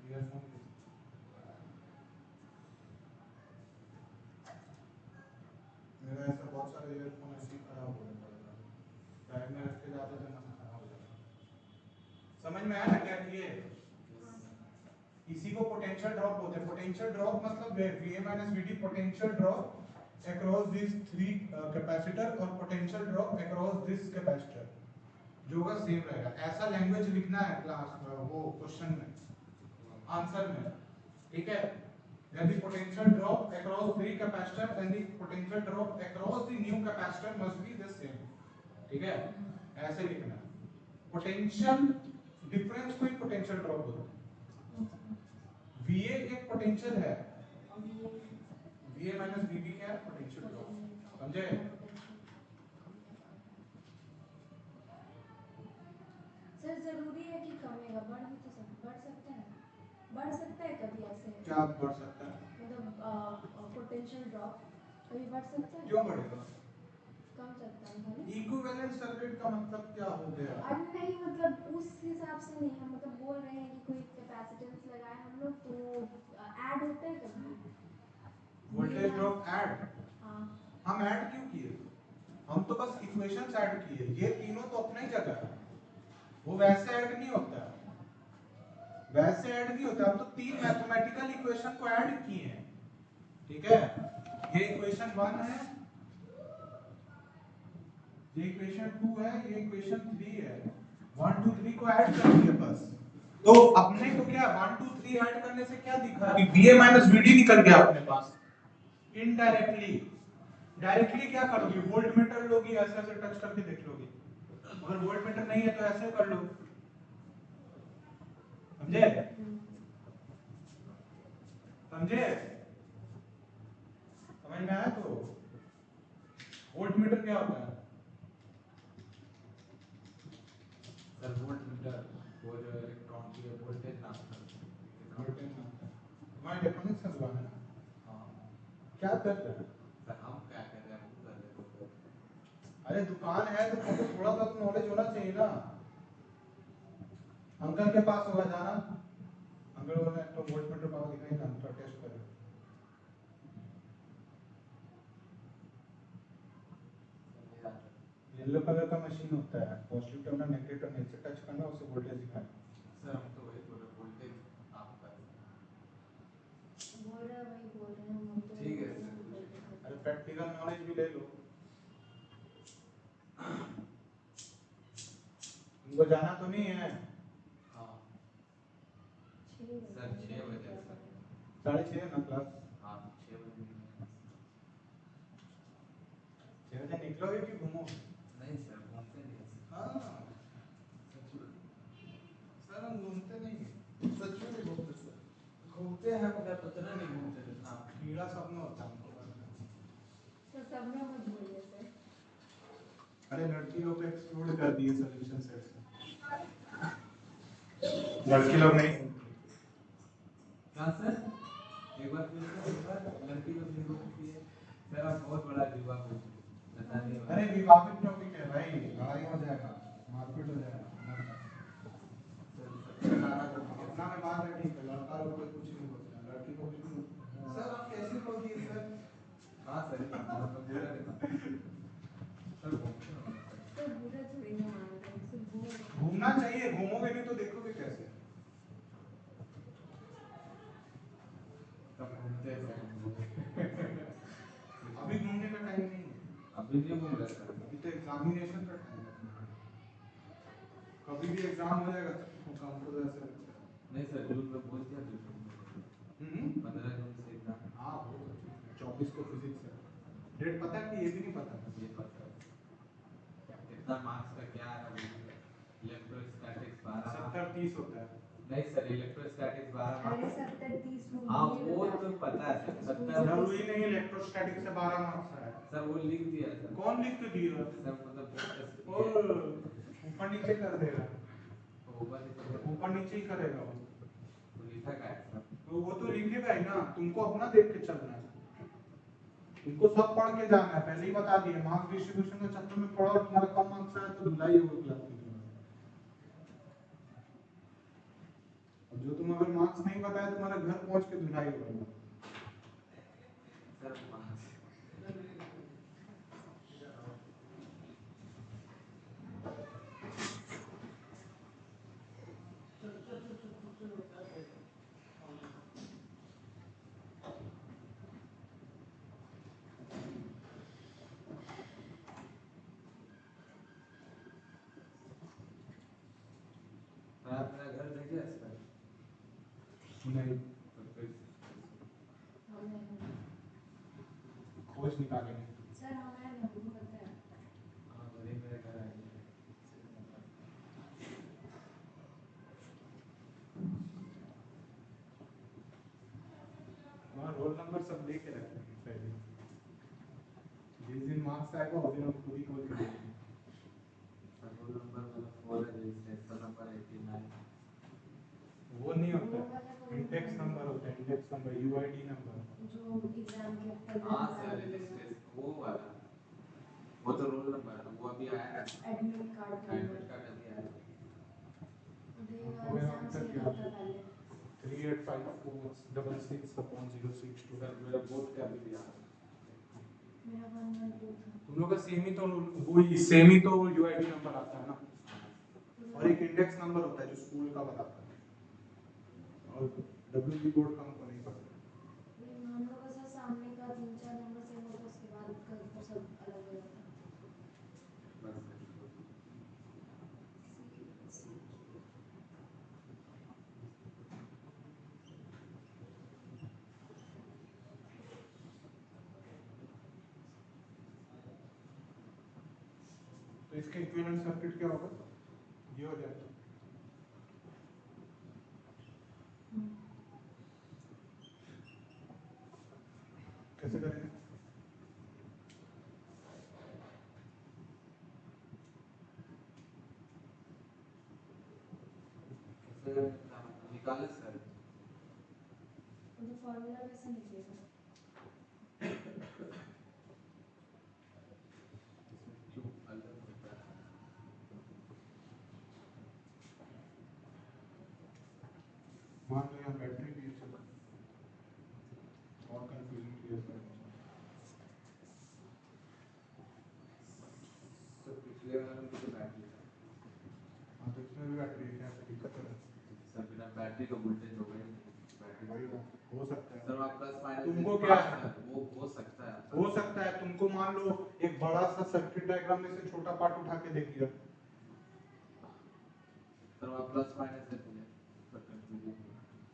ईयरफोन के। मेरा ऐसा बहुत सारे ईयरफोन ऐसे ही खराब हो गया, बैग में रख के जाते थे ना, खराब हो जाता। समझ में आया ना क्या किए? इसी को पोटेंशियल ड्रॉप बोलते हैं। पोटेंशियल ड्रॉप मतलब VA minus VD potential drop across this 3 capacitor और potential drop across this capacitor, जो का सेम रहेगा। ऐसा लैंग्वेज लिखना है क्लास में, वो क्वेश्चन में आंसर में, ठीक है। Then the potential drop across 3 capacitor and the potential drop across the new capacitor must be the same, ठीक है। ऐसे लिखना, पोटेंशियल डिफरेंस को ही पोटेंशियल ड्रॉप बोलते हैं। VA एक पोटेंशियल है, VA माइनस VB क्या है? पोटेंशियल ड्रॉप, समझे? सर जरूरी है कि कमेगा, बढ़ भी तो बढ़ सकता है, बढ़ सकता है कभी ऐसे, क्या बढ़ सकता है? मतलब पोटेंशियल ड्रॉप कभी बढ़ सकता है? क्यों बढ़ेगा? कम सकता है खाली। इक्विवेलेंट सर्किट का मतलब क्या हो गया? अरे नहीं, मतलब उस हिसाब से नहीं, हम मतलब बोल रहे हैं कि कोई कैपेसिटेंस लगाए हम लोग तो ऐड होता है कभी वोल्टेज ड्रॉप ऐड, हाँ। हम ऐड क्यों किए? हम तो बस इक्वेशंस ऐड किए, ये तीनों तो अपना ही जगह है, वो वैसे ऐड नहीं होता, वैसे ऐड नहीं होता। हम तो 3 मैथमेटिकल इक्वेशन को ऐड किए हैं, ठीक है। ये इक्वेशन 1 है, ये इक्वेशन 2 है, ये इक्वेशन 3 है, 1 2 3 को ऐड कर दिया बस। तो अपने को क्या 1 2 3 ऐड करने से क्या दिखा कि VA माइनस VD निकल गया अपने पास। इनडायरेक्टली, डायरेक्टली क्या करोगे? वोल्टमीटर लोगी, ऐसे ऐसे टच करके देख लोगे। अगर वोल्टमीटर नहीं है तो ऐसे कर लो, समझे? समझे? समझ में आया? तो वोल्टमीटर क्या होता है? सर वोल्टमीटर वो जो इलेक्ट्रॉन की वोल्टेज नापता है। वोल्टेज नापता है। तुम्हारे इलेक्ट्रॉनिक्स का दुकान है ना? हाँ क्या कर रहे हैं? सर हम क्या कर रहे हैं, हम कर रहे हैं। अरे दुकान है तो तुमको थोड़ा सा तो नॉलेज होना चाहिए ना। अंकल के पास होगा, जाना, अंकल बोले तो वोल्टमीटर पावर दिखाई ना, तो टेस्ट करो। येलो कलर का मशीन होता है, पॉजिटिव टर्मिनल नेगेटिव टर्मिनल से टच करना, उससे वोल्टेज दिखाना। सर हम तो वही बोल रहे वोल्टेज आप कर रहे हैं। बोल रहे हैं वही बोल रहे हैं हम तो। ठीक है सर। अरे प्रैक्टिकल नॉलेज भी ले लो। तुमको जाना तो नहीं है? हाँ 6 सर 6 बजे सर। 6:30 ना क्लास? हाँ 6 बजे 6 बजे निकलोगे कि घूमो? नहीं सर घूमते नहीं सर। हाँ सच में सर, हम घूमते नहीं हैं, सच में नहीं घूमते सर। घूमते हैं मगर उतना नहीं घूमते जितना आप। कीड़ा सपना होता है हमको। तो सबने मत बोलिए सर। अरे लड़की लोग को एक्सक्लूड कर दिए सॉल्यूशन सेट से, लड़की लोग नहीं घूमती। क्या सर? एक बार फिर से एक बार लड़की लोग नहीं घूमती है सर, आप बहुत बड़ा युवा को पता नहीं। अरे विवादित टॉपिक है भाई, लड़ाई हो जाएगा, मारपीट हो जाएगा। इतना में बात है ठीक है, लड़का लोग को कुछ नहीं बोलते हैं, लड़की को कुछ नहीं बोलते हैं। सर आप कैसे बोल दिए सर? हाँ सर, मैं बुरा नहीं मानता सर, घूमते हो ना सर। सर बुरा थोड़ी ना मानते हैं, सिर्फ बोल। घूमना चाहिए, घूमोगे नहीं तो देखोगे कैसे? तब घूमते हैं सर हम लोग। अभी घूमने का टाइम नहीं है, अभी नहीं घूम रहे सर। अभी तो एग्जामिनेशन का टाइम है। कभी भी एग्जाम हो जाएगा तो हमको तो ऐसा लगता है। नहीं सर, जून में बोल दिया तो 15 जून से एग्जाम। हाँ वो तो ठीक है, 24 को फिजिक्स है। डेट पता है कि ये भी नहीं पता? ये पता है कितना मार्क्स का क्या है वो। इलेक्ट्रोस्टैटिक्स 12। 70-30 होता है। नहीं सर, इलेक्ट्रोस्टैटिक्स 12 अरे मार्क्स। 70-30 वो हाँ ये वो बता तो रहे पता है हैं। Sir, school 70। जरूरी नहीं इलेक्ट्रोस्टैटिक से 12 मार्क्स है। सर वो लिख दिया सर। कौन लिख के दिया? सर मतलब और ऊपर नीचे कर देगा, ऊपर नीचे ऊपर नीचे ही करेगा वो। वो लिखा का है सर। तो वो तो लिखेगा ही ना, तुमको अपना देख के चलना है, तुमको सब पढ़ के जाना है। पहले ही बता दिए, मार्क्स डिस्ट्रीब्यूशन के चक्कर में पढ़ो और तुम्हारा कम मार्क्स आए तो धुलाई होगी क्लास में। और जो तुम अगर मार्क्स नहीं बताए तुम्हारा घर पहुंच के धुलाई होगा। सर मार्क्स आप मेरा घर देखे सर? नहीं, तो फिर हमें खोज निकालेंगे। सर हमें हमको पता है। हाँ वही मेरे घर आएंगे। वहाँ रोल नंबर सब लेके रखते हैं पहले, जिस दिन मार्क्स आएगा उस दिन हम खुद ही खोल के देंगे। सर रोल नंबर मतलब 4 है, रजिस्ट्रेशन नंबर 89। वो नहीं होता, इंडेक्स नंबर होता है, इंडेक्स नंबर, यूआईडी नंबर। जो एग्जाम के पहले हाँ एग्जाम सर, देगा। रजिस्ट्रेशन वो वाला, वो तो रोल नंबर है, वो अभी आया है। Admit card admit number card अभी आया है। देगा, हमको मेरा एग्जाम अभी से तक एक याद हफ्ता है, पहले। 385466/062। सर मेरा बोर्ड का भी दिया है। मेरा 112 था। तुम लोग का सेम ही तो, वही सेम ही तो यूआईडी नंबर आता है ना, और एक इंडेक्स नंबर होता है जो स्कूल का बताता है, और डब्ल्यूबी बोर्ड का हमको नहीं पता। हम लोग का सर सामने का 3-4 नंबर सेम होता है, उसके बाद का तो सब अलग हो जाता है। बस तो इसके इक्विवेलेंट सर्किट क्या होगा? ये हो जाएगा। कैसे करेंगे? सर निकाले सर। तो फॉर्मूला कैसे निकलेगा? क्यों अलग होता है? मान लो यहाँ बैटरी भी है, चलो और कंफ्यूजन क्लियर करेंगे। सर पिछले वाले में तो बैटरी था। हाँ तो इसमें भी बैटरी है, क्या दिक्कत है? सर बिना बैटरी का वोल्टेज होगा ही नहीं। बैटरी वही बात, हो सकता है। सर आप प्लस माइनस तुमको क्या है? सर वो हो सकता है। हो सकता है तुमको, मान लो एक बड़ा सा सर्किट डायग्राम में से छोटा पार्ट उठा के देख लिया। सर आप प्लस माइनस से बोले सर कंफ्यूजन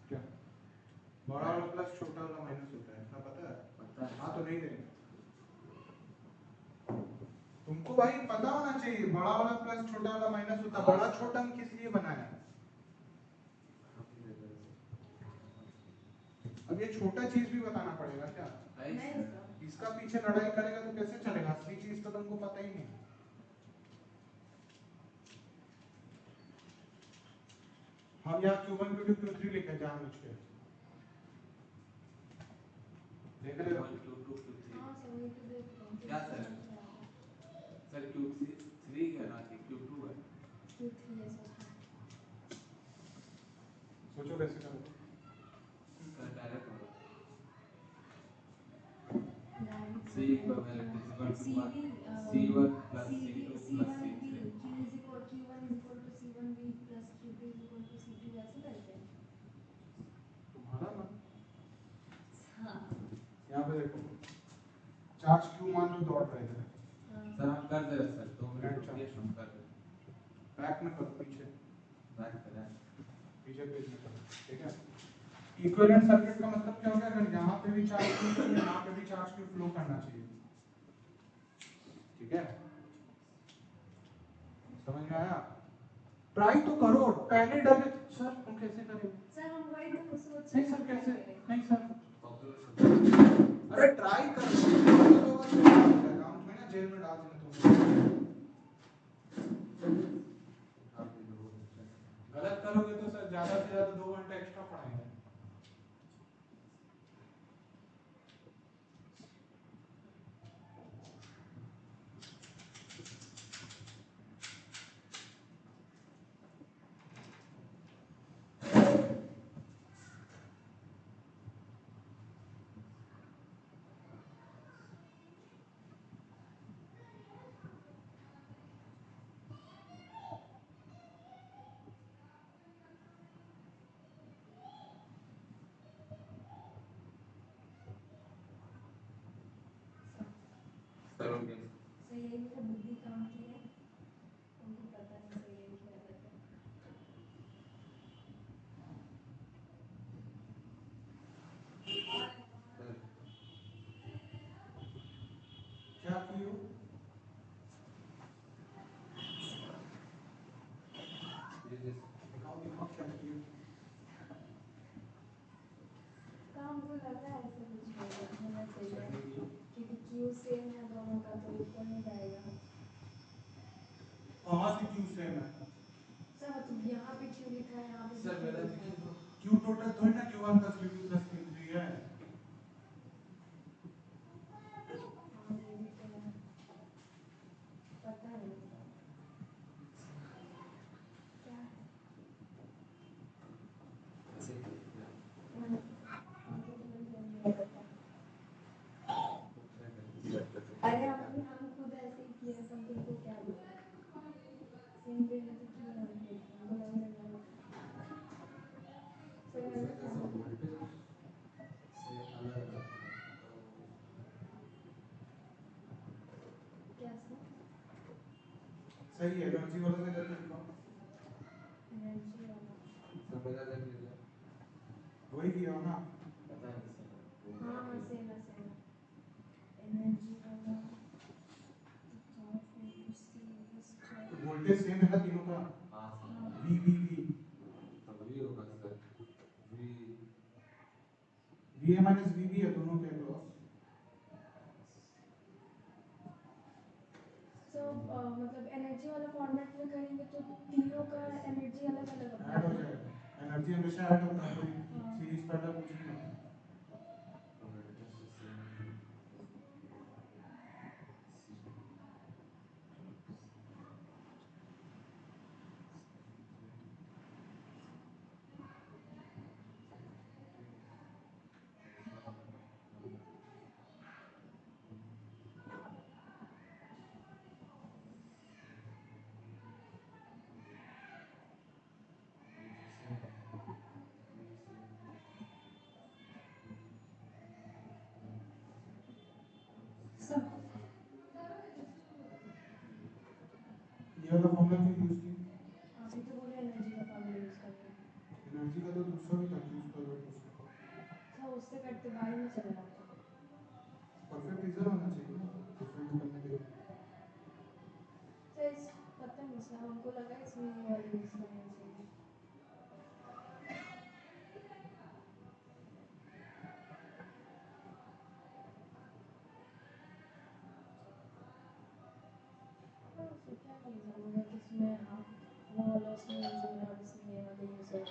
क्या बड़ा वाला प्लस छोटा वाला माइनस होता है, ऐसा पता है? पता है। हाँ तो नहीं देंगे तुमको भाई, पता होना चाहिए बड़ा वाला प्लस छोटा वाला माइनस होता है। बड़ा छोटा हम किस लिए बनाया है? अब ये छोटा चीज भी बताना पड़ेगा क्या? नहीं नहीं सर सर। इसका पीछे लड़ाई करेगा तो कैसे चलेगा? असली चीज तो तुमको पता ही नहीं। हम यहाँ Q1 Q2 Q3 लिखे जानबूझ के, देख रहे हो? Q2 Q3 हाँ सर वही तो देख रहे हैं। क्या सर? सर Q3 है ना कि Q2 है? Q3 है सर। सोचो कैसे करोगे? सर डायरेक्ट होगा Direct C equal to CV, C1 plus CV, C2 plus C1V, C3 Q1 is equal to C1V plus Q2 is equal to C2 ऐसे करते हैं। तुम्हारा ना हाँ यहाँ पे देखो, चार्ज Q मान लो दौड़ रहे थे, सर हम कर दे रहे सर 2 मिनट अच्छा। रुकिए हम कर दे रहे बैक में करो, पीछे बैक करें पीछे पेज में करो, ठीक है? इक्विवेलेंट सर्किट का मतलब क्या हो गया? अगर यहाँ पे भी चार्ज Q चाहिए, यहाँ पे भी चार्ज Q फ्लो करना चाहिए, ठीक है? समझ में आया? ट्राई तो करो, पहले डरे सर तुम कैसे करेंगे? सर हम वही तो सोच नहीं सर कैसे? नहीं सर, पॉपुलर अरे ट्राई करो, गलत होगा तो क्या हो जाएगा? हम थोड़ी ना जेल में डाल देंगे तुमको। गलत करोगे तो सर ज्यादा से ज्यादा 2 घंटे एक्स्ट्रा पढ़ाएंगे। सर ओके सर यही मेरा बुद्धि काम की है, उनको पता नहीं सर यही क्या रहता है। सर क्या कियो? ये जिस दिखाओ दिखाओ क्या कियो? काम को लगा है ऐसे कुछ होना चाहिए, क्योंकि Q सेम है दोनों का तो ऊपर में जाएगा। कहाँ से Q सेम है? सर मतलब यहाँ पे Q लिखा है, यहाँ पे सर Q मेरा लिखा है। Q टोटल थोड़ी ना Q1 plus Q2 plus Q3 है। हाँ ये भी तो है, पता नहीं सर क्या है। ऐसे हमको तो बिल्कुल नहीं पता। अरे हम खुद ऐसे ही किए हैं, सब तुमको क्या बोला? सेम वे में तो किए हैं हम खुद, हमको लग रहा है सर उसमें गलत जैसा है। वोल्टेज से अलग अलग है तो क्या सर? सही है, एनर्जी वाला से करके दिखाओ। एनर्जी वाला सर मेरा कर लीजिए वही किया हो ना? पता नहीं सर हाँ हाँ सेम है सेम है। एनर्जी वाला तो वोल्टेज सेम है ना तीनों का? हाँ सर हाँ V तब भी होगा sir V VA minus VB है दोनों के अक्रॉस। सो मतलब एनर्जी वाला फॉर्मेट में करेंगे तो तीनों का एनर्जी अलग अलग अपना ऐड हो है। जाएगा, एनर्जी हमेशा ऐड होता है, कोई हाँ सीरीज पैटर्न कुछ नहीं होता। सब ये वाला फॉर्मूला क्यों यूज किया? आप ही तो बोले एनर्जी का फॉर्मूला यूज करना है। एनर्जी का तो दूसरा भी था, यूज करो उसको। अच्छा उससे करते बाई में चल जाता। परफेक्ट रीजन होना चाहिए ना डिफरेंट करने के लिए। सर इस पता नहीं सर, हमको लगा इसमें ये वाला यूज करना चाहिए। सर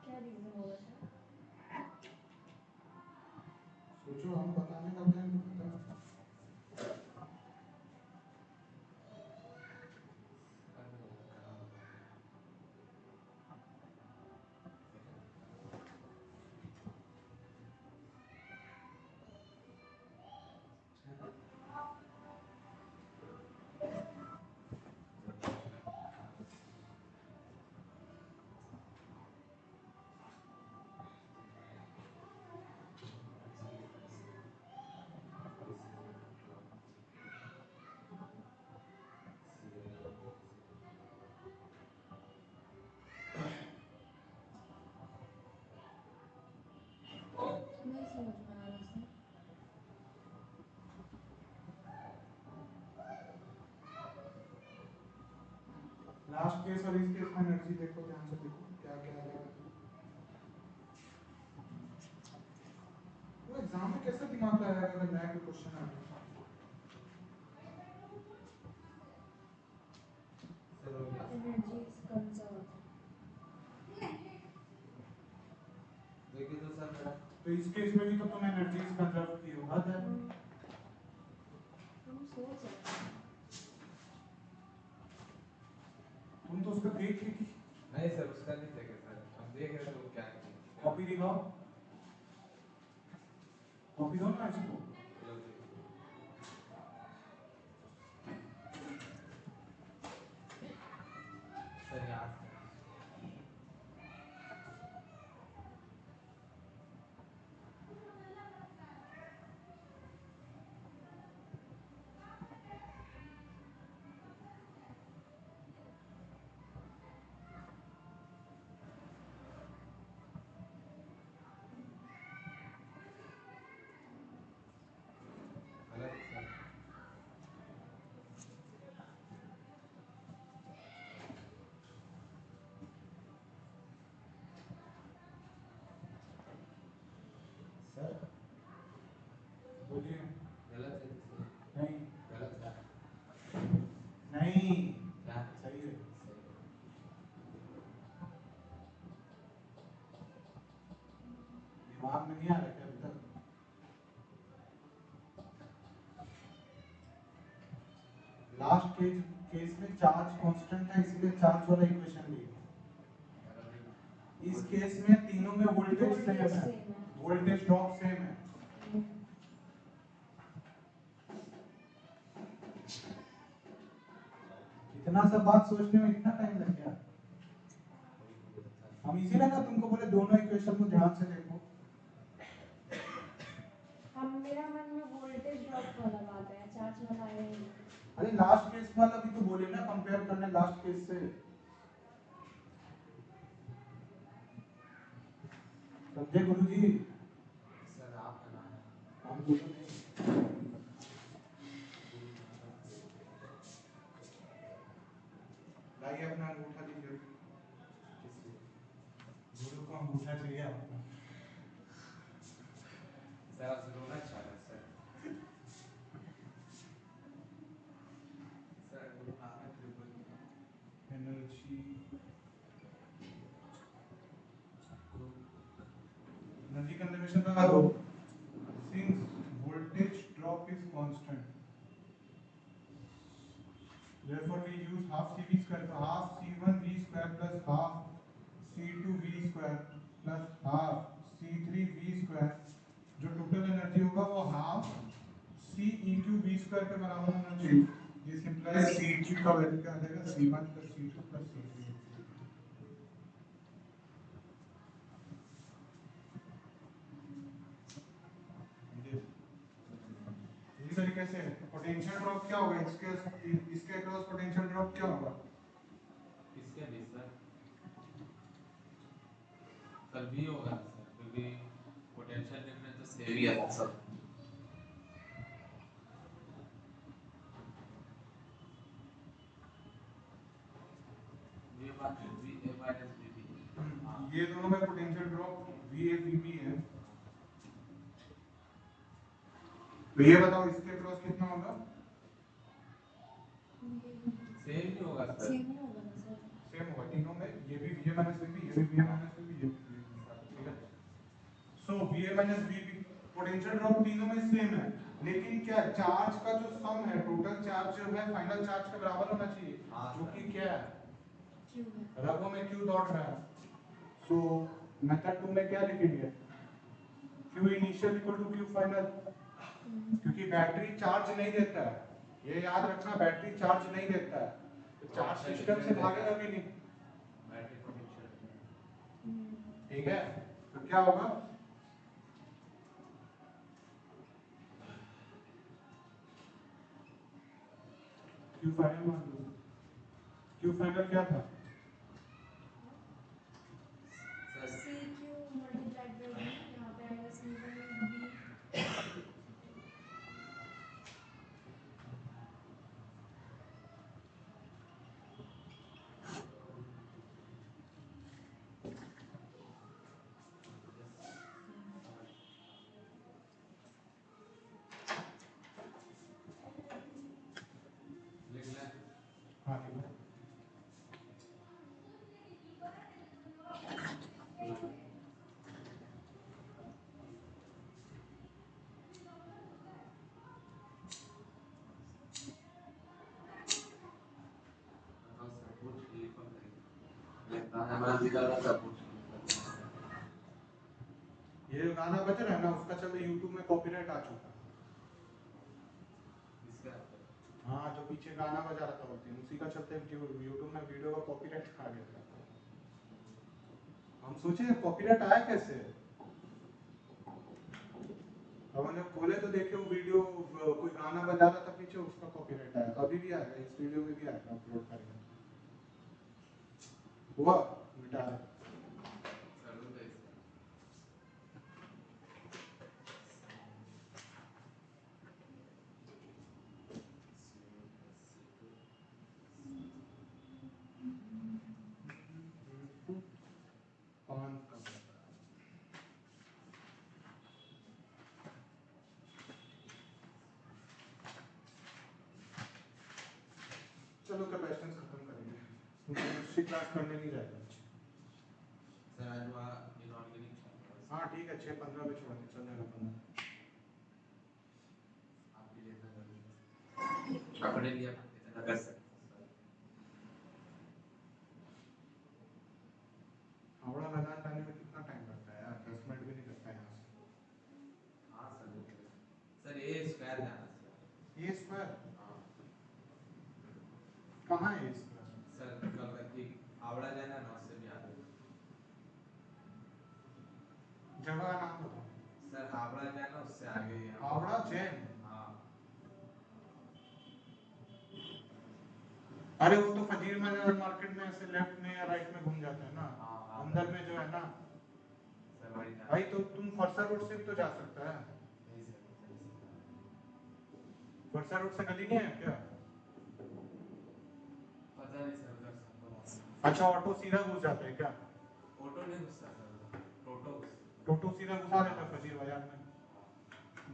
क्या रीजन होगा सर? सोचो, हम बताने लग जाएंगे तो बताओ। नहीं समझ में आ रहा सर। लास्ट केस और इस केस में एनर्जी देखो, ध्यान से देखो क्या क्या अलग है। वो एग्जाम में कैसे दिमाग लगाएगा अगर नया कोई क्वेश्चन आ गया? सर हो गया। Energies conserve. देखिए तो सर मेरा तो इस केस में भी तो तुम एनर्जीज कंजर्व की हो, हद है। हम सोच रहे हैं। तुम तो उसका देख के नहीं सर, उसका नहीं देखे सर, हम देख रहे थे वो क्या किया। कॉपी दिखाओ, कॉपी दो ना इसको। लो देखिए। सर यहाँ से गलत सर। सर बोलिए। गलत है सर। नहीं, गलत है। नहीं, क्या? सही है। सही है। दिमाग में नहीं आ रहा क्या अभी तक? लास्ट केस में चार्ज कांस्टेंट है, इसलिए चार्ज वाला इक्वेशन लिया। और अभी इस केस में तीनों में वोल्टेज सेम है, same है। वोल्टेज ड्रॉप सेम है। इतना सब बात सोचने में इतना टाइम लग गया। हम इसीलिए ना तुमको बोले दोनों इक्वेशन को ध्यान से देखो। हम मेरा मन में वोल्टेज ड्रॉप वाला बात है, चार्ज वाला आया ही नहीं। अरे लास्ट केस वाला भी तो बोले ना, कंपेयर करने लास्ट केस से। समझे गुरुजी? सर आप है ना, हम गुरु नहीं। लाइए अपना अंगूठा दीजिए। किसलिए? गुरु को अंगूठा चाहिए आपका। सर आप रोना चाह रहे हैं सर। सर वो नाना ट्रिपल एनर्जी कंजर्वेशन लगा दो। Since voltage drop is constant, therefore we use half CV square, तो half C1 V square plus half C2 V square plus half C3 V square, जो टोटल एनर्जी होगा वो half CEQ V square के बराबर होना चाहिए। This implies CEQ का value क्या आ जाएगा? C1 plus C2 plus C3। इसी तरीके से पोटेंशियल ड्रॉप क्या होगा? इसके अक्रॉस पोटेंशियल ड्रॉप क्या होगा? इसके भी सर भी होगा ना सर, क्योंकि पोटेंशियल डिफरेंस तो सेम ही है सर। V minus VB। ये दोनों में पोटेंशियल ड्रॉप VAVB है। तो ये बताओ इसके अक्रॉस कितना होगा? सेम ही होगा सर। सेम ही होगा ना सर। सेम होगा तीनों में। माइनस वी बी, ये भी V A minus V B, ये भी वी ए, ठीक है। So V A minus V B, potential drop तीनों में सेम है, लेकिन क्या चार्ज का जो सम है, टोटल चार्ज जो है फाइनल चार्ज के बराबर होना चाहिए, जो कि क्या है, क्यों है? रगों में क्यू दौड़ रहा है। सो मेथड 2 में क्या लिखेंगे, Q initial equal to Q final, क्योंकि बैटरी चार्ज नहीं देता है, ये याद रखना, बैटरी चार्ज नहीं देता है, तो चार्ज सिस्टम से भागेगा भी नहीं, बैटरी पोटेंशियल। ठीक है। तो क्या होगा, क्यू फाइनल मान लो, क्यू फाइनल क्या था, C Q multiplied by V, यहाँ पे आएगा सी वन वी। लिख ले। हाँ ठीक है। बताओ सर, पूछ ये कौन करेगा? ये गाना बजा दिखा रहा था, पूछ। ये गाना बज रहा है ना, उसका चलते यूट्यूब में कॉपीराइट आ चुका है। इसका हाँ, जो पीछे गाना बजा रहा था उस दिन, उसी का चलते यूट्यूब में वीडियो का कॉपीराइट आ गया था। हम सोचे कॉपीराइट आया कैसे, अब हमने खोले तो देखे वो वीडियो, कोई गाना बजा रहा था पीछे, उसका कॉपीराइट आया। अभी भी आएगा, इस वीडियो में भी आएगा, अपलोड करेंगे। हुआ मिटा रहे। सर तो इसका ऑन कर देता है। चलो कैपेसिटेंस खत्म करेंगे, क्योंकि दूसरी क्लास करने नहीं जाएगा। सर आज वहाँ इनऑर्गेनिक चल हाँ ठीक है, 6:15 पे छोड़ के चल जाएगा 15। आपके लिए इतना कर दिया, अपने लिए इतना कर सकते हैं सर। हावड़ा मैदान जाने में कितना टाइम लगता है यार, 10 मिनट भी नहीं लगता है यहाँ से। हाँ सर, वो करें। सर ये स्क्वायर जाना सर। ये स्क्वायर हाँ कहाँ है, ये स्क्वायर सर, कलकत्ती हावड़ा जाना ना, उससे भी आगे। जगह का नाम बताओ। सर हावड़ा जाना, उससे आगे ही है। हावड़ा जैन, हाँ अरे वो तो फजीर मार्केट में ऐसे लेफ्ट में या राइट में घूम जाते हैं ना, हाँ, हाँ। अंदर में जो है ना। सर वही जाना। भाई तो तुम फरसा रोड से भी तो जा सकता है, नहीं सर, सही से जाना। फरसा रोड से गली नहीं है क्या? पता नहीं सर, उधर सबको रास्ता। अच्छा, ऑटो सीधा घुस जाते हैं क्या? ऑटो नहीं घुसता सर उधर, टोटो घुसता। टोटो सीधा घुसा देता है फजीर बाजार में,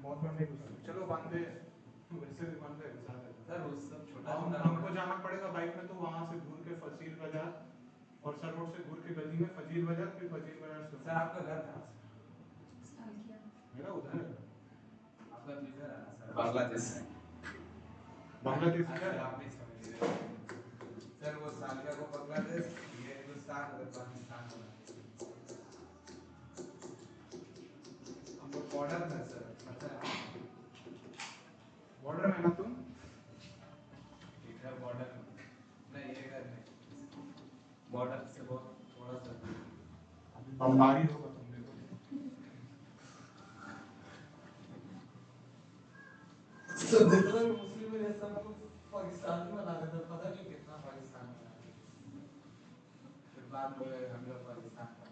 बहुत बार नहीं घुसा। चलो बांधे, वैसे भी बांधे घुसा देता है। सर वो सब छोटा हम छोटा हमको जाना पड़ेगा बाइक में, तो वहां से घूर के फजीर बाजार, फरसा रोड से घूर के गली में फजीर बाजार, फिर फजीर बाजार से। सर आपका घर कहाँ से? सालकिया। मेरा उधर है। आपका तो इधर है ना सर, बांग्लादेश से। बांग्लादेश अच्छा, है। आप नहीं समझ रहे सर, वो सालका को बांग्लादेश, ये हिंदुस्तान, उधर पाकिस्तान बना। हम लोग बॉर्डर में सर, पता है? बॉर्डर में ना तुम? इधर बॉर्डर में नहीं, ये घर नहीं, बॉर्डर से बहुत थोड़ा सा दूर। बमबारी होगा तुम देखो। तो जितना भी मुस्लिम है सबको पाकिस्तानी बना देते, पता नहीं कितना पाकिस्तान बना देते। फिर बाद में हम लोग पाकिस्तान का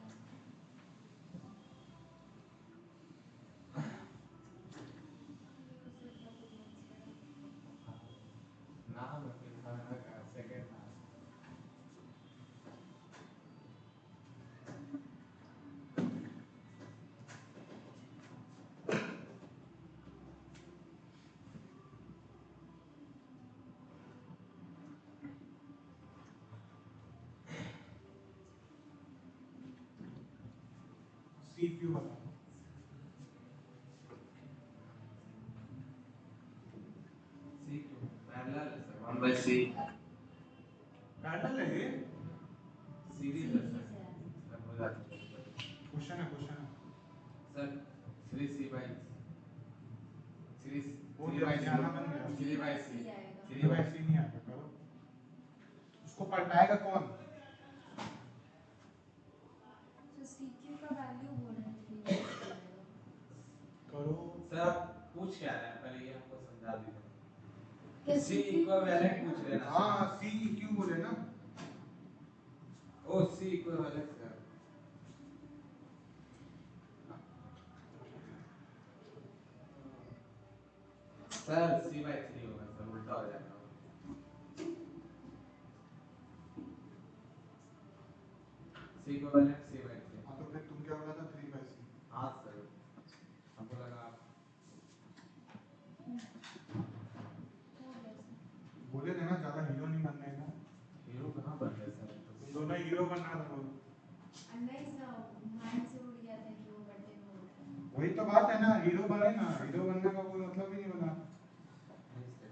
नाम है, फिर खाना का सेकंड नाम। सी क्यू बताओ। सी क्यों पैरेलल है सर 1 by c पैरेलल है ये? सीरीज है सीरीज सर है। सर हो जाता है क्वेश्चन है सर 3c by 3 वो 3 by ध्यान c बन गया। 3 by c आएगा। 3 by वैसे नहीं आएगा, करो। उसको पलटाएगा कौन? तो CQ का वैल्यू बोल रहे हैं 3 आएगा। करो। सर आप पूछ क्या रहे हैं पहले ये हमको समझा दीजिए क्या सी CQ इक्विवेलेंट पूछ रहे हैं ना हाँ सी क्यू बोले ना। Oh C equivalent sir c by 3 होगा सर उल्टा हो जाएगा c इक्विवेलेंट c by 3 हाँ तो फिर तुम क्या बोला था 3 बाई सी? हाँ सर हमको लगा हो गया सर। बोले थे ना ज्यादा हीरो नहीं बनना है ना। हीरो कहाँ बन गए सर तुम दोनों हीरो बनना था बोलो। नहीं सर, माइंड से उड़ गया था कि वो बर्थडे में बोल रहे हैं। वही तो बात है ना, हीरो बने ना, हीरो बनने का कोई मतलब ही नहीं बना। नहीं सर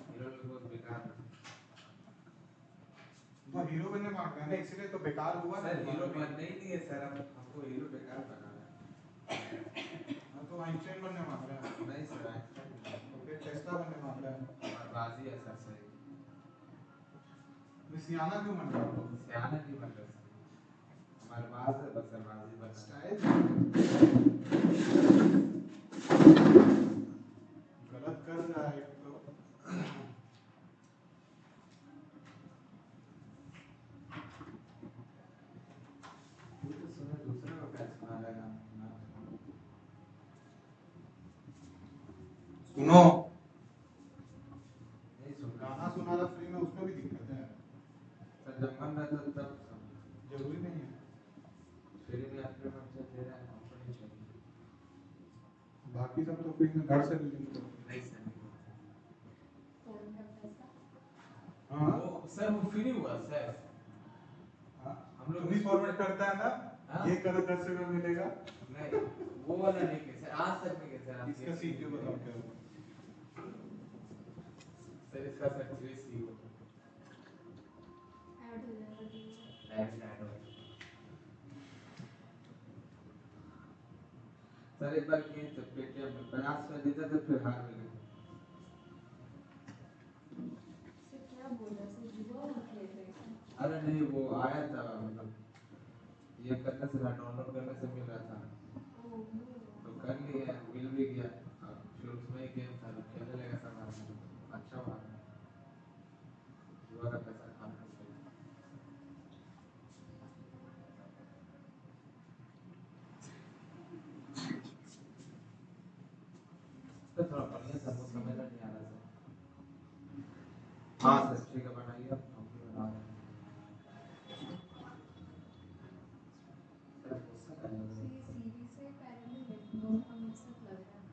हीरो लोग बहुत बेकार तो हीरो बनने मांग रहे हैं ना, इसलिए तो बेकार हुआ ना। सर हीरो बनने ही नहीं है सर अब हमको हीरो बेकार बनाना है हाँ तो आइंस्टाइन बनने मांग रहे हैं। नहीं सर आइंस्टाइन नहीं तो फिर टेस्ला बनने मांग रहे हैं। हमारा बाजी है सर सही तो सियाना क्यों बन रहा हो? सियाना नहीं बन रहे सर हमारे पास है बस सर बाजी बनना स्टाइल गलत कर रहा है एक तो। वो तो सुने दूसरे को क्या सुना रहेगा सुनो, नहीं सुन गाना सुना रहा फ्री में, उसमें भी दिक्कत है। सर जब मन रहता है तब सुन जरूरी नहीं है। फ्री में अपने मन से दे रहा है हमको नहीं चाहिए बाकी सब तो फ्री में घर से भी लिंक करो। नहीं सर नहीं फोन का पैसा। हाँ वो सर वो फ्री हुआ सर हाँ, हम लोग तुम ही फॉरवर्ड करता है ना। हाँ? ये करो 10 रुपये मिलेगा। नहीं वो वाला नहीं है सर आज तक नहीं है सर आप इसका सी क्यू बताओ क्या होगा? सर इसका सर 3c हो ऐड हो जाएगा तो। ऐड हो सर एक बार किए थे पेटीएम में 50 में देते थे फिर हार गए सर क्या बोल रहे हैं सर, जुआ मत खेल रहे हैं। अरे नहीं वो आया था मतलब ये करने से डाउनलोड करने से मिल रहा था ओह तो कर लिए मिल भी गया अब फिर उसमें ही गेम था तो खेलने लगा सब आदमी अच्छा हुआ जुआ का पैसा खाना नहीं चाहिए तो थोड़ा बढ़िया था वो समझ नहीं आ रहा था हाँ सर ठीक है बनाइए हम भी बना रहे हैं सर गुस्सा कर रहे तो हैं ये सीरीज से पैरेलल है, दोनों का मिक्सअप लग रहा है।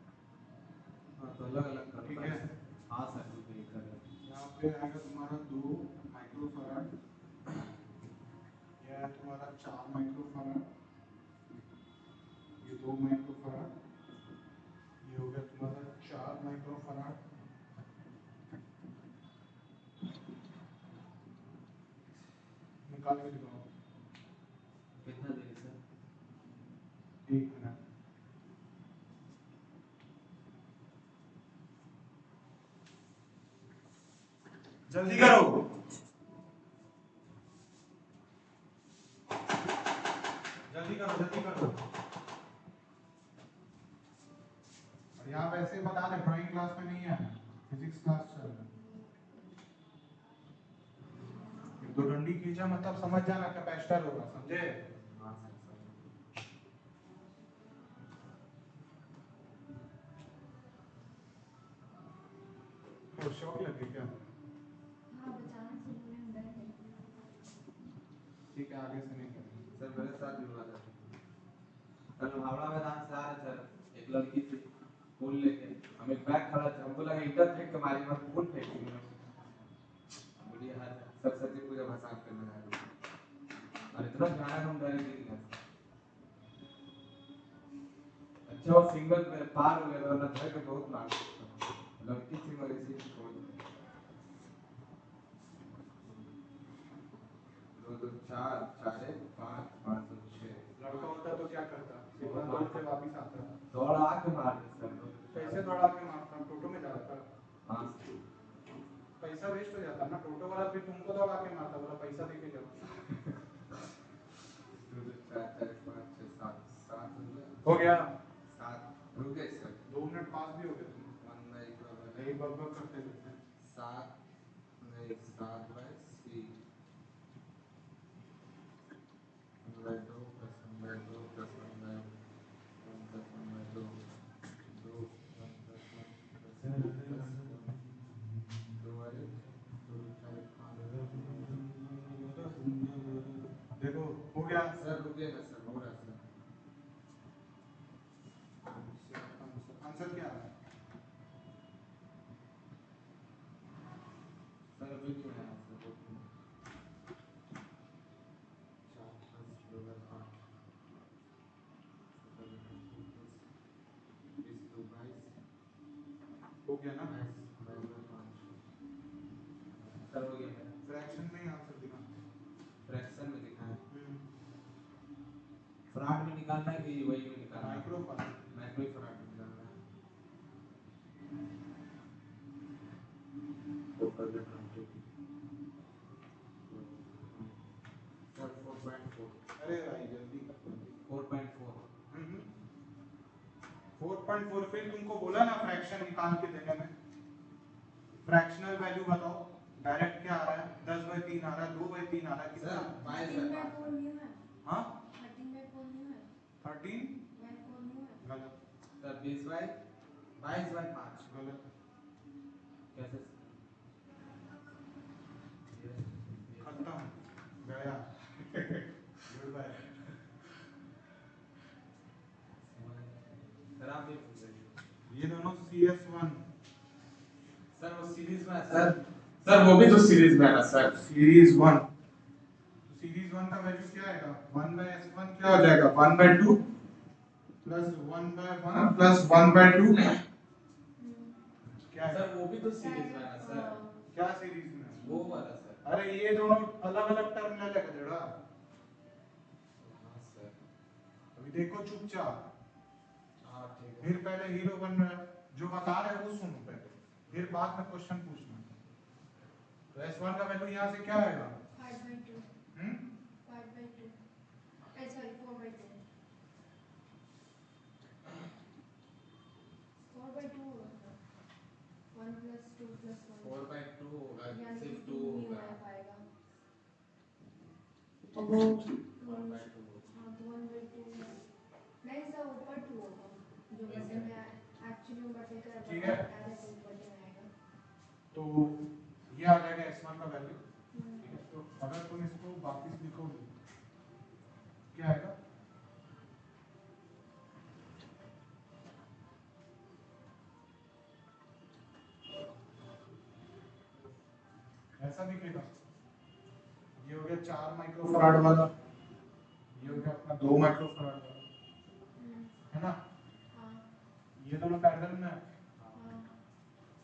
हाँ तो अलग अलग करो ठीक है। हाँ सर ठीक है कर रहे यहाँ पे आएगा तुम्हारा 2 माइक्रोफैराड, यह है तुम्हारा 4 माइक्रोफैराड, ये 2 माइक्रोफैराड, ये हो गया तुम्हारा 4 माइक्रोफैराड, निकाल के दिखाओ। कितना देर सर 1 मिनट। जल्दी करो, जल्दी करो, जल्दी करो। और यहाँ वैसे ही बता दे, ड्राइंग क्लास में नहीं है, फिजिक्स क्लास चल रहा है। एक दो डंडी खींचा मतलब समझ जाना कैपेसिटर होगा, समझे? हाँ सर सर तो शौक लगे क्या? हाँ अब अचानक से बोलने में डर है। ठीक है, आगे से नहीं करेंगे। सर मेरे साथ भी हुआ था कल हम हावड़ा मैदान से आ रहे थे एक लड़की थी फूल लेके हम एक बैग खड़ा था हमको लगा ईटा फेंक के मारी मत फूल फेंक दी बोली हाँ सरस्वती पूजा भसान करने आ रही और इतना भयानक हम डरे गिर गए जो सिंगल में पार हो गया था ना घर के बहुत मार लड़की थी मगर इसी छोड़ दो दो चार चार एक पाँच पाँच दो छः लड़का होता तो क्या करता? सीधा दौड़ के वापिस आता। दौड़ा के मार दे सर कैसे दौड़ा के मारता? टोटो में जाता। हाँ पैसा वेस्ट हो जाता ना। टोटो वाला फिर तुमको दौड़ा के मारता, बोला पैसा दे के जाओ। दो दो चार चार पाँच छः सात सात हो गया। सात रुक गए सर 2 मिनट पास भी हो गए तुम। वन बाई यही बक करते रहते। सात नहीं सात बाई सी वन बाई दो प्लस वन बाई दो plus one by one plus one by दो दो one plus one plus one दो बाई दो चार पाँच देखो हो गया। सर रुकिएगा सर हो रहा सर आंसर क्या है? सर अभी नहीं आया सर रुकिए चार प्लस दो बाई आठ बीस दो बाईस हो गया ना? बाईस बाईस बाई पाँच सर हो गया मेरा फ्रैक्शन में ही आंसर दिखा। फ्रैक्शन में दिखा है फ्रैक्ट में निकालना है कि वही में निकालना है माइक्रो फराड। माइक्रो फ्रैक्ट में निकालना है फोकल में कंप्लीट सर 4.4 अरे भाई जल्दी कर। 4.4 4.4 फिर तुमको बोला ना फ्रैक्शन निकाल के देने में। फ्रैक्शनल वैल्यू बताओ। डायरेक्ट क्या आ रहा है? 10/3 आ रहा है, 2/3 आ रहा है, कितना? सर 13/4 न्यू है। हाँ 13/4 न्यू है। 13 न्यू है। गलत। सर 22/5 गलत। कैसे खत्म गया। Good bye. सर आप ये पूछ रहे थे ये दोनों CS1। सर वो सीरीज में है सर वो भी तो सीरीज में है ना सर सीरीज 1। तो सीरीज 1 का वैल्यू क्या आएगा? 1/S1 क्या हो जाएगा? 1/2 प्लस 1/1 प्लस 1/2 क्या है? सर वो भी तो सीरीज में है ना सर क्या सीरीज में? वो वाला सर अरे ये दोनों अलग अलग टर्मिनल है गधेड़ा। हाँ सर अभी देखो चुपचाप। हाँ ठीक है फिर पहले हीरो बन रहा है, जो बता रहे हैं वो सुनो पहले, फिर बाद में क्वेश्चन पूछना। तो S1 का वैल्यू यहाँ से क्या आएगा? 5/2 5/2 sorry 4/2 4/2 होगा। 1 + 2 + 1 4/2 होगा यानी कि सिर्फ 2 2 नहीं होगा आ पाएगा। तो वो 1/2 हाँ तो 1/2 है। नहीं सर ऊपर 2 होगा जो बटे में एक्चुअली में बटे का ठीक है। डायरेक्ट ऊपर में आएगा। तो ये आ जाएगा S1 का वैल्यू। ठीक है, तो अगर तुम इसको वापस लिखोगे क्या आएगा? ऐसा दिखेगा। ये हो गया 4 माइक्रोफराड वाला, ये हो गया अपना 2 माइक्रोफराड वाला, है ना? हाँ ये दोनों पैरेलल में है, हाँ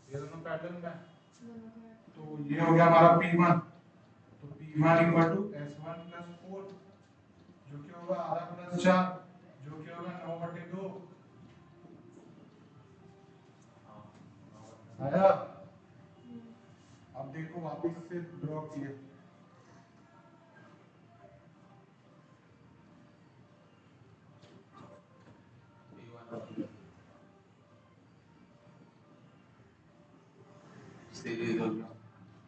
ये दोनों पैरेलल में है। दोनों का तो ये हो गया हमारा P1। तो P1 = S1 + 4 जो कि होगा आधा प्लस 4 जो कि होगा 9/2। आया? अब देखो वापस से ड्रॉ किए। सीरीज हो गया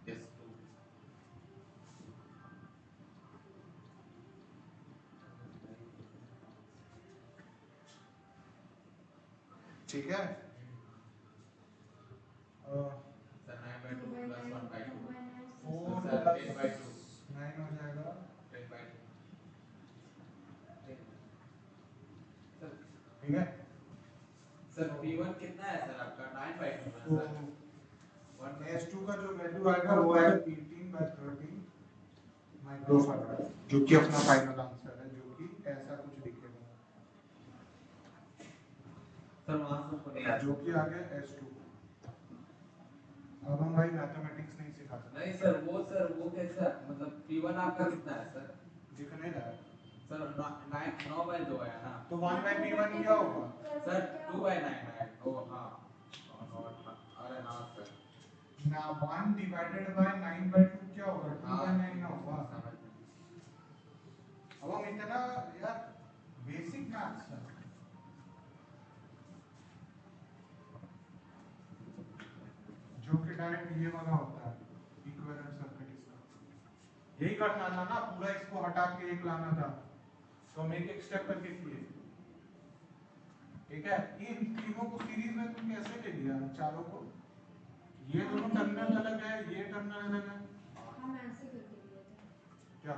S2 ठीक है। सर 9/2 + 1/2 4 सर प्लस 10/2 9 हो जाएगा 10/2 सर ठीक है। सर P1 कितना है सर आपका 9/2 है तो सर 1 S2 का जो वैल्यू आएगा वो आएगा 18/13 माइक्रोफराड जो कि अपना फाइनल आंसर है, जो कि ऐसा कुछ दिखेगा। सर वहाँ से हमको नहीं आया जो कि आ गया S2। अब हम भाई मैथमेटिक्स नहीं सिखा सकते। नहीं सर वो कैसा मतलब P1 आपका कितना है सर? दिख नहीं रहा है सर 9/2 है ना? तो 1/P1 क्या होगा? सर 2/9 है। ओ हाँ अरे हाँ सर ना 1 डिवाइडेड बाय 9/2 क्या होगा? 2/9 होगा। अब हम इतना यार बेसिक मैथ्स है। जो कि डायरेक्ट ये वाला होता है इक्विवेलेंट सर्किट इसका। यही करना था ना, पूरा इसको हटा के एक लाना था, तो हम एक एक स्टेप करके किए। ठीक है, इन तीनों को सीरीज में तुम कैसे ले लिया चारों को? ये दोनों टर्मिनल अलग है, ये टर्मिनल अलग है। हम ऐसे करके लिए थे। क्या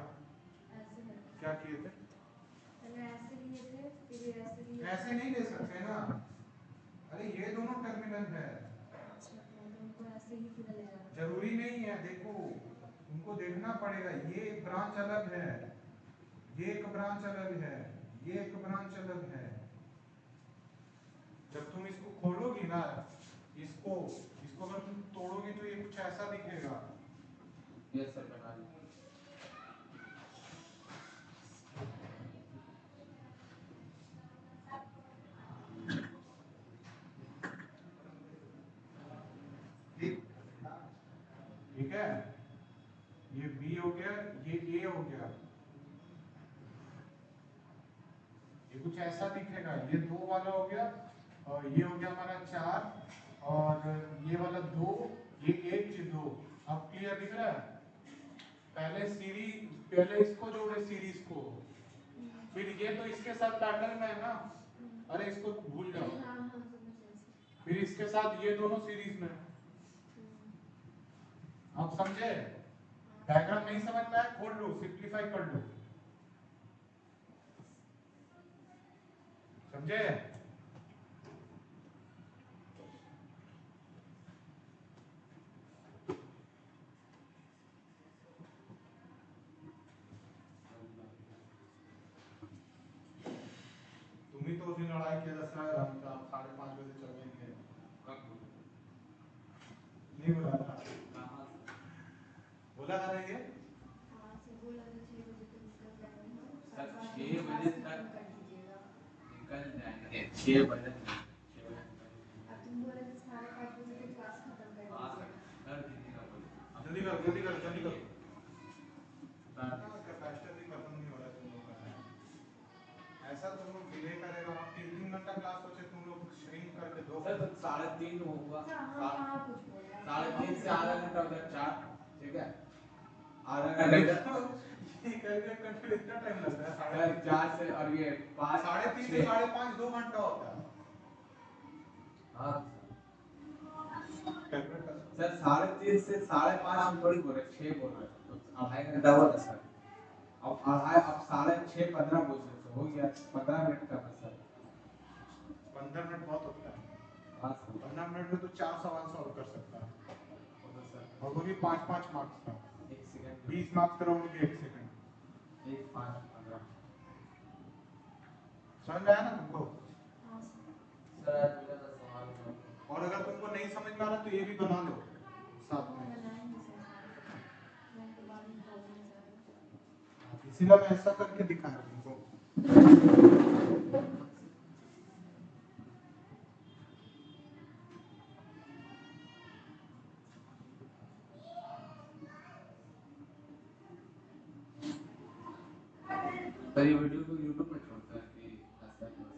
ऐसे करके क्या किए थे? पहले ऐसे लिए थे, फिर ये ऐसे लिए। ऐसे नहीं ले सकते ना, अरे ये दोनों टर्मिनल है। अच्छा तो उनको ऐसे ही फिर ले जाना। जरूरी नहीं है, देखो उनको देखना पड़ेगा। ये एक ब्रांच अलग है, ये एक ब्रांच अलग है, ये एक ब्रांच अलग है। जब तुम इसको खोलोगी ना, इसको इसको अगर तुम तोड़ोगी तो ये कुछ ऐसा दिखेगा। यस सर बना ली। ठीक है, ये B हो गया, ये A हो गया। ये कुछ ऐसा दिखेगा, ये 2 वाला हो गया और ये हो गया हमारा 4 और ये वाला 2, ये 1 ये 2। अब क्लियर दिख रहा है? पहले इसको जोड़े सीरीज को, फिर ये तो इसके साथ पैरेलल में है ना, अरे इसको भूल जाओ। हाँ समझ गए। फिर इसके साथ ये दोनों सीरीज में। आप समझे? डायग्राम नहीं समझ में आया, खोल लो, सिंपलीफाई कर लो। समझे? तुम ही तो उस दिन लड़ाई किया था सर, हम 5:30 बजे चल जाएंगे। कब नहीं बोला था? कहाँ बोला था ना ये? हाँ से बोला था 6 बजे तक निकल जाएंगे हम। सर 7:30 6 बजे बजे क्लास तक खत्म कर दीजिएगा। निकल जाएंगे 6 बजे तक। 6 बजे तक। अब तुम बोले थे 5:30 बजे तक क्लास खत्म कर हाँ सर दीजिएगा। कर दीजिएगा बोले। जल्दी करो जल्दी करो जल्दी करो। कर कैपेसिटर भी खत्म नहीं हो रहा है तुम लोग का। ऐसा तुम लोग डिले करेगा, 3-3 घंटा क्लास बचे, तुम लोग श्रिंक करके 2 सर 3:30 होगा। अच्छा हाँ कहाँ कुछ बोला। 3:30 से आधा घंटा उधर 4 ठीक है। आधा घंटा इधर ये कैलकुलेट करने में इतना टाइम लगता है? सर 4 से और ये 5 3:30 से 5:30 2 घंटा होता है। हाँ कैलकुलेट कर। सर 3:30 से 5:30 हम थोड़ी बोल रहे 6 बोल रहे तो 2.5 घंटा हुआ था सर। अब 6:15 बोल रहे तो हो गया 15 मिनट का बस सर। 15 मिनट बहुत होता है। हाँ सर 15 मिनट में तो 4 सवाल सॉल्व कर सकता है, होगा सर। और वो भी 5-5 मार्क्स का। 1 सेकंड 20 मार्क्स करोगे भी 1 सेकंड। 1 5 15 समझ में आया ना तुमको? हाँ सर आज मेरा तो सवाल था। और अगर तुमको नहीं समझ में आ रहा तो ये भी बना लो साथ में। बनाएंगे सर सारे। मैं तो बाद में बोलूँगा सारे। इसीलिए मैं ऐसा करके दिखा रहा हूं तुमको। सर ये वीडियो को YouTube में छोड़ता है कि ऐसा बस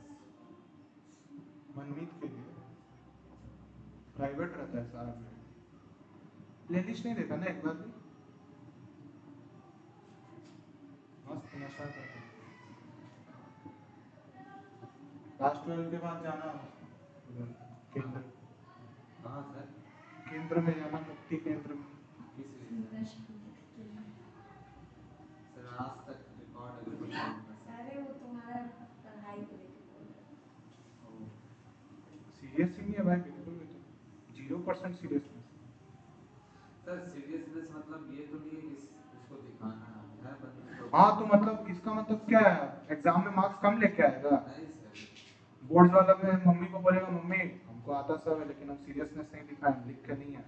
मनमीत के लिए प्राइवेट रहता है सारा वीडियो। प्लेलिस्ट नहीं देखा ना एक बार भी? मस्त नशा करते हैं। क्लास 12 के बाद जाना उधर केंद्र। हाँ सर केंद्र में जाना, मुक्ति केंद्र में। किस रीजन सर आज तक रिकॉर्ड अगर कुछ नहीं हुआ सर। अरे वो तुम्हारा पढ़ाई को लेके बोल रहे हैं। सीरियस ही नहीं है भाई बिल्कुल भी, तो 0% सीरियसनेस। सर सीरियसनेस मतलब ये तो नहीं है कि उसको दिखाना है बंदे को। हाँ तो मतलब इसका मतलब क्या है, एग्जाम में मार्क्स कम लेके आएगा? नहीं सर बोर्ड्स वाला में मम्मी को बोलेगा मम्मी हमको आता सब है लेकिन हम सीरियसनेस नहीं दिखाएं, लिख के नहीं है।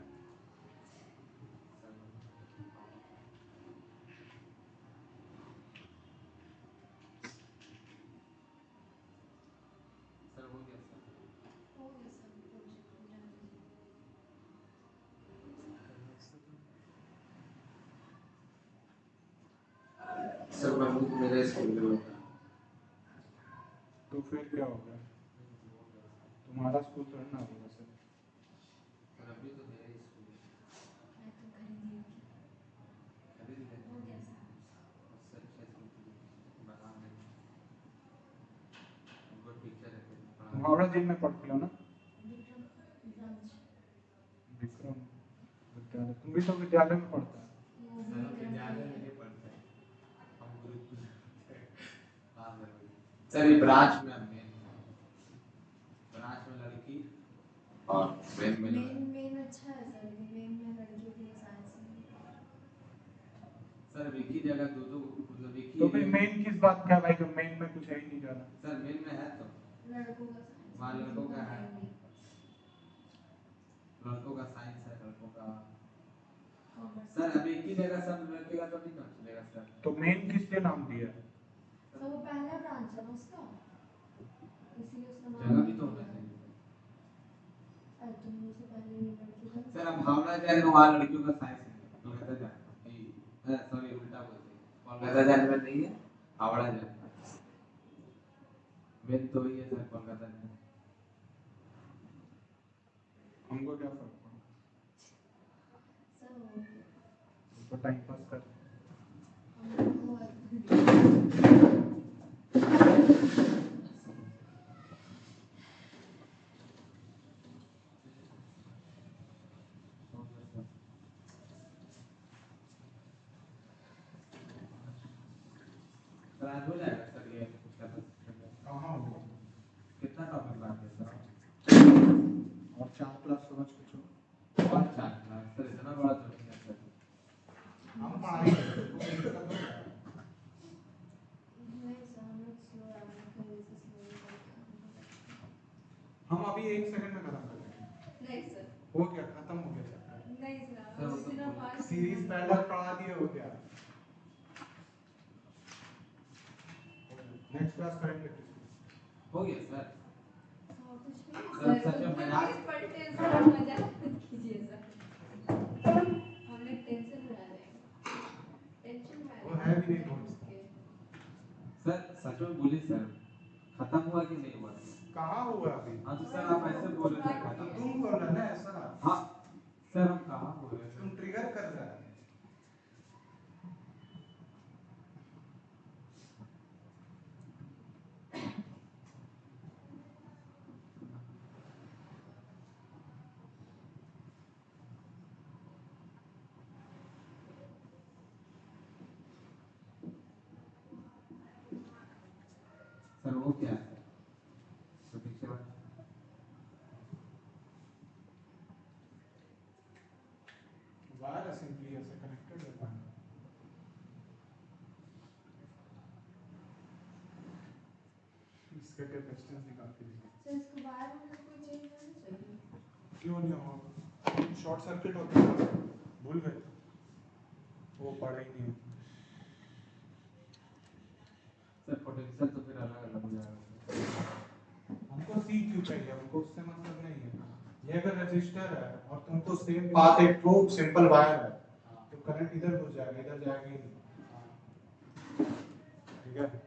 सर हो गया सर। हो गया सर प्रोजेक्ट हो जाने दीजिए। सर मैं मेरे स्कूल में होता तो फिर क्या हो गया? तुम्हारा स्कूल थोड़ा ना होगा सर। सर अभी तो मेरे ही स्कूल है। मैं तो खरीद ली होगी। खरीद ले हो गया सर। उससे अच्छा स्कूल बना दे। हमको टीचर है तुम पढ़ा हावड़ा जेल में पढ़ते हो ना? विक्रम ब्रांच। विक्रम विद्यालय, तुम भी तो विद्यालय में पढ़ता है। वो भी सर हम विक्रम विद्यालय ही में है। नहीं पढ़ते हैं, हम गुरुकुल हाँ सर वही। सर ये ब्रांच में हम मेन ब्रांच में लड़की और मेन में मेन लड़का। मेन अच्छा है सर, लेकिन मेन में लड़कियों के लिए साइंस नहीं है। सर एक ही जगह दो दो मतलब एक ही तो फिर एरिया मेन किस बात का है भाई, जब मेन में कुछ है ही नहीं जाना। सर मेन में है तो लड़कों का साइंस वहाँ लड़कों का है। नहीं। लड़कों का साइंस है लड़कों का। कॉमर्स। सर अभी एक ही जगह सब लड़के का तो नहीं काम चलेगा सर। तो मेन किसने नाम दिया? सर वो पहला ब्रांच है ना उसका, इसलिए उसका नाम जगह भी नहीं तो होना दिया। चाहिए अरे तुमने उसे पहले लड़कियों का सर। हम हावड़ा जाए तो वहाँ लड़कियों का साइंस है, कोलकाता जाए सॉरी उल्टा बोलते हैं, कोलकाता जाने में नहीं है, हावड़ा जाए मेन तो ही है सर कोलकाता जाए। हमको क्या फर्क पड़ा? सर हो गया। हम तो टाइम पास कर। हमको सर आज हो जाएगा सर ये कैपेसिटी कहाँ हो? कितना टॉपिक बाकी है सर? और 4 क्लास समझ के चलो। और 4 क्लास सर इतना बड़ा तो नहीं है सर। हम पढ़ाई करते हैं, कोई दिक्कत हो रहा है? नहीं सर, हम लोग स्लो है, हम लोग की वजह से स्लो ही करते हैं। हम अभी 1 सेकंड में खत्म कर देंगे। नहीं सर। हो गया, खत्म हो गया चैप्टर। नहीं सर, सर, वो आप तो इतना बोला। फास्ट सीरीज पहले पढ़ा दिए, हो गया। नेक्स्ट क्लास करेंगे किसको? हो गया सर। और कुछ नहीं सर, सर, सच में उतना मजाक- प्लीज पढ़ते हैं सर, मजाक मत कीजिए सर, हम लोग टेंशन में आ जाएंगे, टेंशन में आ वो है भी नहीं जाएंगे दोस्त। उसके। सर सच में बोलिए सर, खत्म हुआ कि नहीं हुआ? कहाँ हुआ अभी? हाँ तो सर आप ऐसे बोल रहे थे तो खत्म। तुम बोल रहे ना ऐसा। हाँ सर हम कहाँ बोल रहे तुम थे? ट्रिगर कर रहे हो। सर वो क्या है? तो पीछे वाला वायर है, सिंपली ऐसे कनेक्टेड रहता है। इसका कैपेसिटेंस निकाल के देखो। सर इसको वायर में कोई चेंज होना चाहिए। क्यों नहीं होगा? शॉर्ट सर्किट होता है ना? भूल गए? वो पढ़ा ही नहीं। सर पोटेंशियल तो फिर अलग अलग हो जाएगा। हमको सी क्यों चाहिए? हमको उससे मतलब नहीं है। ये अगर रजिस्टर है और तुमको सेम पाथ एक ट्रू सिंपल वायर है, तो करंट इधर घुस जाएगा, इधर जाएगा ही नहीं। ठीक है?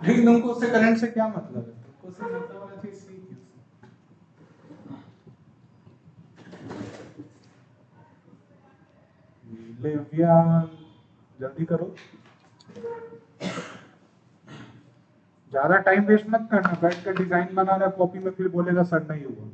लेकिन तुमको उससे करंट से क्या मतलब है? तुमको उससे मतलब होना चाहिए सी क्यों? लेवियान जल्दी करो, ज्यादा टाइम वेस्ट मत करना। बैठ कर डिजाइन बना रहा कॉपी में, फिर बोलेगा सर नहीं हुआ।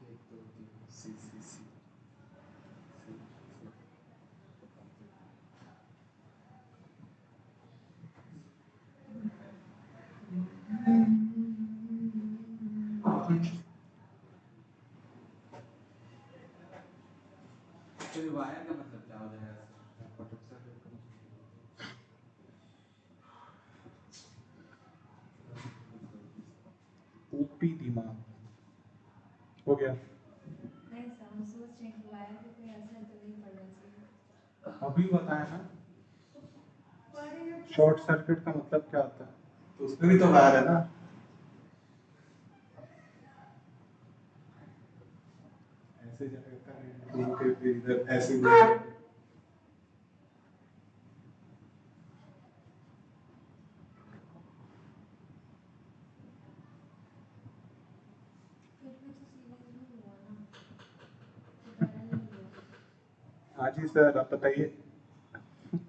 एक दो तीन सी सी सी फिर वायर का मतलब क्या हो जाएगा ओपी दिमाग हो गया। नहीं सर, हम सोच रहे हैं कि वायर का कोई असर तो नहीं पड़ना चाहिए। अभी बताया ना पड़ेगा तो शॉर्ट सर्किट का मतलब क्या होता है, तो उसमें भी तो वायर है ना। ऐसे जाएगा करंट इधर ऐसे जाएगा। फिर भी तो सीरीज में हुआ ना, तो पैरेलल हुआ। हाँ जी सर, आप बताइए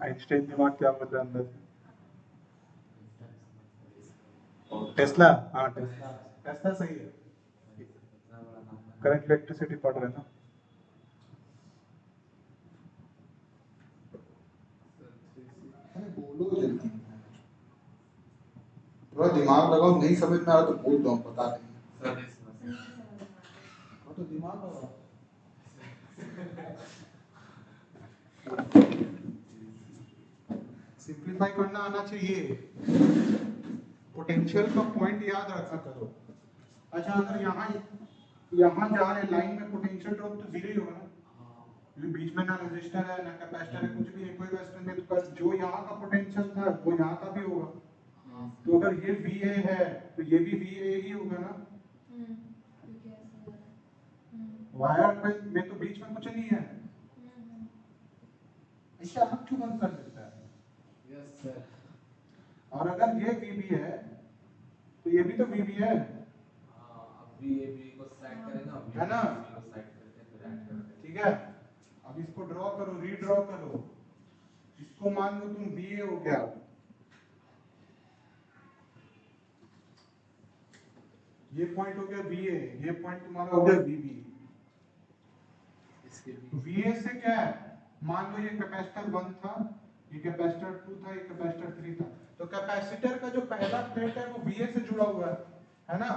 आइंस्टाइन दिमाग क्या बोल रहा है अंदर से। टेस्ला, हाँ टेस्ला, टेस्ला सही है। करंट इलेक्ट्रिसिटी पढ़ रहे हैं ना। अरे बोलो जल्दी, थोड़ा दिमाग लगाओ, नहीं समझ में आ रहा तो बोल दो, हम बता देंगे। नहीं समझ में आ रहा। हाँ तो दिमाग लगाओ। सिंप्लीफाई करना आना चाहिए। पोटेंशियल का पॉइंट याद रखा करो। अच्छा अगर यहाँ यहाँ जा रहे लाइन में पोटेंशियल ड्रॉप तो जीरो ही होगा ना, क्योंकि बीच में ना रेजिस्टर है ना कैपेसिटर है, कुछ भी है, कोई रेजिस्टेंस नहीं, तो जो यहाँ का पोटेंशियल था वो यहाँ का भी होगा। तो अगर ये VA है तो ये भी VA ही होगा ना। क्योंकि ऐसे हो रहा है। वायर में तो बीच में कुछ नहीं है, ऐसे आँख क्यों बंद कर देता है। Yes sir. और अगर ये VB है तो ये भी तो VB है अब VAB को साइड करेगा, है ना? VAB को साइड करके फिर ऐड कर देंगे। ठीक है, अब इसको ड्रॉ करो, रीड्रॉ करो, इसको मान लो तुम BA हो गया, ये पॉइंट हो गया VA, ये पॉइंट तुम्हारा हो गया VB। VA से क्या है, मान लो ये कैपेसिटर 1 था, ये कैपेसिटर 2 था, ये कैपेसिटर 3 था, तो कैपेसिटर का जो पहला प्लेट है वो VA से जुड़ा हुआ है ना?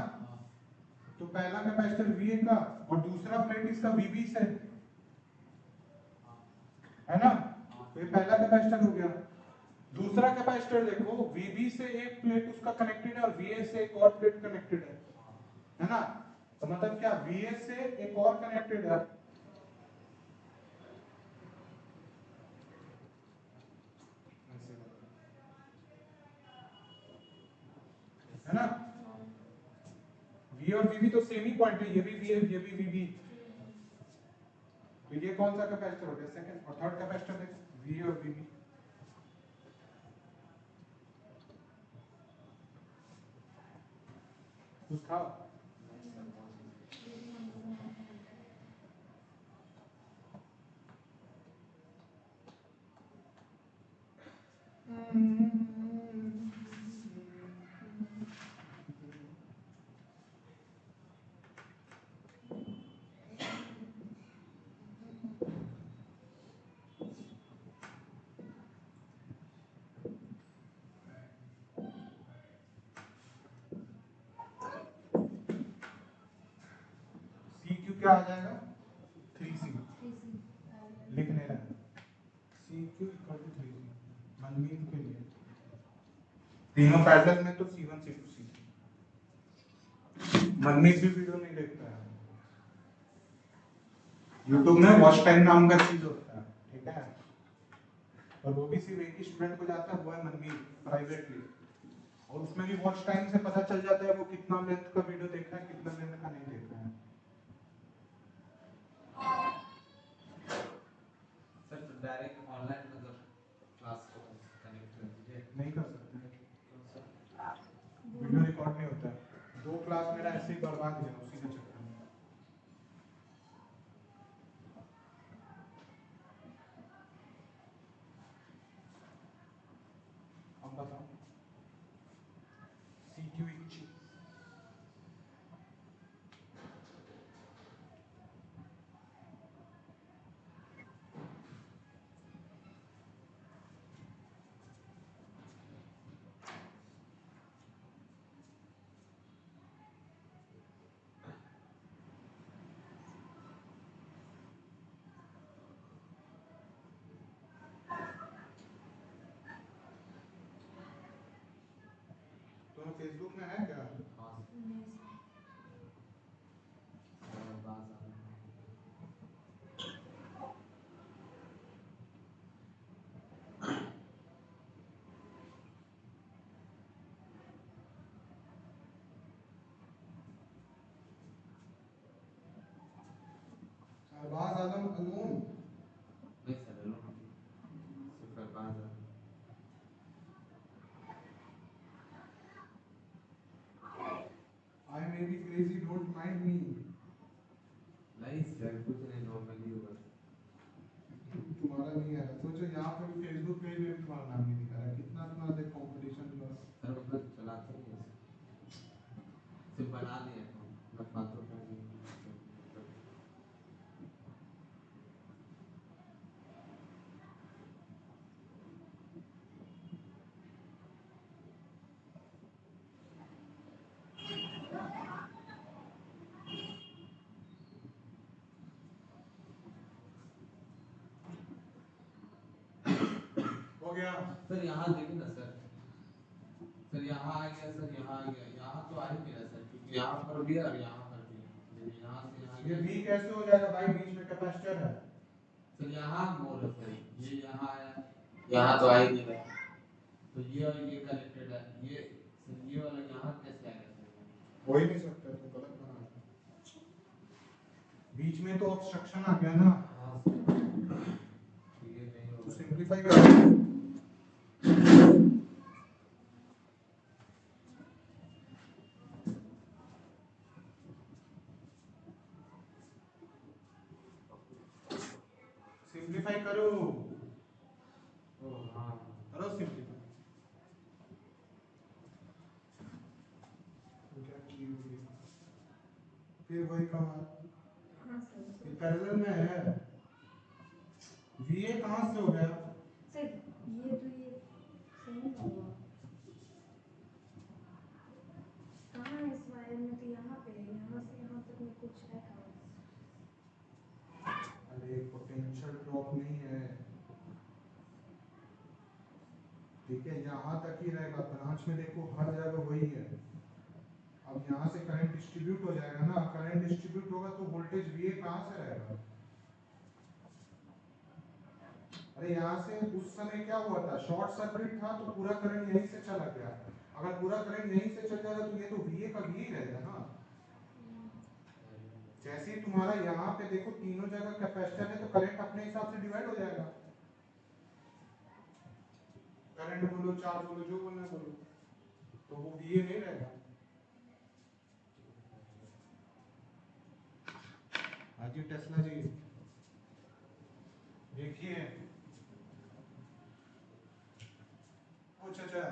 तो पहला कैपेसिटर VA का और दूसरा प्लेट इसका VB से, है ना? तो ये पहला कैपेसिटर हो गया। दूसरा कैपेसिटर देखो, VB से एक प्लेट उसका कनेक्टेड है और VA से एक और प्लेट कनेक्टेड है ना? तो मतलब क्या, VA से एक और कनेक्टेड है ना? V और VB तो सेम ही पॉइंट है, ये भी VA ये भी VB। तो ये कौन सा कैपेसिटर हो गया, सेकंड। और थर्ड कैपेसिटर देखो, VA और VB। कुछ था? CQ क्या आ जाएगा, 3C। लिख नहीं रहा, CQ इक्वल टू 3C मनमीत के लिए, तीनों पैरेलल में तो C1 C2 C। मनमीत भी वीडियो नहीं देखता है, YouTube में वॉच टाइम नाम का चीज होता है, ठीक है? और वो भी सिर्फ एक ही स्टूडेंट को जाता है, वो है मनमीत, प्राइवेटली। और उसमें भी वॉच टाइम से पता चल जाता है वो कितना लेंथ का वीडियो देखा है, कितना लेंथ का नहीं देखा है। सर तो डायरेक्ट ऑनलाइन मतलब क्लास को कनेक्ट कर दीजिए। नहीं कर सकते, वीडियो रिकॉर्ड नहीं होता है। 2 क्लास मेरा ऐसे ही बर्बाद गया उसी के चक्कर में। अब बताओ CQ इक्ची फेसबुक में है क्या? हाँ नहीं सर। सर बात आ रहा शहबाज आलम अनमोल। नहीं सर हेलो सिर्फ बात आ रहा I may be crazy, don't mind me. नहीं सर कुछ नहीं नॉर्मली होगा तुम्हारा नहीं है, सोचो यहाँ पे भी फेसबुक पे भी तुम्हारा नाम नहीं दिखा रहा है, कितना तुम्हारा देख कंपटीशन का। सर मतलब चलाते नहीं है सिर्फ बना लिया मैं फालतू कर दिया हो गया? सर यहाँ देखिए ना सर यहाँ आ गया सर यहाँ आ गया यहाँ तो आ ही नहीं रहा सर क्योंकि यहाँ पर भी है और यहाँ पर भी है देखिए यहाँ से यहाँ ये गया बी कैसे हो जाएगा भाई, बीच में कैपेसिटर है। सर यहाँ मोड़ है सर ये यहाँ आया यहाँ तो आ ही नहीं रहा तो ये और ये कनेक्टेड है ये सर ये वाला यहाँ कैसे आ गया सर हो ही नहीं सकता, तुम गलत बना रहे हो। बीच में तो ऑब्स्ट्रक्शन आ गया ना, हाँ सर तो ये नहीं तो होगा सिंपलीफाई कर। सिंपलीफाई करो, ओ हाँ करो सिंपलीफाई। क्या की हुई है? फिर वही कहा, हाँ सर। ये पैरेलल में है। VA कहाँ से हो गया? सर ये तो ये सेम होगा। कहाँ है इस वायर में, तो यहाँ पे है, यहाँ से यहाँ तक में कुछ है कहाँ? अरे पोटेंशियल ड्रॉप नहीं है, ठीक है, यहाँ तक ही रहेगा। ब्रांच में देखो हर जगह वही है। अब यहाँ से करंट डिस्ट्रीब्यूट हो जाएगा ना, करंट डिस्ट्रीब्यूट होगा तो वोल्टेज VA कहाँ से रहेगा? अरे यहाँ से उस समय क्या हुआ था, शॉर्ट सर्किट था तो पूरा करंट यहीं से चला गया। अगर पूरा करंट यहीं से चल जाएगा तो ये तो VA का VA रहेगा ना। जैसे ही तुम्हारा यहाँ पे देखो तीनों जगह कैपेसिटर है तो करंट अपने हिसाब से डिवाइड हो जाएगा। करंट बोलो, चार्ज बोलो, जो बोलना बोलो, तो वो VA नहीं रहेगा। हाजी टेस्ला जी देखिए, अच्छा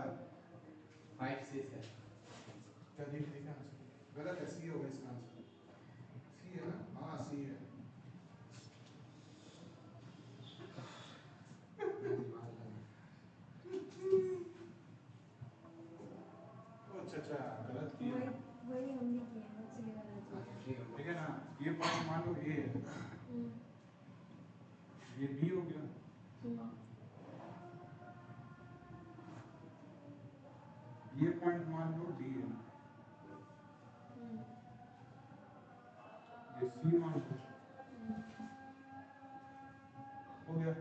5 6 है क्या देखा ना, गलत है, सी होगा इसका आंसर। सी है ना? हाँ सी है। अच्छा गलत किया। वही वही हम भी किए हैं, मुझसे ये गलत हो गया। ठीक है ना, ये पॉइंट मान लो A है, ये B हो गया। ये पॉइंट मान लो D है, ये C मान लो, हो गया।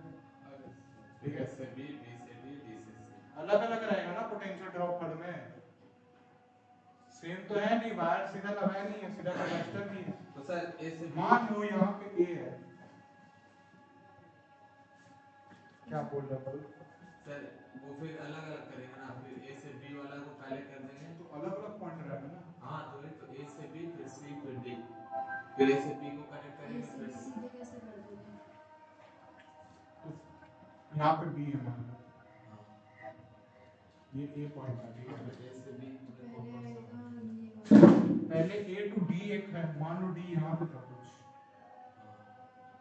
ठीक है, A से B B से D D से C अलग अलग रहेगा ना पोटेंशियल ड्रॉप हर में, सेम तो है नहीं, वायर सीधा लगाया नहीं है, सीधा कैपेसिटर भी है। तो सर A से B मान लो यहाँ पे A है, क्या बोल रहा बोल? सर वो फिर अलग अलग करेंगे ना फिर A से B वाला को पहले कर देंगे तो अलग अलग पॉइंट रहेगा ना। हाँ तो ये तो A से B फिर C फिर D फिर A से B को कनेक्ट ए करेंगे से फिर बी C सीधे कैसे कर दोगे? तो यहाँ पे B है मान लो, हाँ ये A पॉइंट है, ठीक है। A से B पहले आएगा ये वाला। पहले A to D एक है, मान लो D यहाँ पे था कुछ,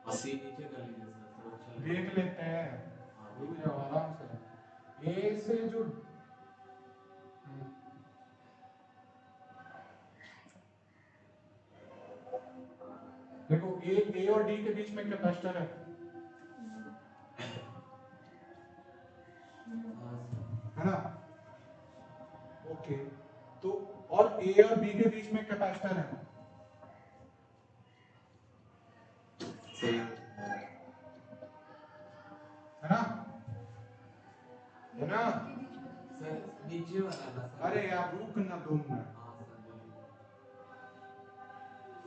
और C नीचे कर लीजिए सर तो अच्छा लगेगा देख लेते हैं, रुक जाओ आराम से। A से जो देखो A और D के बीच में कैपेसिटर है, हाँ सर है ना? ओके, तो और ए और बी के बीच में कैपेसिटर है, सही है ना, है ना? के बीच में तो सर नहीं है नीचे वाला ना सर। अरे यार रुक ना 2 मिनट। हाँ सर बोलिए।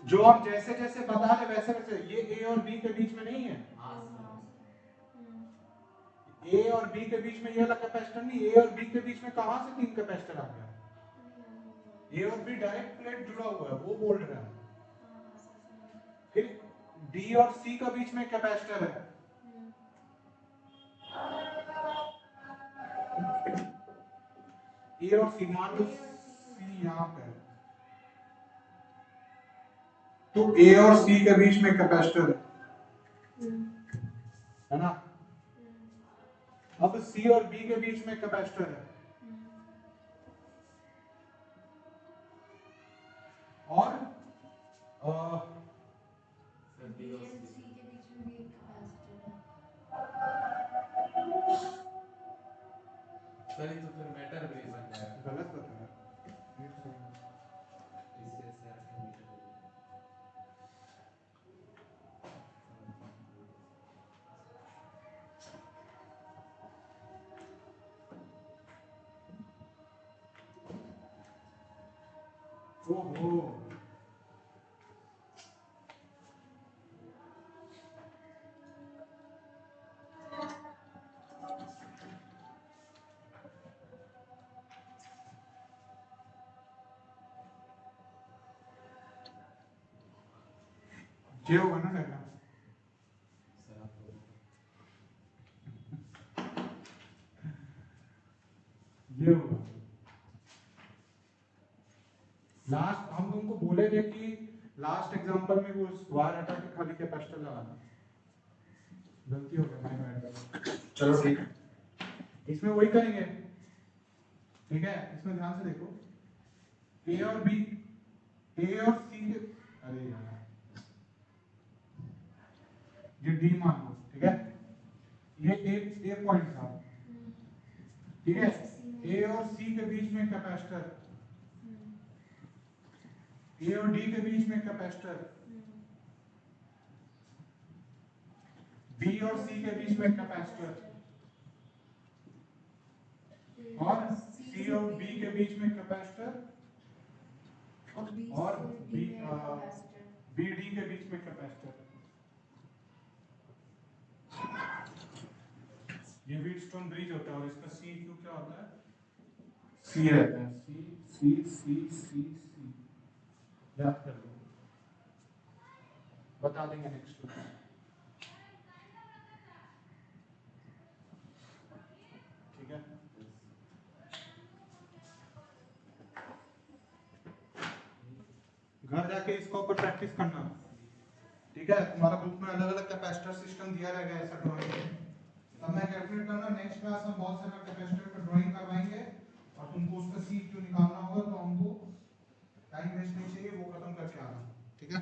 जो हम जैसे जैसे बता रहे वैसे वैसे, ये ए और बी के बीच में नहीं है, हाँ सर। सर। ए और बी के बीच में ये वाला कैपेसिटर नहीं, ए और बी के बीच में कहां से 3 कैपेसिटर आ गया? ए और बी डायरेक्ट प्लेट जुड़ा हुआ है, वो बोल रहे हैं। फिर डी और सी का बीच में कैपेसिटर है, ए और सी, मान लो सी यहाँ पे है, तो ए और सी के बीच में कैपेसिटर है ना? अब सी और बी के बीच में कैपेसिटर है, और सर डी और सी। सी के बीच में भी एक कैपेसिटर है। सर ये तो फिर मेटल ब्रिज बन जाएगा। गलत बताया। टीसीएस से आके मीटर हो जाएगा। ओहो, ये होगा ना डायग्राम? सर आप तो ये होगा। लास्ट हम तुमको बोले थे कि लास्ट एग्जांपल में वो वायर हटा के खाली कैपेसिटर लगाना, गलती हो गई, माय बैड। चलो ठीक है, इसमें वही करेंगे, ठीक है? इसमें ध्यान से देखो, ए और बी, ए और सी के, अरे यार ये डी मान लो, ठीक है? ये ए पॉइंट था, ठीक है? ए और सी के बीच में कैपेसिटर, ए और डी के बीच में कैपेसिटर, बी और सी के बीच में कैपेसिटर, और सी और बी के बीच में कैपेसिटर, और बी डी के बीच में कैपेसिटर। ये व्हीटस्टोन ब्रिज होता है और इसका सी क्यू क्या होता है? सी रहता है, सी सी सी सी सी, याद कर लो, बता देंगे नेक्स्ट क्लास। ठीक है, घर जाके इसका ऊपर प्रैक्टिस करना, ठीक है? तुम्हारा बुक में अलग अलग कैपेसिटर सिस्टम दिया रहेगा ऐसा ड्राइंग, तब मैं कैलकुलेट करना। नेक्स्ट क्लास में बहुत सारे कैपेसिटर का ड्राइंग करवाएंगे और तुमको उसका सी क्यू निकालना होगा, तो हमको टाइम वेस्ट नहीं चाहिए, वो खत्म करके आना, ठीक है?